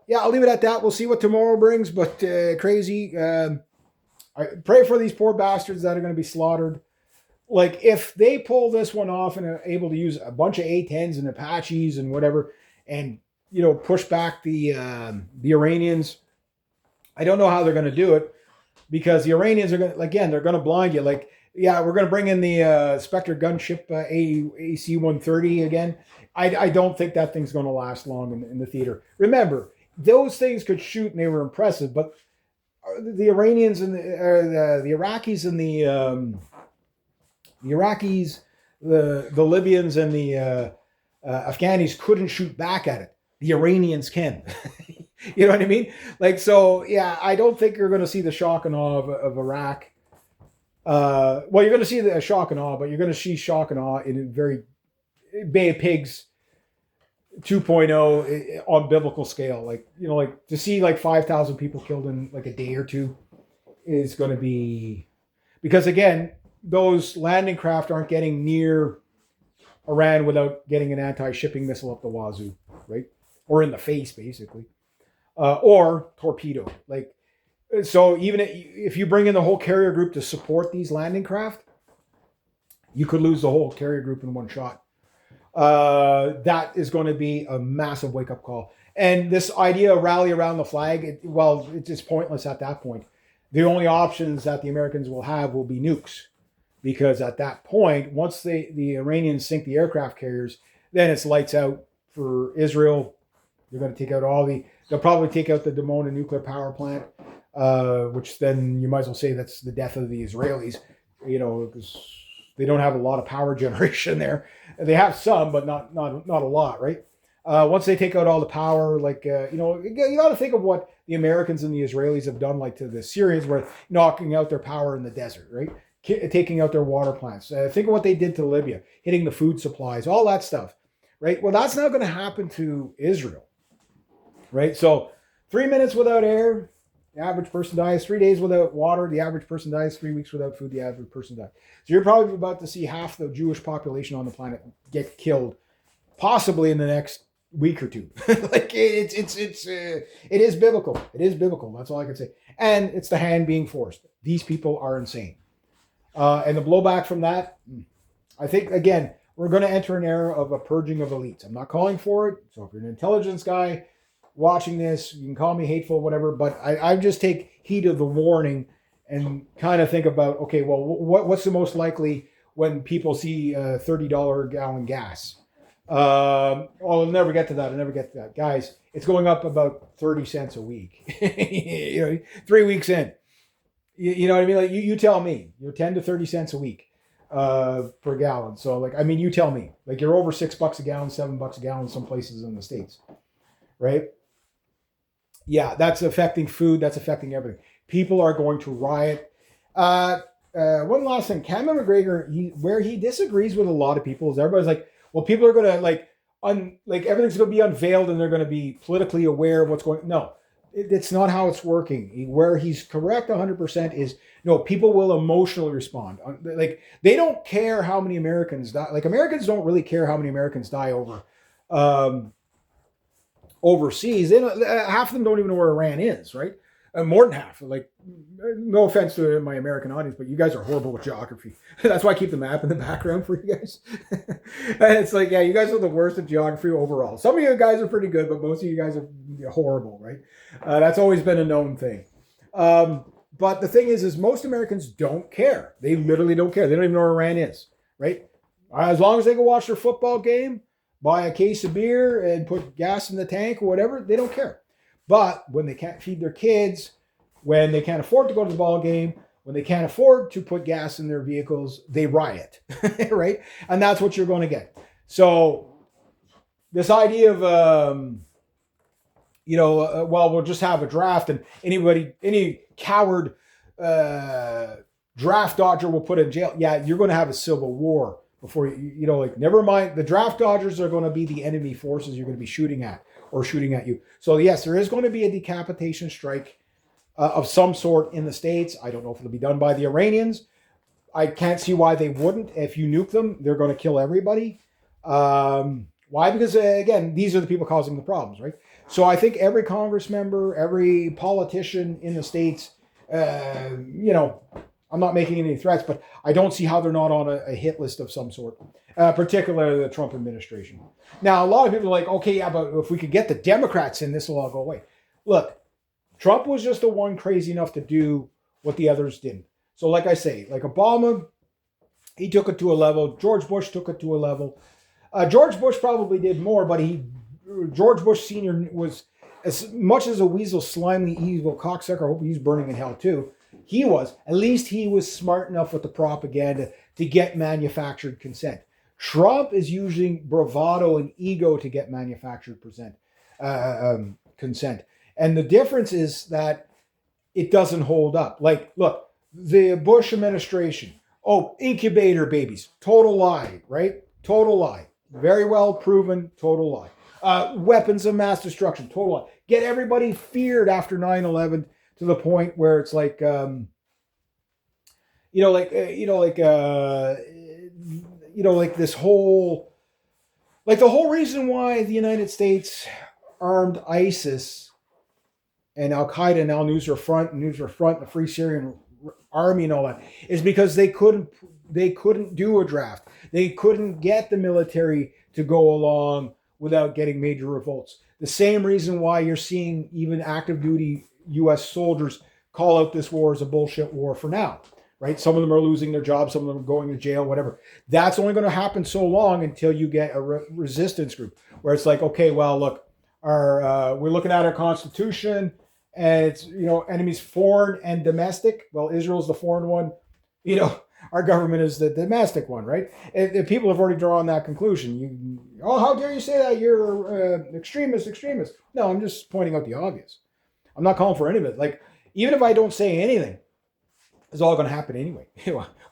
Yeah, I'll leave it at that. We'll see what tomorrow brings, but crazy. I pray for these poor bastards that are going to be slaughtered. Like, if they pull this one off and are able to use a bunch of A-10s and Apaches and whatever, and, you know, push back the Iranians, I don't know how they're going to do it, because the Iranians are going to, again, they're going to blind you. Like, yeah, we're going to bring in the Spectre gunship AC-130 again. I don't think that thing's going to last long in the theater. Remember, those things could shoot and they were impressive, but the Iranians and the Iraqis and the Iraqis, the Libyans and the Afghanis couldn't shoot back at it. The Iranians can. You know what I mean? Like, so, yeah, I don't think you're going to see the shock and awe of Iraq. Well, you're going to see the shock and awe, but you're going to see shock and awe in a very Bay of Pigs 2.0 on biblical scale. Like, you know, like to see like 5,000 people killed in like a day or two is going to be, because again, those landing craft aren't getting near Iran without getting an anti-shipping missile up the wazoo, right? Or in the face, basically. Or torpedo. Like, so even if you bring in the whole carrier group to support these landing craft, you could lose the whole carrier group in one shot. That is going to be a massive wake-up call. And this idea of rally around the flag, it's just pointless at that point. The only options that the Americans will have will be nukes. Because at that point, once the Iranians sink the aircraft carriers, then it's lights out for Israel. They're going to take out they'll probably take out the Dimona nuclear power plant, which then you might as well say that's the death of the Israelis, you know, because they don't have a lot of power generation there. They have some, but not a lot, right? Once they take out all the power, like, you know, you got to think of what the Americans and the Israelis have done, like to the Syrians, where knocking out their power in the desert, right? Taking out their water plants. Think of what they did to Libya, hitting the food supplies, all that stuff, right? Well, that's not going to happen to Israel, right? So 3 minutes without air, the average person dies. 3 days without water, the average person dies. 3 weeks without food, the average person dies. So you're probably about to see half the Jewish population on the planet get killed, possibly in the next week or two. Like it is biblical. It is biblical. That's all I can say. And it's the hand being forced. These people are insane. And the blowback from that, I think, again, we're going to enter an era of a purging of elites. I'm not calling for it. So if you're an intelligence guy watching this, you can call me hateful, whatever, but I just take heed of the warning and kind of think about, okay, well, what's the most likely when people see $30 gallon gas? I'll never get to that. Guys, it's going up about 30 cents a week. You know, 3 weeks in. You know what I mean? Like you tell me, you're 10 to 30 cents a week. per gallon. So like, I mean, you tell me, like you're over $6 a gallon, $7 a gallon, some places in the States, right? Yeah, that's affecting food. That's affecting everything. People are going to riot. One last thing, Cameron McGregor, where he disagrees with a lot of people is everybody's like, well, people are going to like everything's going to be unveiled and they're going to be politically aware of what's going. No, it's not how it's working. Where he's correct 100% is no, people will emotionally respond. Like they don't care how many Americans die. Like Americans don't really care how many Americans die over overseas. Half of them don't even know where Iran is, right? More than half. Like, no offense to my American audience, but you guys are horrible with geography. That's why I keep the map in the background for you guys. And it's like, yeah, you guys are the worst at geography overall. Some of you guys are pretty good, but most of you guys are horrible, right? That's always been a known thing. But the thing is most Americans don't care. They literally don't care. They don't even know where Iran is, right? As long as they can watch their football game, buy a case of beer and put gas in the tank or whatever, they don't care. But when they can't feed their kids, when they can't afford to go to the ball game, when they can't afford to put gas in their vehicles, they riot, right? And that's what you're going to get. So this idea of, well, we'll just have a draft and any coward draft dodger will put in jail. Yeah, you're going to have a civil war before never mind. The draft dodgers are going to be the enemy forces you're going to be shooting at. Or shooting at you. So yes, there is going to be a decapitation strike of some sort in the States. I don't know if it'll be done by the Iranians. I can't see why they wouldn't. If you nuke them, they're going to kill everybody. Why? Because again, these are the people causing the problems, right? So I think every Congress member, every politician in the States, I'm not making any threats, but I don't see how they're not on a hit list of some sort, particularly the Trump administration. Now, a lot of people are like, okay, yeah, but if we could get the Democrats in, this will all go away. Look, Trump was just the one crazy enough to do what the others didn't. So like I say, like Obama, he took it to a level. George Bush took it to a level. George Bush probably did more, but George Bush Sr. was, as much as a weasel, slimy, evil cocksucker, I hope he's burning in hell too. At least he was smart enough with the propaganda to get manufactured consent. Trump is using bravado and ego to get manufactured consent. And the difference is that it doesn't hold up. Like, look, the Bush administration, incubator babies, total lie, right? Total lie. Very well proven, total lie. Weapons of mass destruction, total lie. Get everybody feared after 9/11 to the point where it's like, this whole, like the whole reason why the United States armed ISIS and Al Qaeda and Al Nusra Front, the Free Syrian Army and all that, is because they couldn't do a draft. They couldn't get the military to go along without getting major revolts. The same reason why you're seeing even active duty U.S. soldiers call out this war as a bullshit war for now, right? Some of them are losing their jobs, some of them are going to jail, whatever. That's only going to happen so long until you get a resistance group where it's like, okay, well, look, we're looking at our Constitution and it's, enemies foreign and domestic. Well, Israel's the foreign one. Our government is the domestic one, right? And people have already drawn that conclusion. How dare you say that? You're extremist. No, I'm just pointing out the obvious. I'm not calling for any of it. Like, even if I don't say anything, it's all going to happen anyway.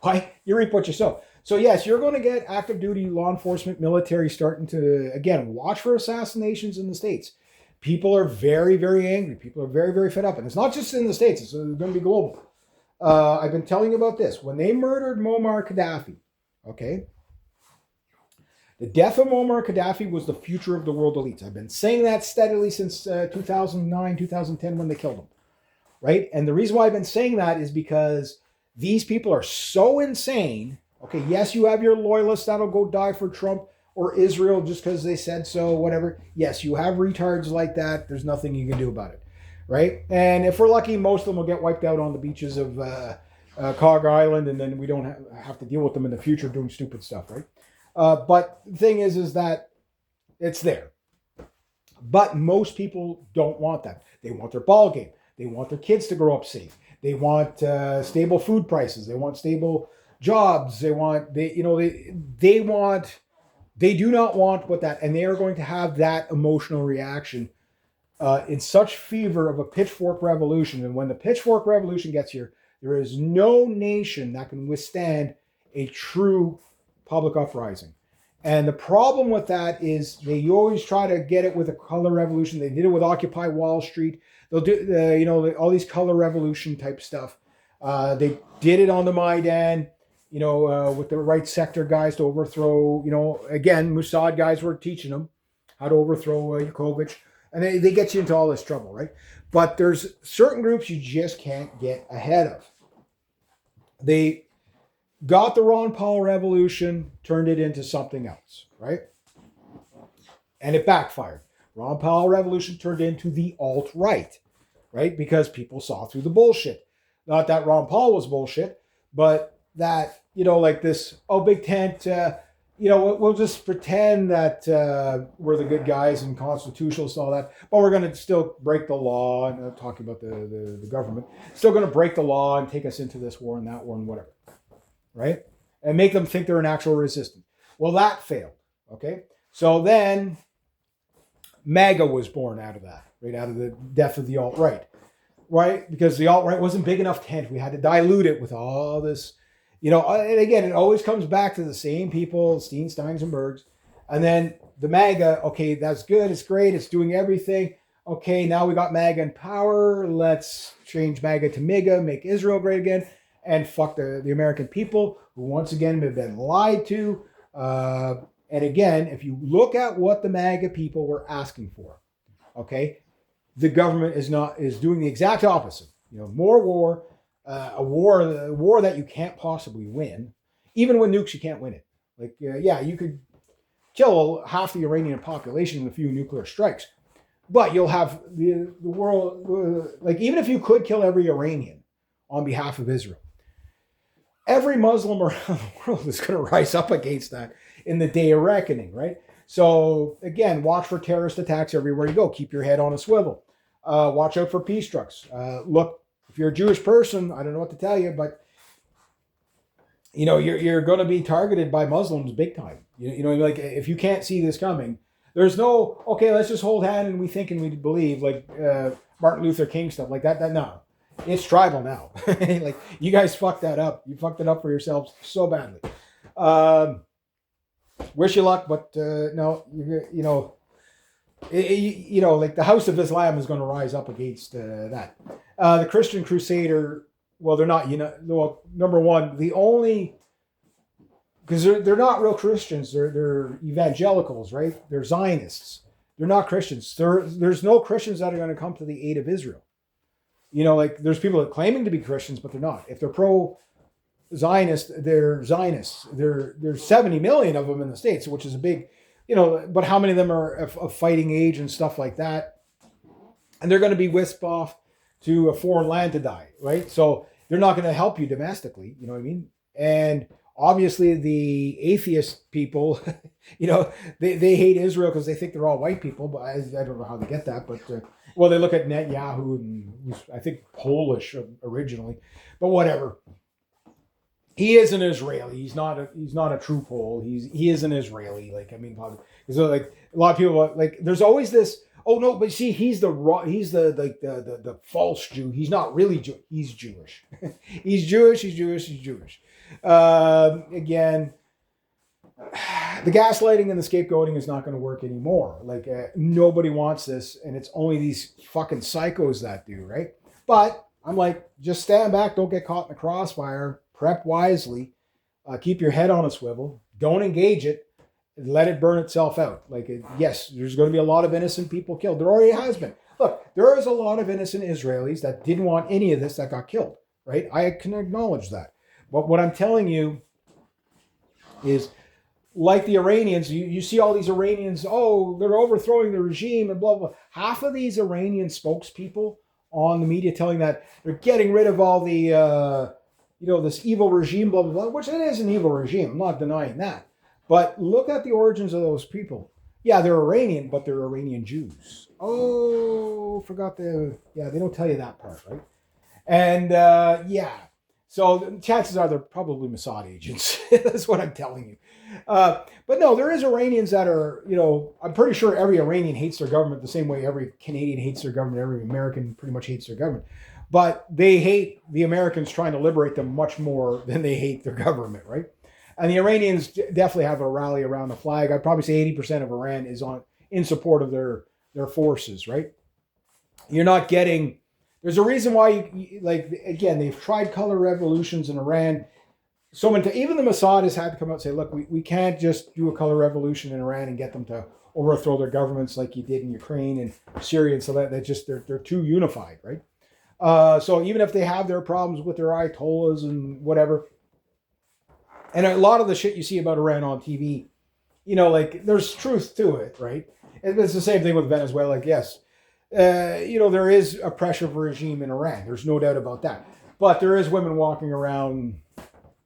Why? You reap what you sow. So yes, you're going to get active duty law enforcement, military starting to, again, watch for assassinations in the States. People are very, very angry. People are very, very fed up. And it's not just in the States. It's going to be global. I've been telling you about this. When they murdered Muammar Gaddafi, okay, the death of Muammar Gaddafi was the future of the world elites. I've been saying that steadily since 2009, 2010 when they killed him, right? And the reason why I've been saying that is because these people are so insane. Okay, yes, you have your loyalists that'll go die for Trump or Israel just because they said so, whatever. Yes, you have retards like that. There's nothing you can do about it. Right? And if we're lucky, most of them will get wiped out on the beaches of Cog Island, and then we don't have to deal with them in the future doing stupid stuff, right? But the thing is that it's there. But most people don't want that. They want their ball game. They want their kids to grow up safe. They want stable food prices. They want stable jobs. They want they do not want what that, and they are going to have that emotional reaction in such fever of a pitchfork revolution. And when the pitchfork revolution gets here, there is no nation that can withstand a true public uprising. And the problem with that is they always try to get it with a color revolution. They did it with Occupy Wall Street. They'll do, all these color revolution type stuff. They did it on the Maidan, with the right sector guys to overthrow, again, Mossad guys were teaching them how to overthrow Yakovich. And they get you into all this trouble, right? But there's certain groups you just can't get ahead of. They got the Ron Paul revolution, turned it into something else, right? And it backfired. Ron Paul revolution turned into the alt-right, right? Because people saw through the bullshit. Not that Ron Paul was bullshit, but that, like this, big tent, we'll just pretend that we're the good guys and constitutionalists and all that, but we're going to still break the law, and talking about the government, still going to break the law and take us into this war and that war and whatever, right? And make them think they're an actual resistance. Well, that failed, okay? So then MAGA was born out of that, right? Out of the death of the alt-right, right? Because the alt-right wasn't big enough tent. We had to dilute it with all this, and again, it always comes back to the same people, Steen, Steins, and Bergs. And then the MAGA, okay, that's good, it's great, it's doing everything. Okay, now we got MAGA in power. Let's change MAGA to MIGA, make Israel great again, and fuck the American people who once again have been lied to. And again, if you look at what the MAGA people were asking for, okay, the government is doing the exact opposite. More war. A war that you can't possibly win. Even with nukes, you can't win it. Like, you could kill half the Iranian population with a few nuclear strikes, but you'll have the world, even if you could kill every Iranian on behalf of Israel, every Muslim around the world is going to rise up against that in the day of reckoning, right? So again, watch for terrorist attacks everywhere you go. Keep your head on a swivel. Watch out for peace trucks. Look, if you're a Jewish person, I don't know what to tell you, but you're going to be targeted by Muslims big time. If you can't see this coming, there's no, okay, let's just hold hand and we think and we believe, like Martin Luther King stuff like that. No, it's tribal now. Like, you guys fucked that up. You fucked it up for yourselves so badly. Wish you luck, but no, like the House of Islam is going to rise up against that. The Christian Crusader, well, they're not, number one, because they're not real Christians. They're evangelicals, right? They're Zionists. They're not Christians. There's no Christians that are going to come to the aid of Israel. There's people that are claiming to be Christians, but they're not. If they're pro-Zionist, they're Zionists. There's 70 million of them in the States, which is a big, but how many of them are of fighting age and stuff like that? And they're going to be whisked off to a foreign land to die, right? So they're not going to help you domestically, you know what I mean? And obviously the atheist people, they hate Israel because they think they're all white people, but I don't know how they get that, but they look at Netanyahu, and who's, I think, Polish originally, but whatever. He is an Israeli. He's not a true Pole. He is an Israeli. So a lot of people there's always this. Oh no, but see, he's the false Jew. He's not really Jew. He's Jewish. He's Jewish. Again, the gaslighting and the scapegoating is not going to work anymore. Nobody wants this, and it's only these fucking psychos that do, right? But I'm like, just stand back. Don't get caught in the crossfire. Prep wisely. Keep your head on a swivel. Don't engage it. Let it burn itself out. Yes, there's going to be a lot of innocent people killed. There already has been. Look, there is a lot of innocent Israelis that didn't want any of this that got killed, right? I can acknowledge that. But what I'm telling you is, like the Iranians, you see all these Iranians, they're overthrowing the regime and blah, blah. Half of these Iranian spokespeople on the media telling that they're getting rid of all the, this evil regime, blah, blah, blah, which it is an evil regime. I'm not denying that. But look at the origins of those people. Yeah, they're Iranian, but they're Iranian Jews. Oh, they don't tell you that part, right? And So the chances are they're probably Mossad agents. That's what I'm telling you. But no, there is Iranians that are, I'm pretty sure every Iranian hates their government the same way every Canadian hates their government, every American pretty much hates their government. But they hate the Americans trying to liberate them much more than they hate their government, right? And the Iranians definitely have a rally around the flag. I'd probably say 80% of Iran is in support of their forces, right? You're not getting... There's a reason why, again, they've tried color revolutions in Iran. Even the Mossad has had to come out and say, look, we can't just do a color revolution in Iran and get them to overthrow their governments like you did in Ukraine and Syria. And so they're too unified, right? So even if they have their problems with their Ayatollahs and whatever, and a lot of the shit you see about Iran on TV, there's truth to it, right? It's the same thing with Venezuela. Yes, there is a pressure regime in Iran. There's no doubt about that. But there is women walking around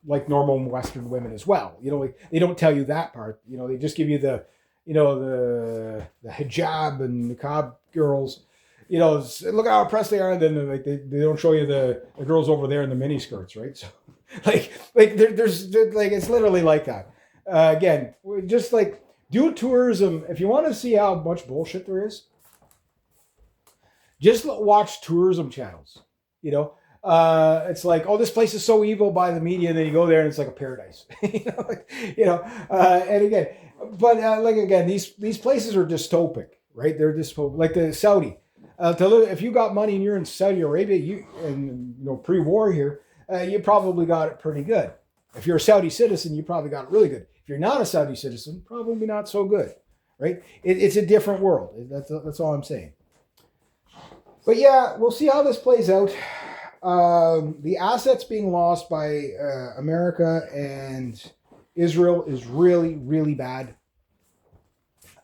like normal Western women as well. They don't tell you that part. They just give you the hijab and niqab girls. Look how oppressed they are. And then they don't show you the girls over there in the mini skirts, right? So there's it's literally like that. Again, just do tourism. If you want to see how much bullshit there is, just watch tourism channels. It's like, oh, this place is so evil by the media, and then you go there and it's like a paradise. And again, but again, these places are dystopic, right? They're dystopic, like the Saudi. If you got money and you're in Saudi Arabia, pre-war here, you probably got it pretty good. If you're a Saudi citizen, you probably got it really good. If you're not a Saudi citizen, probably not so good, right? It's a different world. That's all I'm saying. But yeah, we'll see how this plays out. The assets being lost by America and Israel is really, really bad.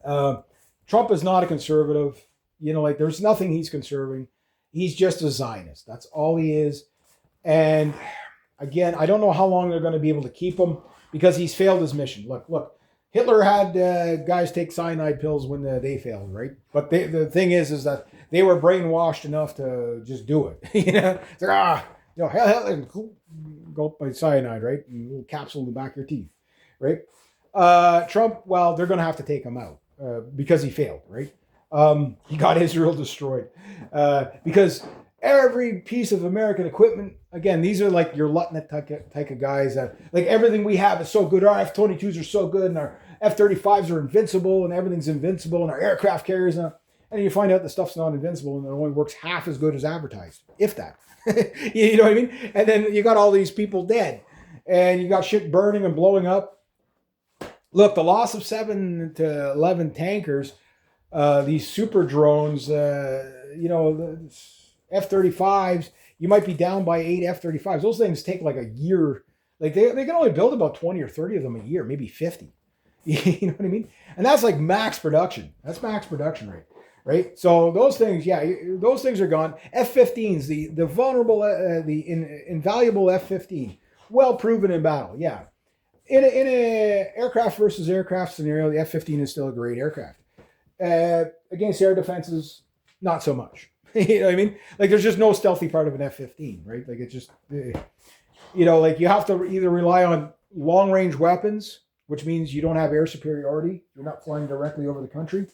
Trump is not a conservative. There's nothing he's conserving. He's just a Zionist. That's all he is. And again, I don't know how long they're going to be able to keep him because he's failed his mission. Look. Hitler had guys take cyanide pills when they failed, right? But the thing is that they were brainwashed enough to just do it. It's like, hell, go up by cyanide, right? And a little capsule in the back of your teeth, right? Trump, well, they're going to have to take him out because he failed, right? He got Israel destroyed because every piece of American equipment, again, these are like your Lutnet type of guys that everything we have is so good. Our F-22s are so good and our F-35s are invincible and everything's invincible and our aircraft carriers. And you find out the stuff's not invincible and it only works half as good as advertised, if that. You know what I mean? And then you got all these people dead and you got shit burning and blowing up. Look, the loss of 7 to 11 tankers, these super drones, the F-35s, you might be down by 8 F-35s. Those things take like a year. They can only build about 20 or 30 of them a year, maybe 50. You know what I mean? And that's like max production. That's max production rate, right? So those things, those things are gone. F-15s, the vulnerable, the invaluable F-15, well proven in battle, yeah. In a aircraft versus aircraft scenario, the F-15 is still a great aircraft. Against air defenses, not so much. You know what I mean? There's just no stealthy part of an F-15, right? It's just, you have to either rely on long-range weapons, which means you don't have air superiority. You're not flying directly over the country.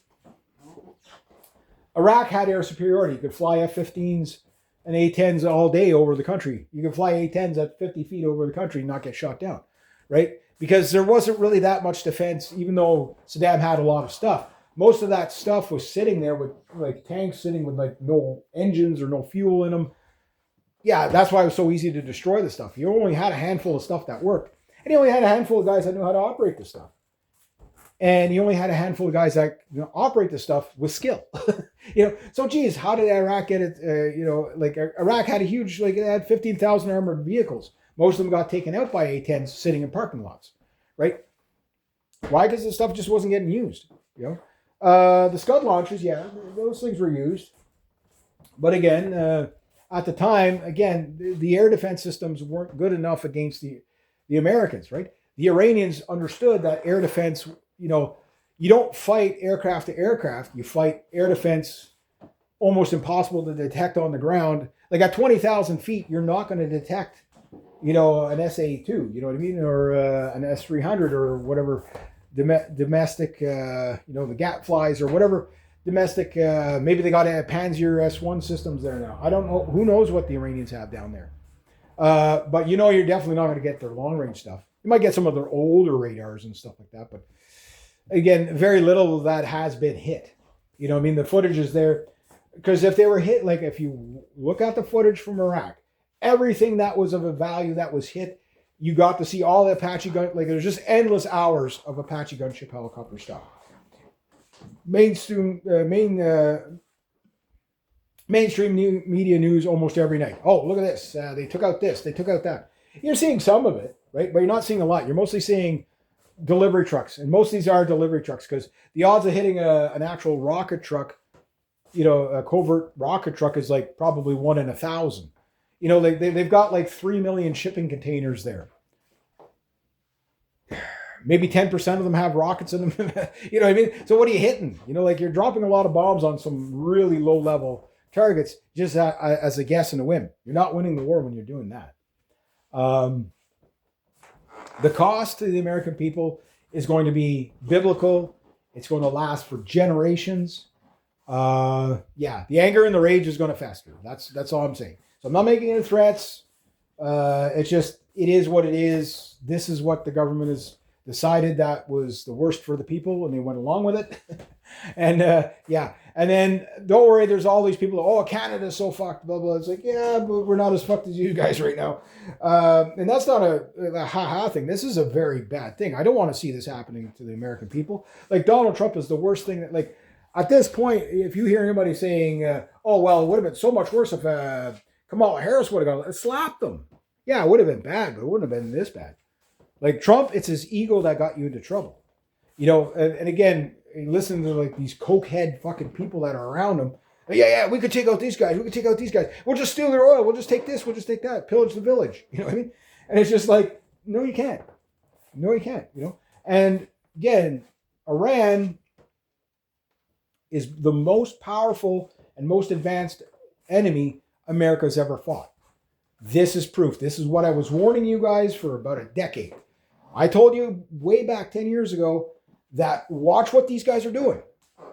Iraq had air superiority. You could fly F-15s and A-10s all day over the country. You could fly A-10s at 50 feet over the country and not get shot down, right? Because there wasn't really that much defense, even though Saddam had a lot of stuff. Most of that stuff was sitting there with tanks sitting with no engines or no fuel in them. Yeah, that's why it was so easy to destroy the stuff. You only had a handful of stuff that worked. And you only had a handful of guys that knew how to operate the stuff. And you only had a handful of guys that operate the stuff with skill. So geez, how did Iraq get it? Iraq had a huge, it had 15,000 armored vehicles. Most of them got taken out by A-10s sitting in parking lots, right? Why? Because the stuff just wasn't getting used. The Scud launchers, those things were used. But again, at the time, the air defense systems weren't good enough against the Americans, right? The Iranians understood that air defense, you don't fight aircraft to aircraft. You fight air defense almost impossible to detect on the ground. At 20,000 feet, you're not going to detect an SA2, you know what I mean, or an S300 or whatever domestic, the Gap flies or whatever domestic. Maybe they got a Panzer S1 systems there now. I don't know. Who knows what the Iranians have down there? But you're definitely not going to get their long range stuff. You might get some of their older radars and stuff like that, but again, very little of that has been hit. The footage is there because if they were hit, like if you look at the footage from Iraq, everything that was of a value that was hit, you got to see all the Apache gun. Like there's just endless hours of Apache gunship helicopter stuff. Mainstream media news almost every night. Oh, look at this. They took out this. They took out that. You're seeing some of it, right? But you're not seeing a lot. You're mostly seeing delivery trucks. And most of these are delivery trucks because the odds of hitting an actual rocket truck, a covert rocket truck is like probably 1 in 1,000. They've got like 3 million shipping containers there. Maybe 10% of them have rockets in them. You know what I mean? So what are you hitting? You're dropping a lot of bombs on some really low level targets just as a guess and a whim. You're not winning the war when you're doing that. The cost to the American people is going to be biblical. It's going to last for generations. The anger and the rage is going to fester. That's all I'm saying. So I'm not making any threats. It is what it is. This is what the government has decided that was the worst for the people, and they went along with it. And and then don't worry, there's all these people, oh, Canada's so fucked, blah, blah. It's like, yeah, but we're not as fucked as you guys right now. And that's not a ha-ha thing. This is a very bad thing. I don't want to see this happening to the American people. Like Donald Trump is the worst thing that, like, at this point, if you hear anybody saying, oh, well, it would have been so much worse if Kamala Harris would have gone, slapped them. Yeah, it would have been bad, but it wouldn't have been this bad. Like Trump, it's his ego that got you into trouble. And again, listen to like these cokehead fucking people that are around him. Yeah, we could take out these guys. We could take out these guys. We'll just steal their oil. We'll just take this. We'll just take that. Pillage the village. You know what I mean? And it's just like, no, you can't. No, you can't. And again, Iran is the most powerful and most advanced enemy America's ever fought. This is proof. This is what I was warning you guys for about a decade. I told you way back 10 years ago that watch what these guys are doing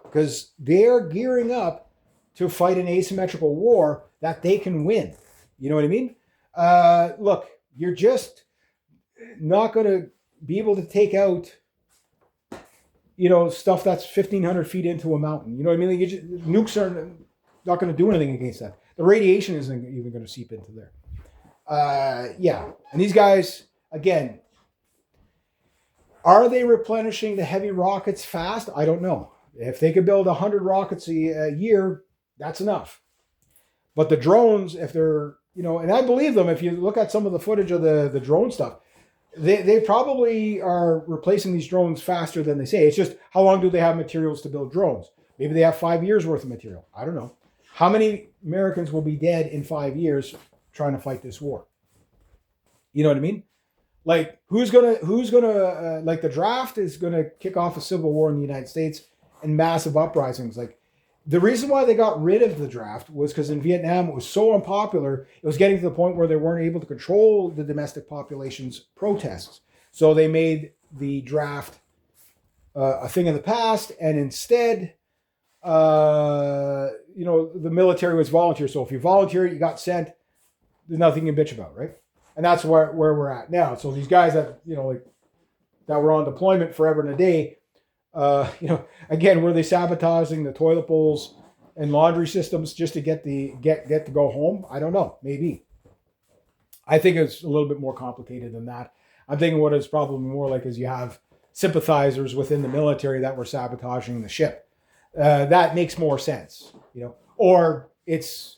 because they're gearing up to fight an asymmetrical war that they can win. You know what I mean? Look, you're just not going to be able to take out, stuff that's 1,500 feet into a mountain. You know what I mean? Nukes are not going to do anything against that. The radiation isn't even going to seep into there. And these guys, again, are they replenishing the heavy rockets fast? I don't know. If they could build 100 rockets a year, that's enough. But the drones, if they're, and I believe them, if you look at some of the footage of the drone stuff, they probably are replacing these drones faster than they say. It's just, how long do they have materials to build drones? Maybe they have 5 years worth of material. I don't know. How many Americans will be dead in 5 years trying to fight this war? You know what I mean? Like, who's gonna like the draft is gonna kick off a civil war in the United States and massive uprisings. Like, the reason why they got rid of the draft was because in Vietnam it was so unpopular. It was getting to the point where they weren't able to control the domestic population's protests. So they made the draft a thing of the past, and instead, the military was volunteer. So if you volunteer, you got sent. There's nothing you can bitch about, right? And that's where we're at now. So these guys that that were on deployment forever and a day, again, were they sabotaging the toilet bowls and laundry systems just to get to go home? I don't know. Maybe. I think it's a little bit more complicated than that. I'm thinking what it's probably more like is you have sympathizers within the military that were sabotaging the ship. That makes more sense, or it's,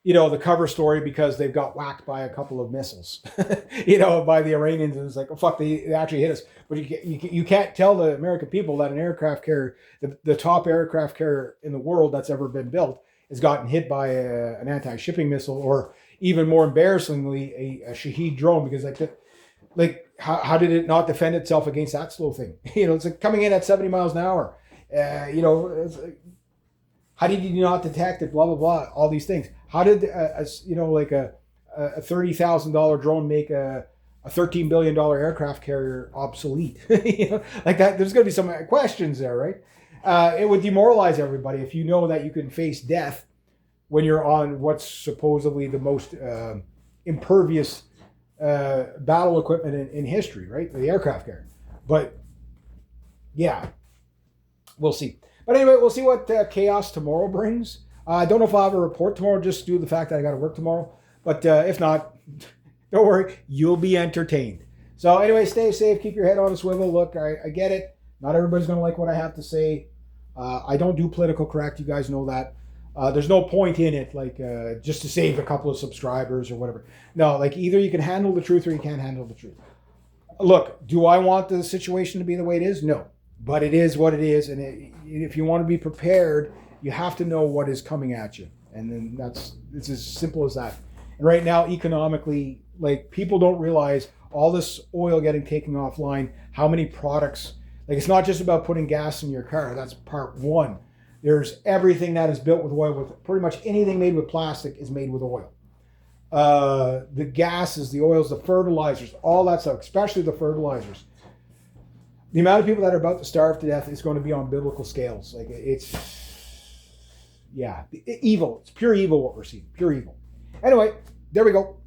the cover story because they've got whacked by a couple of missiles, by the Iranians. And it's like, oh, fuck, they actually hit us. But you can't tell the American people that an aircraft carrier, the top aircraft carrier in the world that's ever been built, has gotten hit by an anti-shipping missile, or even more embarrassingly, a Shahed drone, because how did it not defend itself against that slow thing? It's like coming in at 70 miles an hour. It's like, how did you not detect it? Blah, blah, blah, all these things. How did, a a $30,000 drone make a $13 billion aircraft carrier obsolete? Like that. There's going to be some questions there, right? It would demoralize everybody if you know that you can face death when you're on what's supposedly the most impervious battle equipment in history, right? The aircraft carrier. But yeah, we'll see. But anyway, we'll see what chaos tomorrow brings. I don't know if I'll have a report tomorrow, just due to the fact that I got to work tomorrow. But if not, don't worry, you'll be entertained. So anyway, stay safe, keep your head on a swivel. Look, I get it. Not everybody's going to like what I have to say. I don't do political correct. You guys know that. There's no point in it, like just to save a couple of subscribers or whatever. No, like either you can handle the truth or you can't handle the truth. Look, do I want the situation to be the way it is? No. But it is what it is. And if you want to be prepared, you have to know what is coming at you. And then it's as simple as that. And right now, economically, like people don't realize all this oil getting taken offline, how many products, like it's not just about putting gas in your car. That's part one. There's everything that is built with oil. With pretty much anything made with plastic is made with oil. The gases, the oils, the fertilizers, all that stuff, especially the fertilizers. The amount of people that are about to starve to death is going to be on biblical scales. Like it's, yeah, evil. It's pure evil what we're seeing. Pure evil. Anyway, there we go.